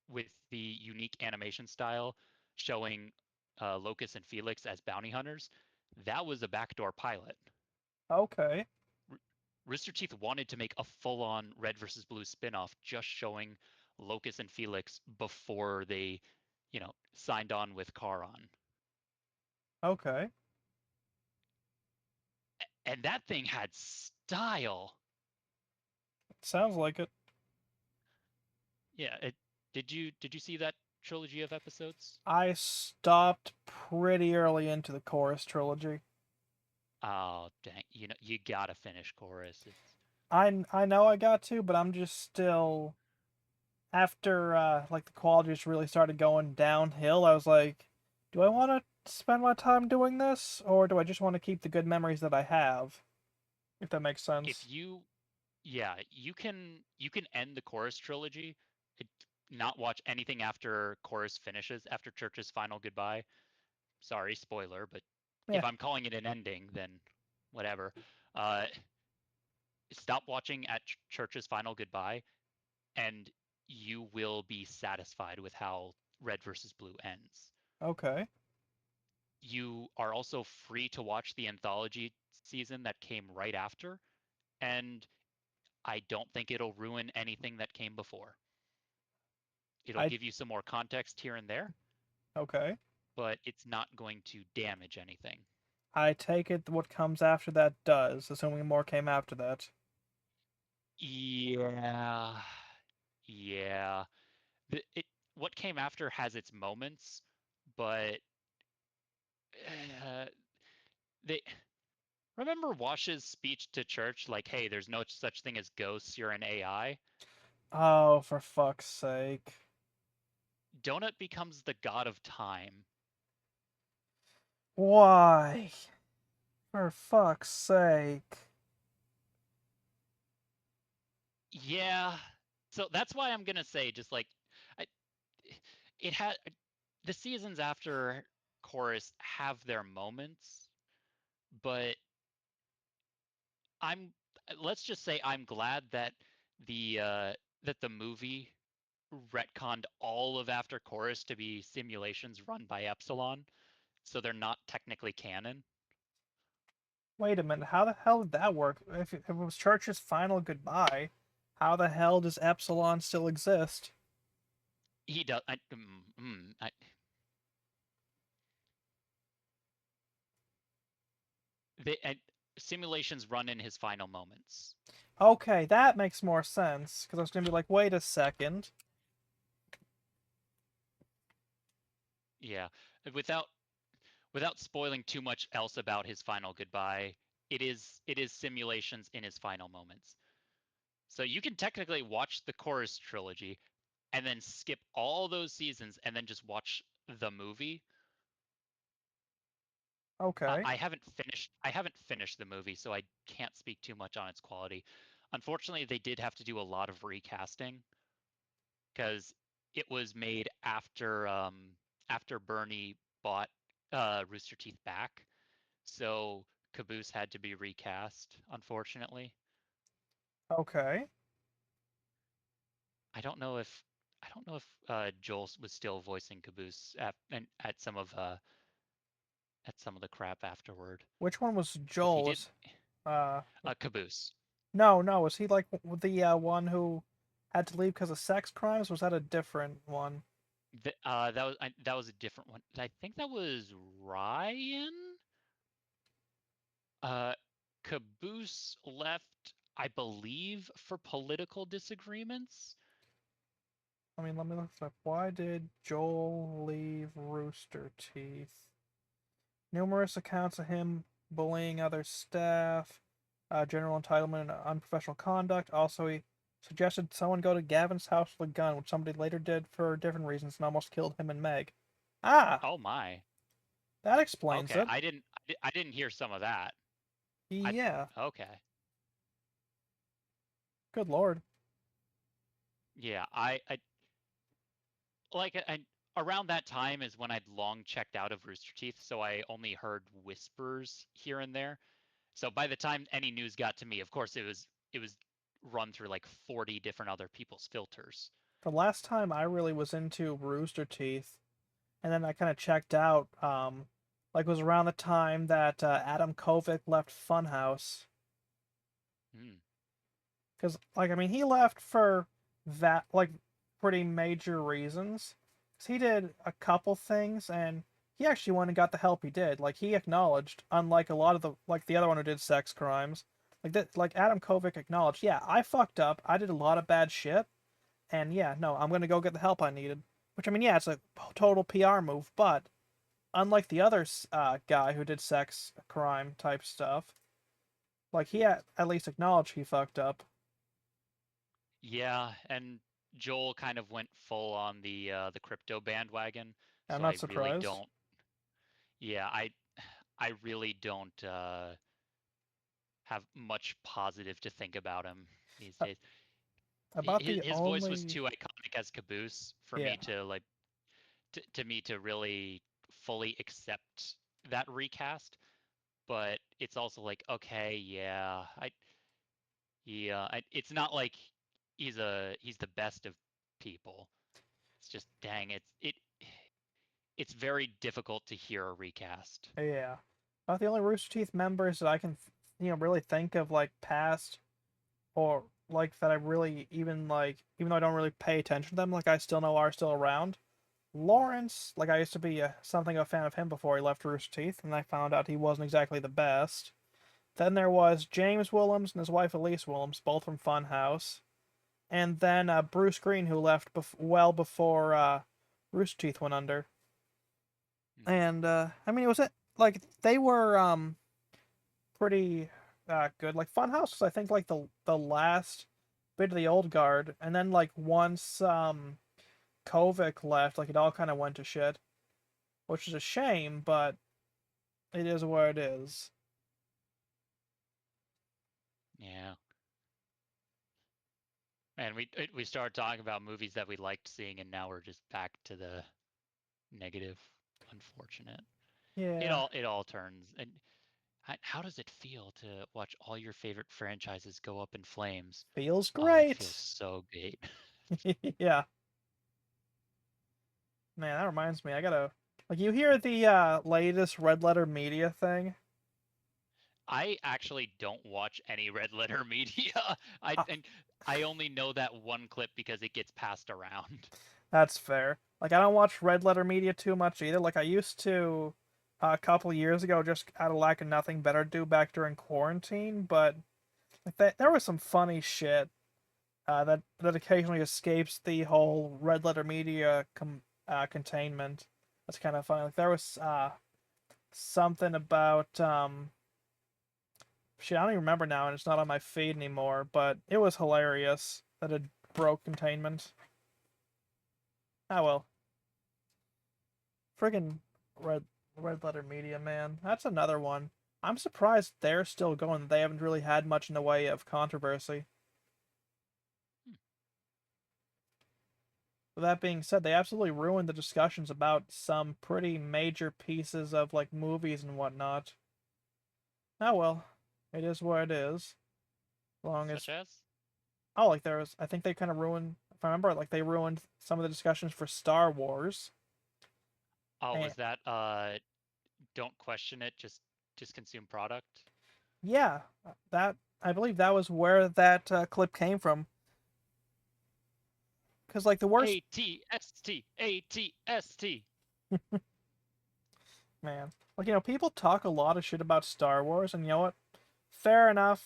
with the unique animation style. showing Locus and Felix as bounty hunters, that was a backdoor pilot. Okay. R- Rooster Teeth wanted to make a full-on Red versus Blue spin-off just showing Locus and Felix before they, signed on with Charon. Okay. And that thing had style. Sounds like it. Yeah, did you see that trilogy of episodes? I stopped pretty early into the Chorus trilogy. Oh, dang. You gotta finish Chorus. It's I know I got to, but I'm just still after like the quality just really started going downhill. I was like, do I want to spend my time doing this, or do I just want to keep the good memories that I have? If that makes if sense. you yeah, you can end the Chorus trilogy, it, not watch anything after Chorus finishes, after Church's final goodbye. Sorry, spoiler, but if Yeah. I'm calling it an ending, then whatever. Uh, Stop watching at Church's final goodbye, and you will be satisfied with how Red versus Blue ends. Okay. You are also free to watch the anthology season that came right after, and I don't think it'll ruin anything that came before. It'll I give you some more context here and there, okay. but it's not going to damage anything. I take it what comes after that does, assuming more came after that. Yeah, yeah. What came after has its moments, but uh, they remember Wash's speech to church, like, "Hey, there's no such thing as ghosts. You're an AI." Oh, for fuck's sake. Donut becomes the god of time. Why? For fuck's sake. Yeah, so that's why I'm gonna say just like I, it had the seasons after Chorus have their moments, but I'm let's just say I'm glad that the movie retconned all of after Chorus to be simulations run by Epsilon, so they're not technically canon. Wait a minute, how the hell did that work? If it was Church's final goodbye, how the hell does Epsilon still exist? He does. I, simulations run in his final moments. Okay, that makes more sense, because I was gonna be like, wait a second. Yeah, without without spoiling too much else about his final goodbye, it is simulations in his final moments. So you can technically watch the Chorus trilogy and then skip all those seasons and then just watch the movie. Okay. I haven't finished the movie, so I can't speak too much on its quality. Unfortunately, they did have to do a lot of recasting because it was made after Bernie bought Rooster Teeth back. So Caboose had to be recast, unfortunately. Okay. I don't know if Joel was still voicing Caboose at some of the crap afterward, Which one was because he Joel? did Uh, Caboose. no. Was he like the one who had to leave because of sex crimes? Was that a different one? That was a different one. I think that was Ryan. Uh, Caboose left, I believe, for political disagreements. Let me look this up. Why did Joel leave Rooster Teeth? Numerous accounts of him bullying other staff, general entitlement and unprofessional conduct. Also, he suggested someone go to Gavin's house with a gun, which somebody later did for different reasons and almost killed him and Meg. Ah, Oh my. that explains Okay, it. I didn't hear some of that. I Yeah, okay. good lord. Yeah, I like around that time is when I'd long checked out of Rooster Teeth, so I only heard whispers here and there. So by the time any news got to me, of course it was run through like 40 different other people's filters. The last time I really was into Rooster Teeth, and then I kind of checked out. Like it was around the time that Adam Kovic left Funhouse, Hmm. because like I mean he left for that like pretty major reasons. 'Cause he did a couple things, and he actually went and got the help he did. Like he acknowledged, unlike a lot of the other one who did sex crimes, like Adam Kovic acknowledged, yeah, I fucked up. I did a lot of bad shit, and yeah, no, I'm gonna go get the help I needed. Which I mean, yeah, it's a total PR move, but unlike the other guy who did sex crime type stuff, like he at least acknowledged he fucked up. Yeah, and Joel kind of went full on the crypto bandwagon, I'm so not I really surprised. don't. Yeah, I really don't have much positive to think about him these Uh, days. about the His voice was only too iconic as Caboose for yeah me to like to me to really fully accept that recast. But it's also like, okay, yeah, it's not like he's the best of people. It's just dang, it's very difficult to hear a recast. yeah about the only Rooster Teeth members that I can really think of like past or like that I really even like even though I don't really pay attention to them like I still know are still around. Lawrence, like I used to be something of a fan of him before he left Rooster Teeth, and I found out he wasn't exactly the best. Then there was James Willems and his wife Elise Willems, both from Funhouse, and then Bruce Green, who left well before Rooster Teeth went under. Hmm. And I mean, it was like they were pretty good. Like Funhouse was, I think, like the last bit of the old guard, and then like once Kovic left, like it all kind of went to shit, which is a shame, but it is what it is. Yeah, and we started talking about movies that we liked seeing, and now we're just back to the negative. Unfortunate. Yeah, It all turns. And how does it feel to watch all your favorite franchises go up in flames? feels Oh, it feels great. so great. Yeah, man, that reminds me. I gotta like you hear the latest Red Letter Media thing. I actually don't watch any Red Letter Media. Uh, And I only know that one clip because it gets passed around. That's fair. Like I don't watch Red Letter Media too much either. Like I used to a couple years ago, just out of lack of nothing better to do back during quarantine. But like there was some funny shit that occasionally escapes the whole Red Letter Media containment. That's kind of funny. Like there was something about shit. I don't even remember now, and it's not on my feed anymore. But it was hilarious that it broke containment. Ah well. Friggin' Red Letter Media, man. That's another one. I'm surprised they're still going. They haven't really had much in the way of controversy. Hmm. With that being said, they absolutely ruined the discussions about some pretty major pieces of like movies and whatnot. Oh well, it is what it is. Long Such as as? like there was, I think they kind of ruined. If I remember, like they ruined some of the discussions for Star Wars. Oh, And was that don't question it, just consume product? yeah, that I believe that was where that clip came from. Because like the worst ATST, ATST. man. Like, people talk a lot of shit about Star Wars, and you know what? Fair enough.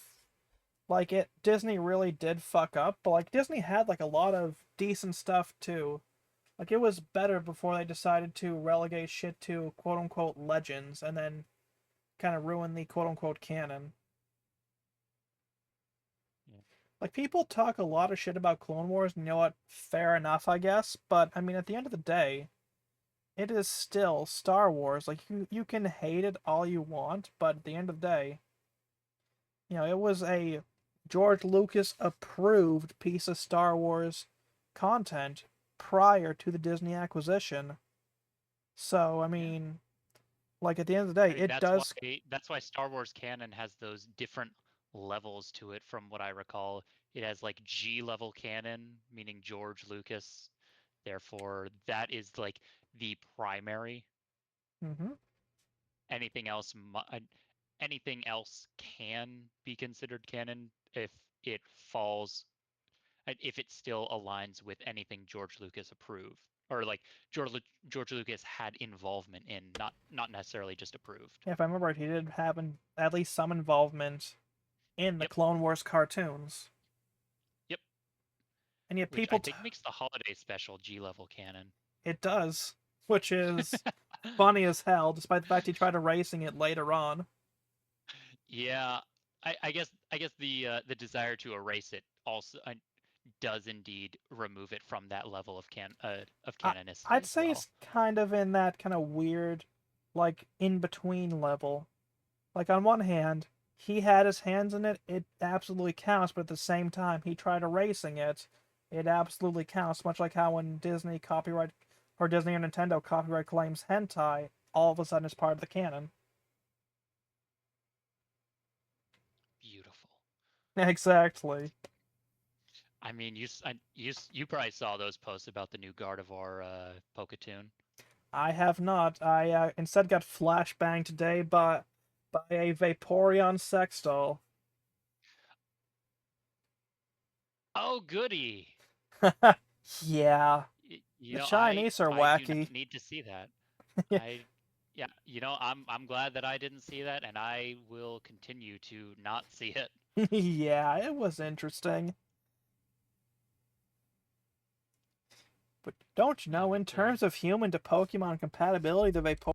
Like, Disney really did fuck up, but, like, Disney had, like, a lot of decent stuff, too. Like, it was better before they decided to relegate shit to quote unquote legends and then kind of ruin the quote unquote canon. Yeah. Like, people talk a lot of shit about Clone Wars, and you know what? Fair enough, I guess, but, I mean, at the end of the day, it is still Star Wars. Like, you can hate it all you want, but at the end of the day, it was a George Lucas approved piece of Star Wars content prior to the Disney acquisition. So, I Yeah. mean, like at the end of the day, I mean, it does. that's why Star Wars canon has those different levels to it from what I recall. It has like G level canon, meaning George Lucas. Therefore, that is like the primary. Mm-hmm. Anything else, anything else can be considered canon if it falls, if it still aligns with anything George Lucas approved, or like George Lucas had involvement in, not necessarily just approved. If I remember right, he did have at least some involvement in the Yep, Clone Wars cartoons. yep. And yet Which people I think makes the holiday special G level canon. it does, which is funny as hell, despite the fact he tried erasing it later on. Yeah, I guess the desire to erase it also does indeed remove it from that level of I, canonicity I'd as say well. it's kind of in that kind of weird, like, in between level. Like, on one hand, he had his hands in it, it absolutely counts, but at the same time, he tried erasing it, it absolutely counts, much like how when Disney copyright, or Disney or Nintendo copyright claims hentai, all of a sudden it's part of the canon. Beautiful. Exactly. I mean, you probably saw those posts about the new Gardevoir Poketoon. I have not. I instead got flashbanged today by a Vaporeon sex doll. Oh, goody! Yeah, You the know, Chinese are I do wacky. not need to see that. I Yeah, I'm glad that I didn't see that, and I will continue to not see it. Yeah, it was interesting. But don't you Yeah, know, but in terms of human to Pokemon compatibility, the Vapor.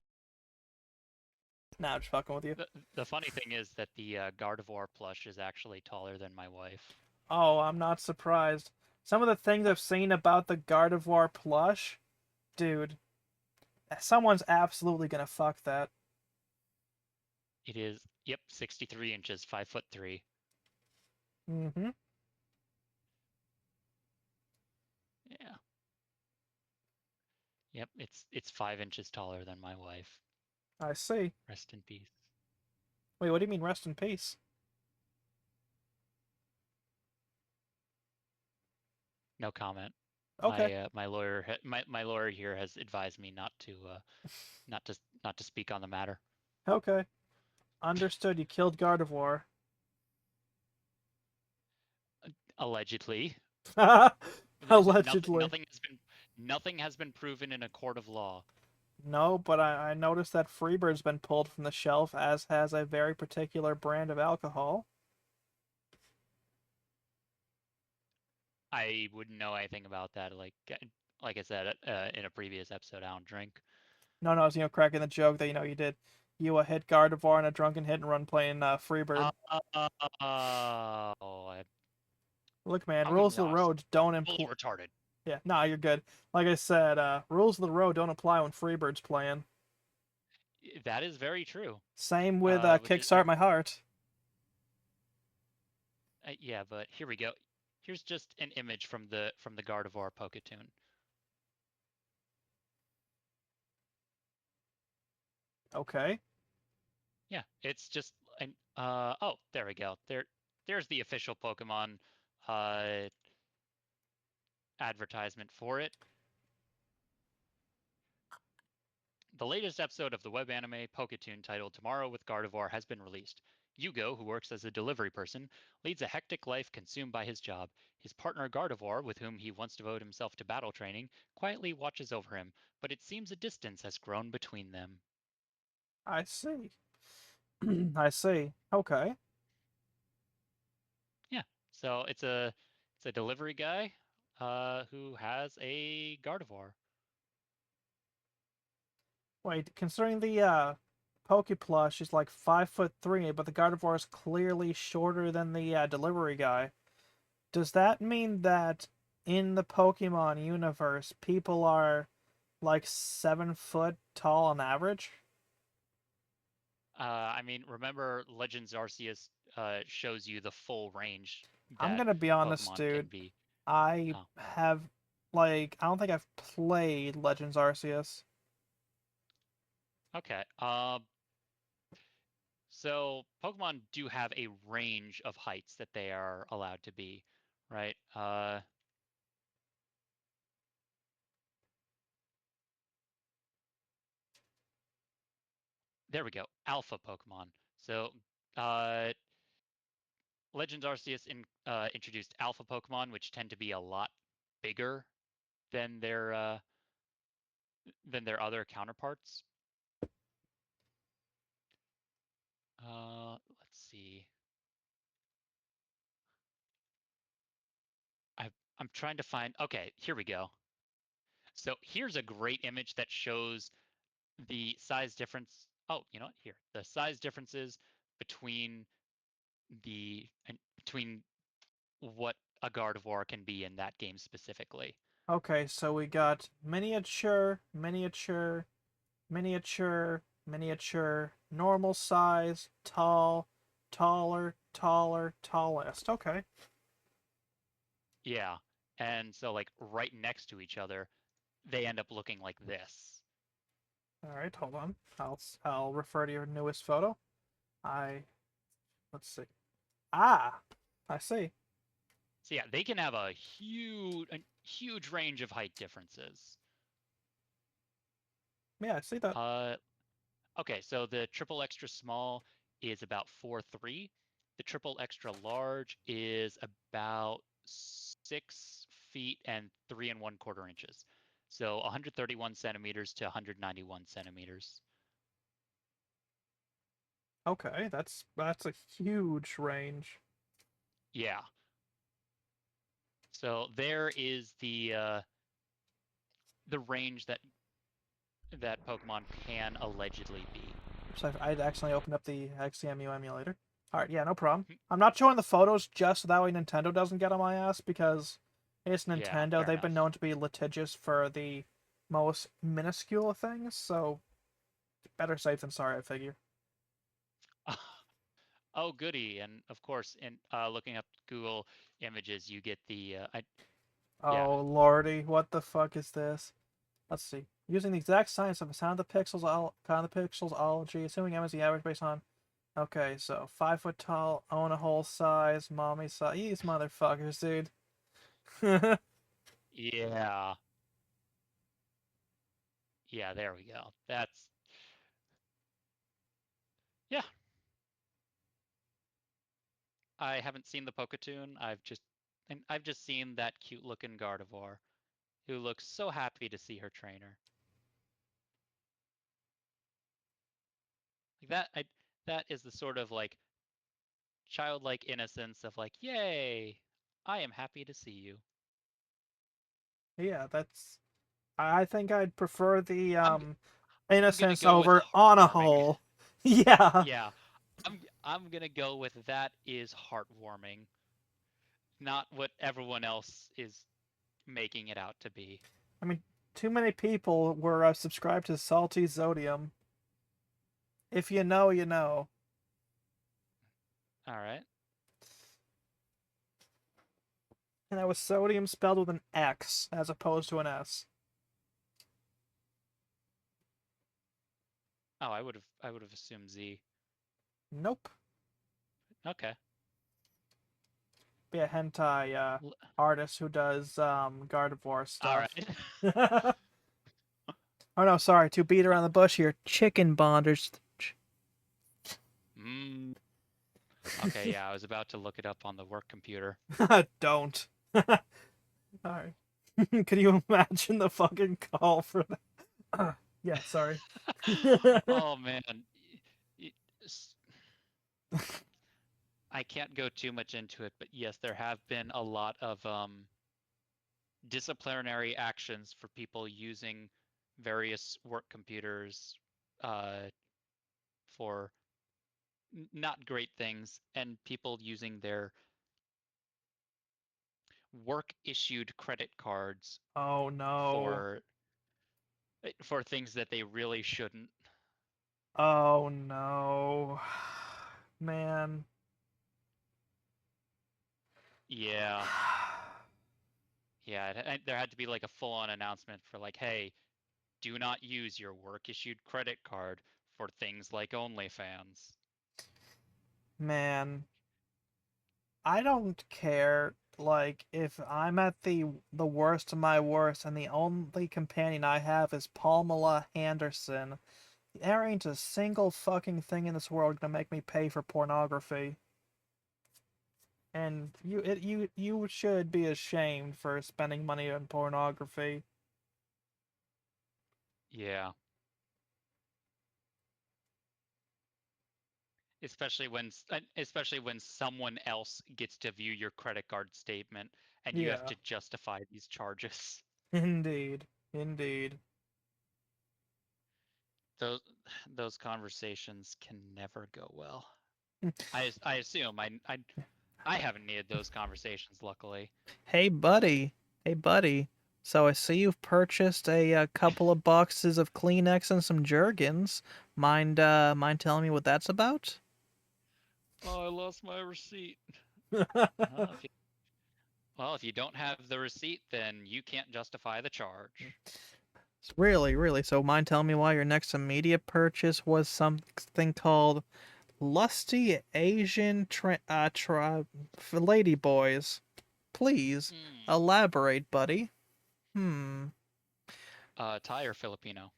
Nah, just fucking with you. the funny thing is that the Gardevoir plush is actually taller than my wife. Oh, I'm not surprised. Some of the things I've seen about the Gardevoir plush, dude, someone's absolutely gonna fuck that. It is, yep, 63 inches, 5'3". Mm-hmm. Yeah, yep, it's 5 inches taller than my wife. I see. Rest in peace. Wait, what do you mean rest in peace? No comment. Okay. My lawyer here has advised me not to not to speak on the matter. Okay. Understood, you killed Gardevoir. Allegedly, Allegedly. nothing has been proven in a court of law. No, but I noticed that Freebird's been pulled from the shelf, as has a very particular brand of alcohol. I wouldn't know anything about that. Like I said in a previous episode, I don't drink. No, no, I was, cracking the joke that, you did. You hit Gardevoir in a drunken hit and run playing Freebird. Oh, Look, man, I'm rules of the road don't fully imply. retarded. Yeah, nah, you're good. Like I said, rules of the road don't apply when Freebird's playing. That is very true. Same with Which is Kickstart My Heart. yeah, but here we go. Here's just an image from the Gardevoir Poketoon. Okay. Yeah, it's just an oh, there we go. There's the official Pokemon uh advertisement for it. The latest episode of the web anime Poketoon titled Tomorrow with Gardevoir has been released. Yugo, who works as a delivery person, leads a hectic life consumed by his job. His partner Gardevoir, with whom he wants to devote himself to battle training, quietly watches over him, but it seems a distance has grown between them. I see. I see. Okay. Yeah, so it's a delivery guy who has a Gardevoir. Wait, considering the Pokeplush is like 5'3", but the Gardevoir is clearly shorter than the delivery guy, does that mean that in the Pokemon universe, people are like 7 foot tall on average? I mean, remember Legends Arceus shows you the full range I'm that gonna be honest, Pokemon can dude. be. I Oh, have like I don't think I've played Legends Arceus. okay. So Pokemon do have a range of heights that they are allowed to be, right? there we go. Alpha Pokemon. So, uh, Legends Arceus introduced Alpha Pokemon, which tend to be a lot bigger than their other counterparts. Let's see. I I'm trying to find. Okay, here we go. So here's a great image that shows the size difference. Oh, you know what? Here, the size differences between between what a Gardevoir can be in that game specifically. Okay, so we got miniature, miniature, miniature, miniature, normal size, tall, taller, taller, tallest. Okay. Yeah, and so like right next to each other, they end up looking like this. All right, hold on. I'll refer to your newest photo. I let's see. Ah, I see. So yeah, they can have a huge range of height differences. Yeah, I see that. Uh, okay, so the triple extra small is about 4'3". The triple extra large is about 6 feet and 3¼ inches. So 131 centimeters to 191 centimeters. Okay, that's a huge range. Yeah. So there is the range that Pokemon can allegedly be. So I'd accidentally opened up the XCMU emulator. All right, yeah, no problem. Hmm. I'm not showing the photos just so that way Nintendo doesn't get on my ass because it's Yeah, Nintendo. fair They've been enough. known to be litigious for the most minuscule of things, so better safe than sorry, I figure. Oh, goody. And of course, in looking up Google Images, you get yeah. Oh lordy, what the fuck is this? Let's see. Using the exact science of count of the pixelsology, assuming M is the average based on. Okay, so 5 foot tall, own a whole size, mommy size. These motherfuckers, dude. Yeah. Yeah, there we go. That's yeah. I haven't seen the Poketoon. I've just seen that cute looking Gardevoir who looks so happy to see her trainer. Like that is the sort of like childlike innocence of like, yay, I am happy to see you. Yeah, that's. I think I'd prefer the I'm I'm gonna innocence go with over on a heartwarming. whole. Yeah, Yeah, I'm gonna go with that is heartwarming, not what everyone else is making it out to be. I mean, too many people were subscribed to Salty Zodium. If you know, you know. All right. And that was sodium spelled with an X as opposed to an S. Oh, I would have assumed Z. Nope. Okay. Be a hentai L- artist who does Gardevoir All stuff. right. Oh no, sorry, to beat around the bush here. Chicken bonders. Mm. Okay, yeah, I was about to look it up on the work computer. Don't. Alright. Could you imagine the fucking call for that? Yeah, sorry. Oh man. Y- s- I can't go too much into it, but yes, there have been a lot of disciplinary actions for people using various work computers uh, for not great things, and people using their work issued credit cards Oh no. for for things that they really shouldn't. Oh no. Man. Yeah, yeah. There had to be like a full-on announcement for like, hey, do not use your work issued credit card for things like OnlyFans. Man. I don't care like if I'm at the worst of my worst and the only companion I have is Pamela Henderson. There ain't a single fucking thing in this world gonna make me pay for pornography. And you should be ashamed for spending money on pornography. Yeah. Especially when someone else gets to view your credit card statement and you have Yeah, to justify these charges. indeed, indeed. Those those conversations can never go well. I assume I haven't needed those conversations, luckily. Hey, buddy. Hey, buddy. So I see you've purchased a couple of boxes of Kleenex and some Jergens. Mind telling me what that's about? Oh, I lost my receipt. Well, if you don't have the receipt, then you can't justify the charge. Really, really. So mind telling me why your next immediate purchase was something called Lusty Asian Lady Boys. Please Hmm. elaborate, buddy. Hmm. Thai or Filipino?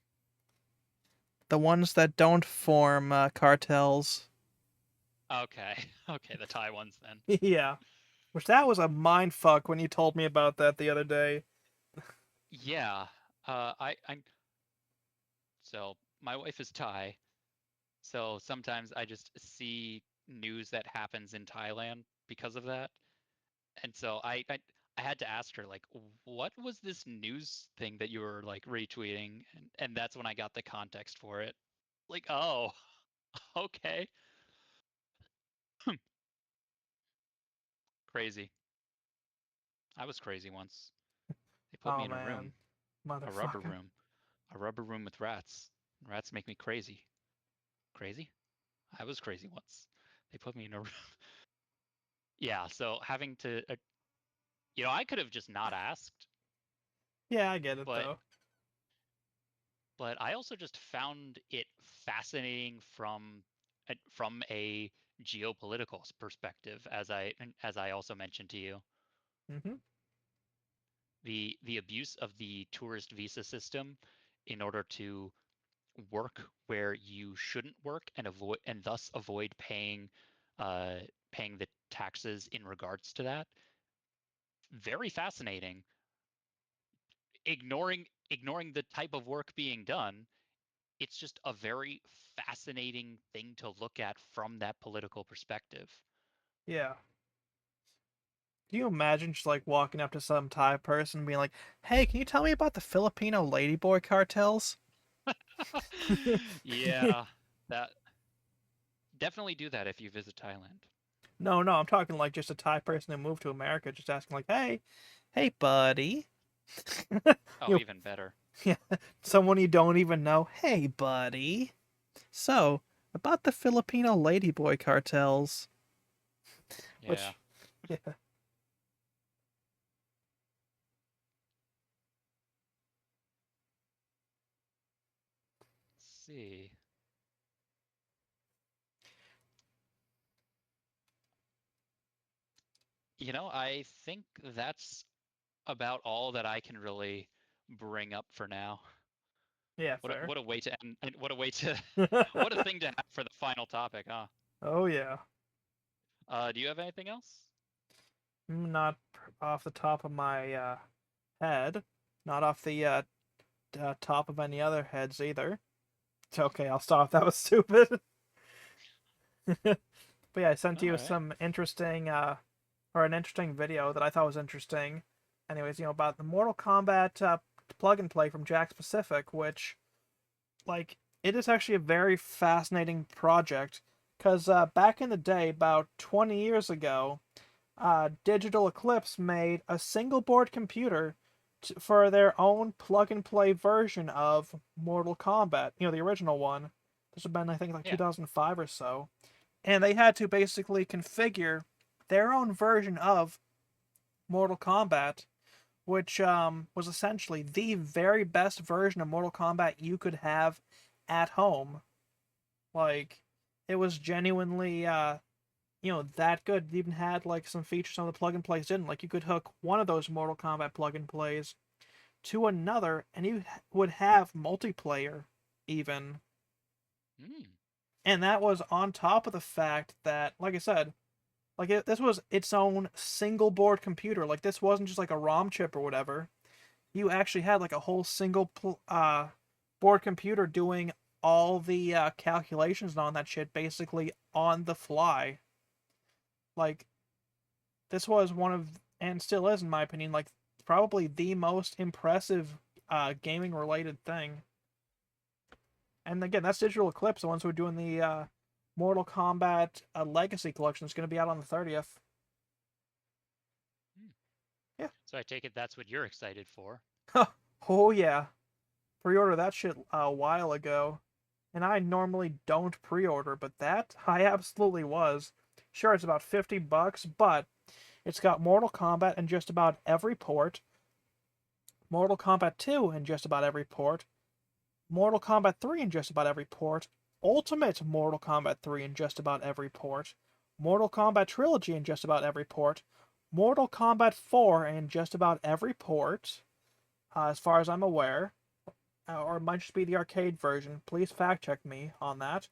The ones that don't form cartels. Okay, okay, the Thai ones then. Yeah. Which that was a mind fuck when you told me about that the other day. Yeah. I so my wife is Thai, so sometimes I just see news that happens in Thailand because of that. And so I had to ask her like, what was this news thing that you were like retweeting? And that's when I got the context for it. Like, oh, okay. Crazy. I was crazy once. They put me Oh in a man. room, a rubber Motherfucker. room, a rubber room with rats. Rats make me crazy. Crazy? I was crazy once. They put me in a room. Yeah, so having to, I could have just not asked, Yeah, I get it but though. I also just found it fascinating from a geopolitical perspective, as I also mentioned to you. Hmm. The abuse of the tourist visa system in order to work where you shouldn't work and thus avoid uh, paying the taxes in regards to that. Very fascinating. Ignoring the type of work being done, it's just a very fascinating thing to look at from that political perspective. Yeah. Can you imagine just like walking up to some Thai person and being like, "Hey, can you tell me about the Filipino ladyboy cartels?" Yeah, that definitely do that if you visit Thailand. No, no, I'm talking like just a Thai person who moved to America, just asking like, "Hey, buddy." Oh, You even better. know, yeah, someone you don't even know. "Hey, buddy." So, about the Filipino ladyboy cartels, Yeah. which, yeah. Let's see. I think that's about all that I can really bring up for now. Yeah, What a, fair. what a way to end, and what a way to, what a thing to have for the final topic, huh? Oh yeah. Do you have anything else? Not off the top of my head. Not off the top of any other heads either. Okay, I'll stop. That was stupid. But yeah, I sent All you right. some interesting or an interesting video that I thought was interesting. Anyways, about the Mortal Kombat plug and play from Jack's Pacific, which like it is actually a very fascinating project because back in the day, about 20 years ago, Digital Eclipse made a single board computer for their own plug and play version of Mortal Kombat. The original one. This would have been, I think, like Yeah. 2005 or so. And they had to basically configure their own version of Mortal Kombat, which was essentially the very best version of Mortal Kombat you could have at home. Like, it was genuinely that good. It even had like some features some of the plug and plays didn't. Like you could hook one of those Mortal Kombat plug and plays to another, and you would have multiplayer even. Mm. And that was on top of the fact that, like I said, this was its own single board computer. Like this wasn't just like a ROM chip or whatever. You actually had like a whole board computer doing all the calculations on that shit basically on the fly. Like this was one of, and still is in my opinion, like probably the most impressive gaming related thing. And again, that's Digital Eclipse, the ones who are doing the Mortal Kombat Legacy Collection. Is going to be out on the 30th. Mm. Yeah. So I take it that's what you're excited for. Oh yeah, pre-order that shit a while ago, and I normally don't pre-order, but that I absolutely was. Sure, it's about $50, but it's got Mortal Kombat in just about every port, Mortal Kombat 2 in just about every port, Mortal Kombat 3 in just about every port, Ultimate Mortal Kombat 3 in just about every port, Mortal Kombat Trilogy in just about every port, Mortal Kombat 4 in just about every port, as far as I'm aware, or it might just be the arcade version. Please fact check me on that.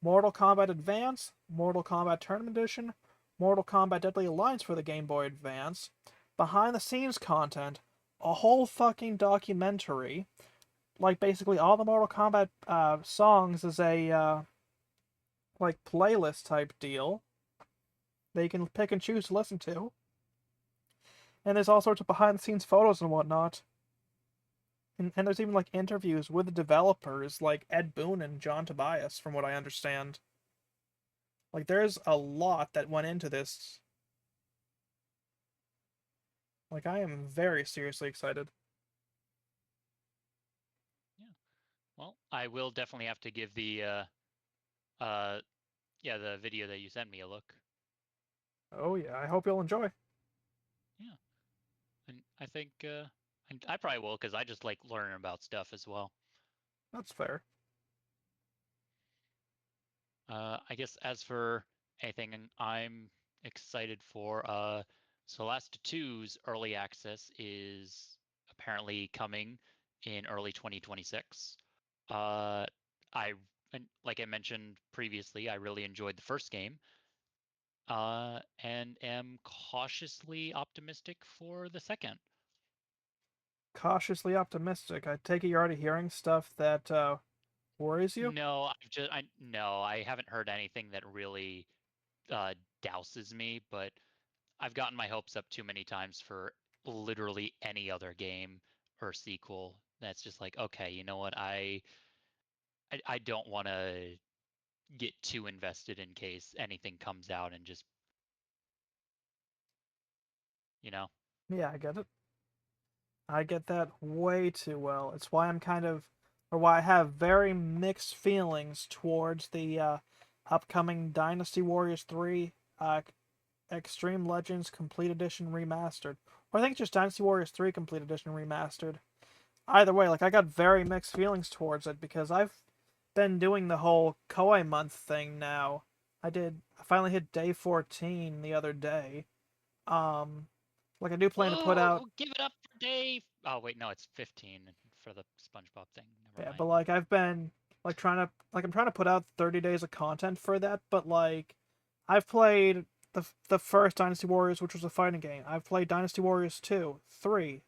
Mortal Kombat Advance, Mortal Kombat Tournament Edition, Mortal Kombat Deadly Alliance for the Game Boy Advance, behind the scenes content, a whole fucking documentary, like basically all the Mortal Kombat songs is a like playlist type deal that you can pick and choose to listen to. And there's all sorts of behind the scenes photos and whatnot. And there's even like interviews with the developers like Ed Boon and John Tobias, from what I understand. Like there's a lot that went into this. Like I am very seriously excited. Yeah. Well, I will definitely have to give uh yeah, the video that you sent me a look. Oh yeah, I hope you'll enjoy. Yeah. And I think and I probably will because I just like learning about stuff as well. That's fair. I guess as for anything I'm excited for, Celeste 2's early access is apparently coming in early 2026. Uh, I and like I mentioned previously, I really enjoyed the first game, and am cautiously optimistic for the second. Cautiously optimistic. I take it you're already hearing stuff that worries you? No, I haven't heard anything that really uh, douses me, but I've gotten my hopes up too many times for literally any other game or sequel. That's just like, okay, you know what? I don't want to get too invested in case anything comes out and just, you know. Yeah, I get it. I get that way too well. It's why or why I have very mixed feelings towards the upcoming Dynasty Warriors 3 Extreme Legends Complete Edition Remastered. Or I think just Dynasty Warriors 3 Complete Edition Remastered. Either way, like I got very mixed feelings towards it because I've been doing the whole Koei month thing now. I finally hit day 14 the other day. Um like I do plan to put out. Whoa, give it up for Dave. Oh, wait, no, it's 15 for the SpongeBob thing. Never Yeah, mind. but like I've been like I'm trying to put out 30 days of content for that, but like I've played the first Dynasty Warriors, which was a fighting game. I've played Dynasty Warriors 2, 3.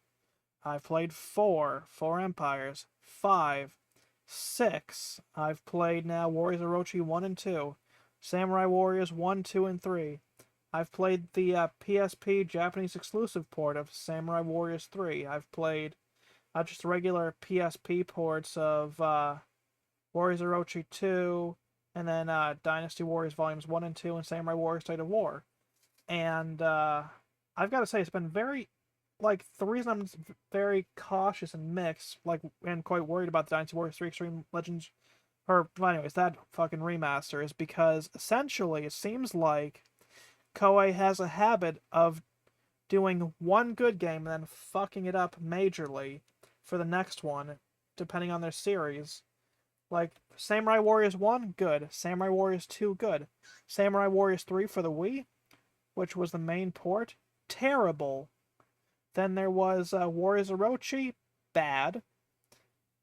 I've played 4, 4 Empires, 5, 6. I've played now Warriors Orochi 1 and 2, Samurai Warriors 1, 2, and 3. I've played the PSP Japanese exclusive port of Samurai Warriors 3. I've played just regular PSP ports of Warriors Orochi 2, and then Dynasty Warriors Volumes 1 and 2, and Samurai Warriors State of War. And I've got to say, it's been very. Like, the reason I'm very cautious and mixed, like, and quite worried about the Dynasty Warriors 3 Extreme Legends, or, well, anyways, that fucking remaster, is because essentially it seems like Koei has a habit of doing one good game and then fucking it up majorly for the next one, depending on their series. Like Samurai Warriors 1, good. Samurai Warriors 2, good. Samurai Warriors 3 for the Wii, which was the main port, terrible. Then there was Warriors Orochi, bad.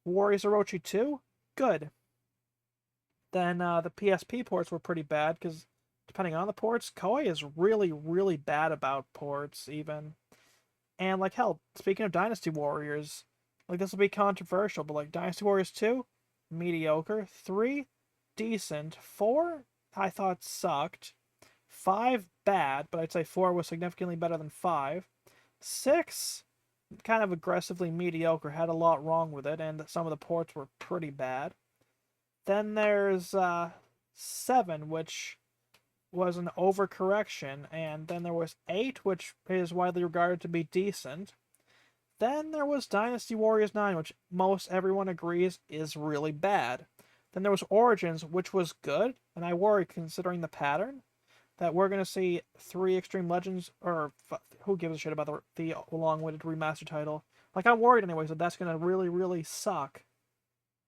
Warriors Orochi 2, good. Then the PSP ports were pretty bad because depending on the ports, Koei is really, really bad about ports even. And like hell, speaking of Dynasty Warriors, like this will be controversial, but like Dynasty Warriors 2, mediocre. 3, decent. 4, I thought sucked. 5, bad, but I'd say 4 was significantly better than 5. 6, kind of aggressively mediocre, had a lot wrong with it, and some of the ports were pretty bad. Then there's 7, which was an overcorrection, and then there was 8, which is widely regarded to be decent. Then there was Dynasty Warriors 9, which most everyone agrees is really bad. Then there was Origins, which was good, and I worry considering the pattern that we're going to see 3 Extreme Legends, or who gives a shit about the long-winded remaster title. Like, I'm worried anyways that that's going to really, really suck,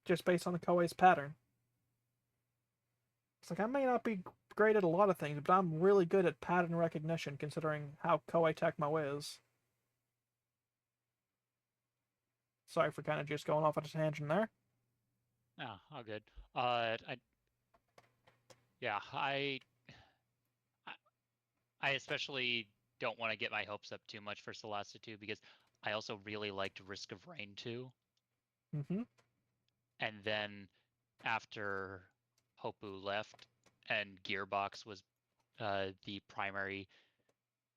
just based on the Koei's pattern. It's like, I may not be great at a lot of things, but I'm really good at pattern recognition, considering how Koei Tecmo is. Sorry for kind of just going off on a tangent there. Oh, all good. Yeah, I, I especially don't want to get my hopes up too much for Celeste 2 because I also really liked Risk of Rain 2. Mm-hmm. And then after Hopu left and Gearbox was the primary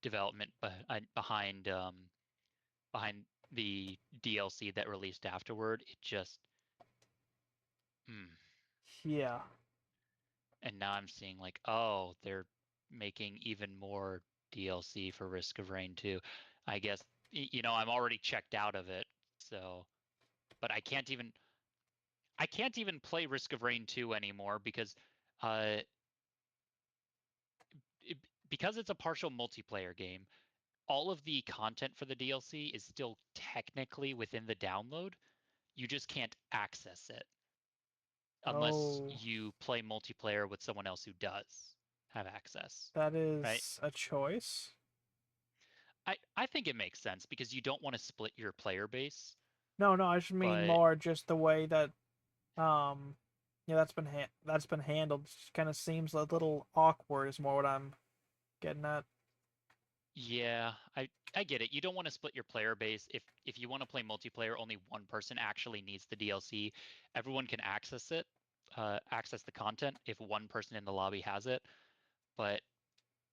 development behind the DLC that released afterward, it just mm. Yeah. And now I'm seeing like, oh, they're making even more DLC for Risk of Rain 2. I guess I'm already checked out of it, so but I can't even play Risk of Rain 2 anymore because uh it, because it's a partial multiplayer game, all of the content for the DLC is still technically within the download. You just can't access it unless Oh, you play multiplayer with someone else who does have access, that right? is a choice. I think it makes sense because you don't want to split your player base, No, no, I just mean but more just the way that um yeah, that's been handled. Just kind of seems a little awkward is more what I'm getting at. yeah, I get it. You don't want to split your player base. If you want to play multiplayer, only one person actually needs the DLC. Everyone can access it, access the content if one person in the lobby has it. But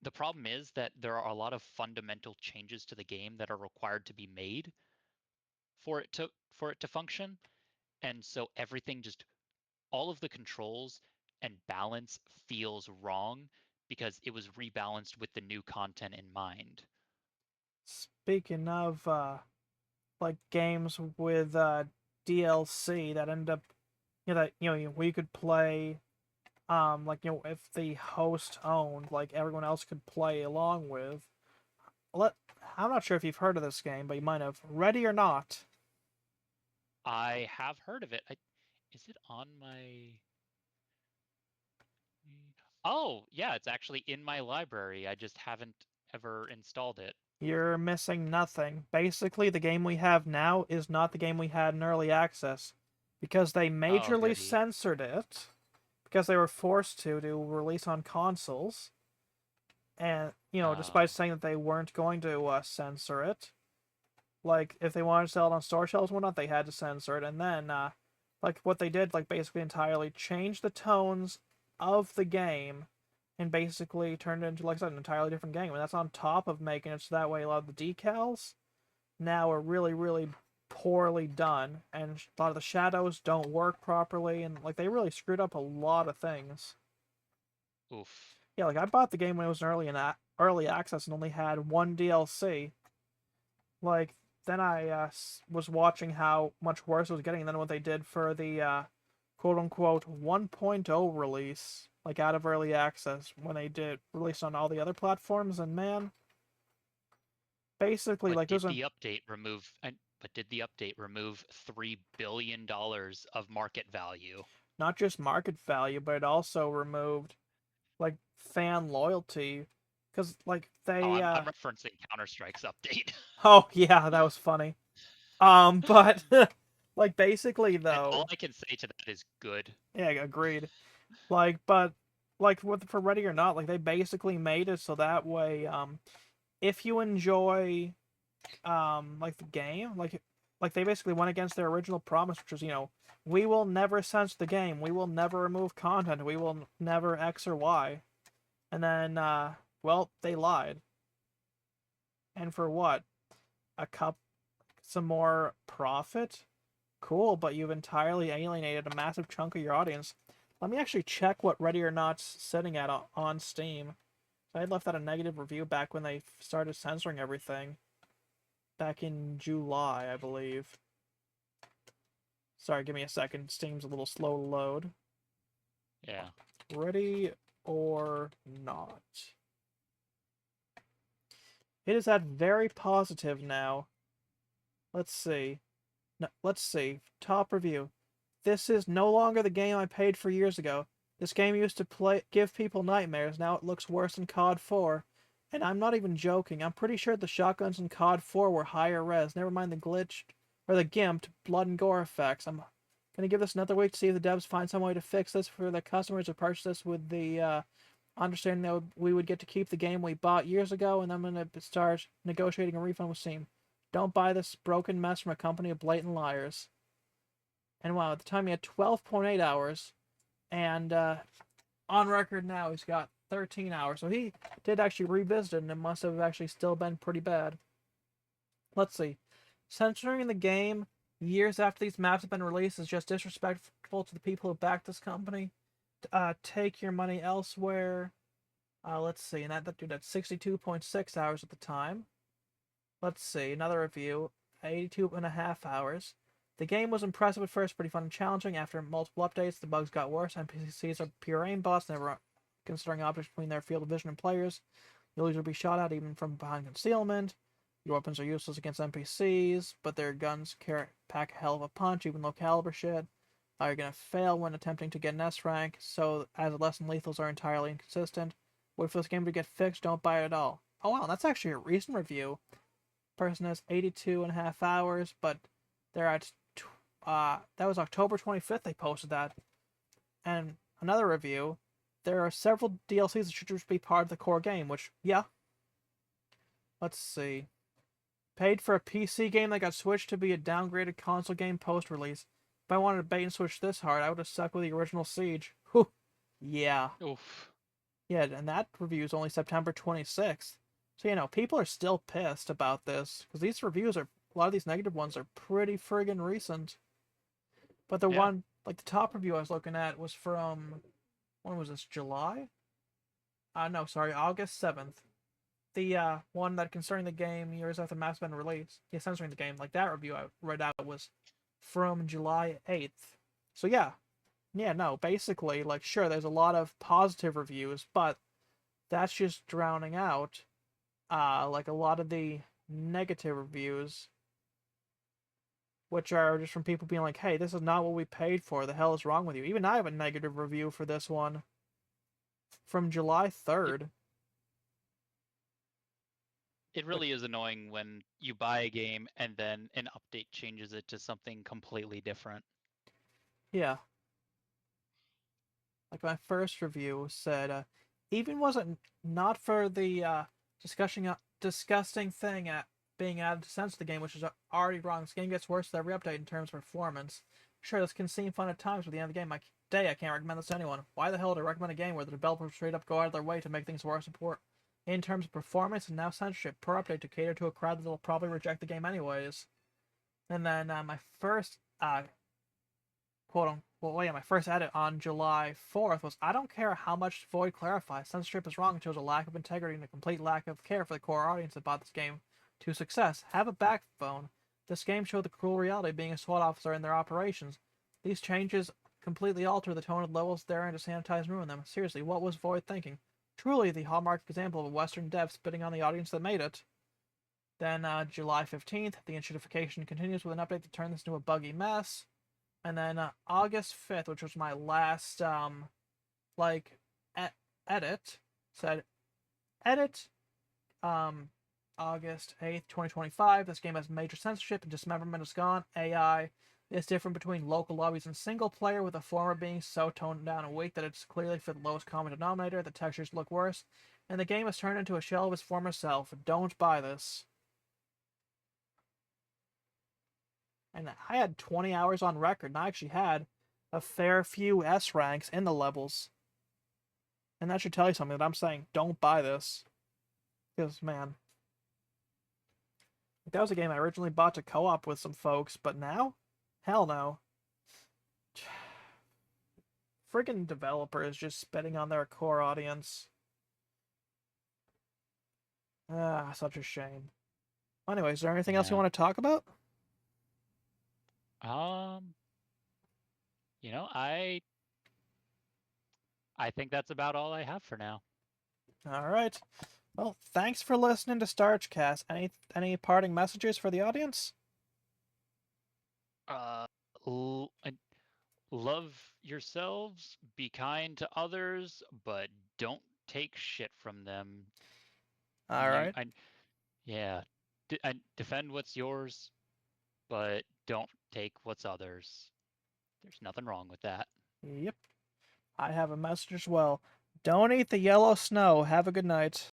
the problem is that there are a lot of fundamental changes to the game that are required to be made for it to function. And so everything just all of the controls and balance feels wrong because it was rebalanced with the new content in mind. Speaking of like games with DLC that end up that where you could play like if the host owned, like everyone else could play along with. Let I'm not sure if you've heard of this game, but you might have. Ready or Not. I have heard of it. Is it on my? Oh, yeah, it's actually in my library. I just haven't ever installed it. You're missing nothing. Basically, the game we have now is not the game we had in early access because they Oh, majorly goody. censored it because they were forced to release on consoles. And, despite Oh, saying that they weren't going to censor it, like, if they wanted to sell it on store shelves and whatnot, they had to censor it. And then, like, what they did, like, basically entirely changed the tones of the game and basically turned it into, like I said, an entirely different game. And that's on top of making it so that way a lot of the decals now are really, really poorly done, and a lot of the shadows don't work properly, and like they really screwed up a lot of things. oof. Yeah, like I bought the game when it was early access and only had one DLC. Like then I was watching how much worse it was getting than what they did for the quote unquote 1.0 release, like out of early access when they did release on all the other platforms. And man, basically But like did there's a the update remove but did the update remove $3 billion of market value? not just market value, but it also removed like fan loyalty because like Oh, they I'm referencing Counter-Strike's update. oh yeah, that was funny. But like basically And all though, I can say to that is good. yeah, agreed. Like, but like for Ready or Not, like they basically made it so that way, if you enjoy like the game, like they basically went against their original promise, which was, we will never censor the game, we will never remove content, we will never X or Y, and then well, they lied, and for what? A cup, some more profit? Cool, but you've entirely alienated a massive chunk of your audience. Let me actually check what Ready or Not's sitting at on Steam. I had left out a negative review back when they started censoring everything. Back in July, I believe. Sorry, give me a second. Steam's a little slow to load. Yeah. Ready or Not. It is at very positive now. Let's see. No, let's see. Top review. This is no longer the game I paid for years ago. This game used to give people nightmares. Now it looks worse than COD 4. And I'm not even joking. I'm pretty sure the shotguns in COD 4 were higher res. Never mind the glitched or the gimped blood and gore effects. I'm gonna give this another week to see if the devs find some way to fix this for the customers who purchase this with the understanding that we would get to keep the game we bought years ago, and I'm gonna start negotiating a refund with Steam. Don't buy this broken mess from a company of blatant liars. And wow, at the time he had 12.8 hours, and on record now he's got 13 hours. So he did actually revisit it, and it must have actually still been pretty bad. Let's see. Censoring the game years after these maps have been released is just disrespectful to the people who backed this company. Take your money elsewhere. Let's see, and that dude had 62.6 hours at the time. Let's see, another review, 82.5 hours. The game was impressive at first, pretty fun and challenging. After multiple updates, the bugs got worse. NPCs are pure aimbots, never considering objects between their field of vision and players. You'll usually be shot at even from behind concealment. Your weapons are useless against NPCs, but their guns pack a hell of a punch, even low caliber shit. You're gonna fail when attempting to get an S rank, so as less than lethals are entirely inconsistent. Wait for this game to get fixed, don't buy it at all. Oh wow, that's actually a recent review. Person has 82.5 hours, but they're at that was October 25th they posted that. And another review, there are several DLCs that should just be part of the core game, which, yeah. Let's see. Paid for a PC game that got switched to be a downgraded console game post-release. If I wanted to bait and switch this hard, I would have stuck with the original Siege. Whew. Yeah. Oof. Yeah, and that review is only September 26th. So, people are still pissed about this, because these reviews a lot of these negative ones are pretty friggin' recent. But the Yeah. one, like the top review I was looking at was from, when was this, July? No, sorry, August 7th. The one that concerning the game years after maps been released, yeah, censoring the game, like that review I read out was from July 8th. So yeah, no, basically, like, sure, there's a lot of positive reviews, but that's just drowning out, like a lot of the negative reviews, which are just from people being like, hey, this is not what we paid for. The hell is wrong with you? Even I have a negative review for this one from July It 3rd. it really is annoying when you buy a game and then an update changes it to something completely different. Yeah, like my first review said, even was it not for the disgusting thing at being added to censor the game, which is already wrong. This game gets worse with every update in terms of performance. Sure, this can seem fun at times, but at the end of the game, I can't recommend this to anyone. Why the hell would I recommend a game where the developers straight up go out of their way to make things worse in terms of performance and now censorship per update to cater to a crowd that will probably reject the game anyways? And then my first my first edit on July 4th was, I don't care how much Void clarifies. Censorship is wrong. It shows a lack of integrity and a complete lack of care for the core audience that bought this game to success. Have a backbone. This game showed the cruel reality of being a SWAT officer in their operations. These changes completely alter the tone of levels therein to sanitize and ruin them. Seriously, what was Void thinking? Truly the hallmark example of a Western dev spitting on the audience that made it. Then July 15th, the enshittification continues with an update to turn this into a buggy mess. And then August 5th, which was my last like edit, said edit August 8th, 2025. This game has major censorship and dismemberment is gone. AI It's different between local lobbies and single player, with the former being so toned down and weak that it's clearly for the lowest common denominator, the textures look worse, and the game has turned into a shell of its former self. Don't buy this. And I had 20 hours on record, and I actually had a fair few S ranks in the levels. And that should tell you something that I'm saying don't buy this. Because, man, that was a game I originally bought to co-op with some folks, but now? Hell no. Friggin' developer is just spitting on their core audience. Ah, such a shame. Anyway, is there anything else you Yeah. want to talk about? Um, you know, I think that's about all I have for now. All right. Well, thanks for listening to StarchCast. Any parting messages for the audience? Uh, and love yourselves, be kind to others, but don't take shit from them. All right. Yeah, and defend what's yours, but don't take what's others. There's nothing wrong with that. Yep. I have a message as well. Don't eat the yellow snow. Have a good night.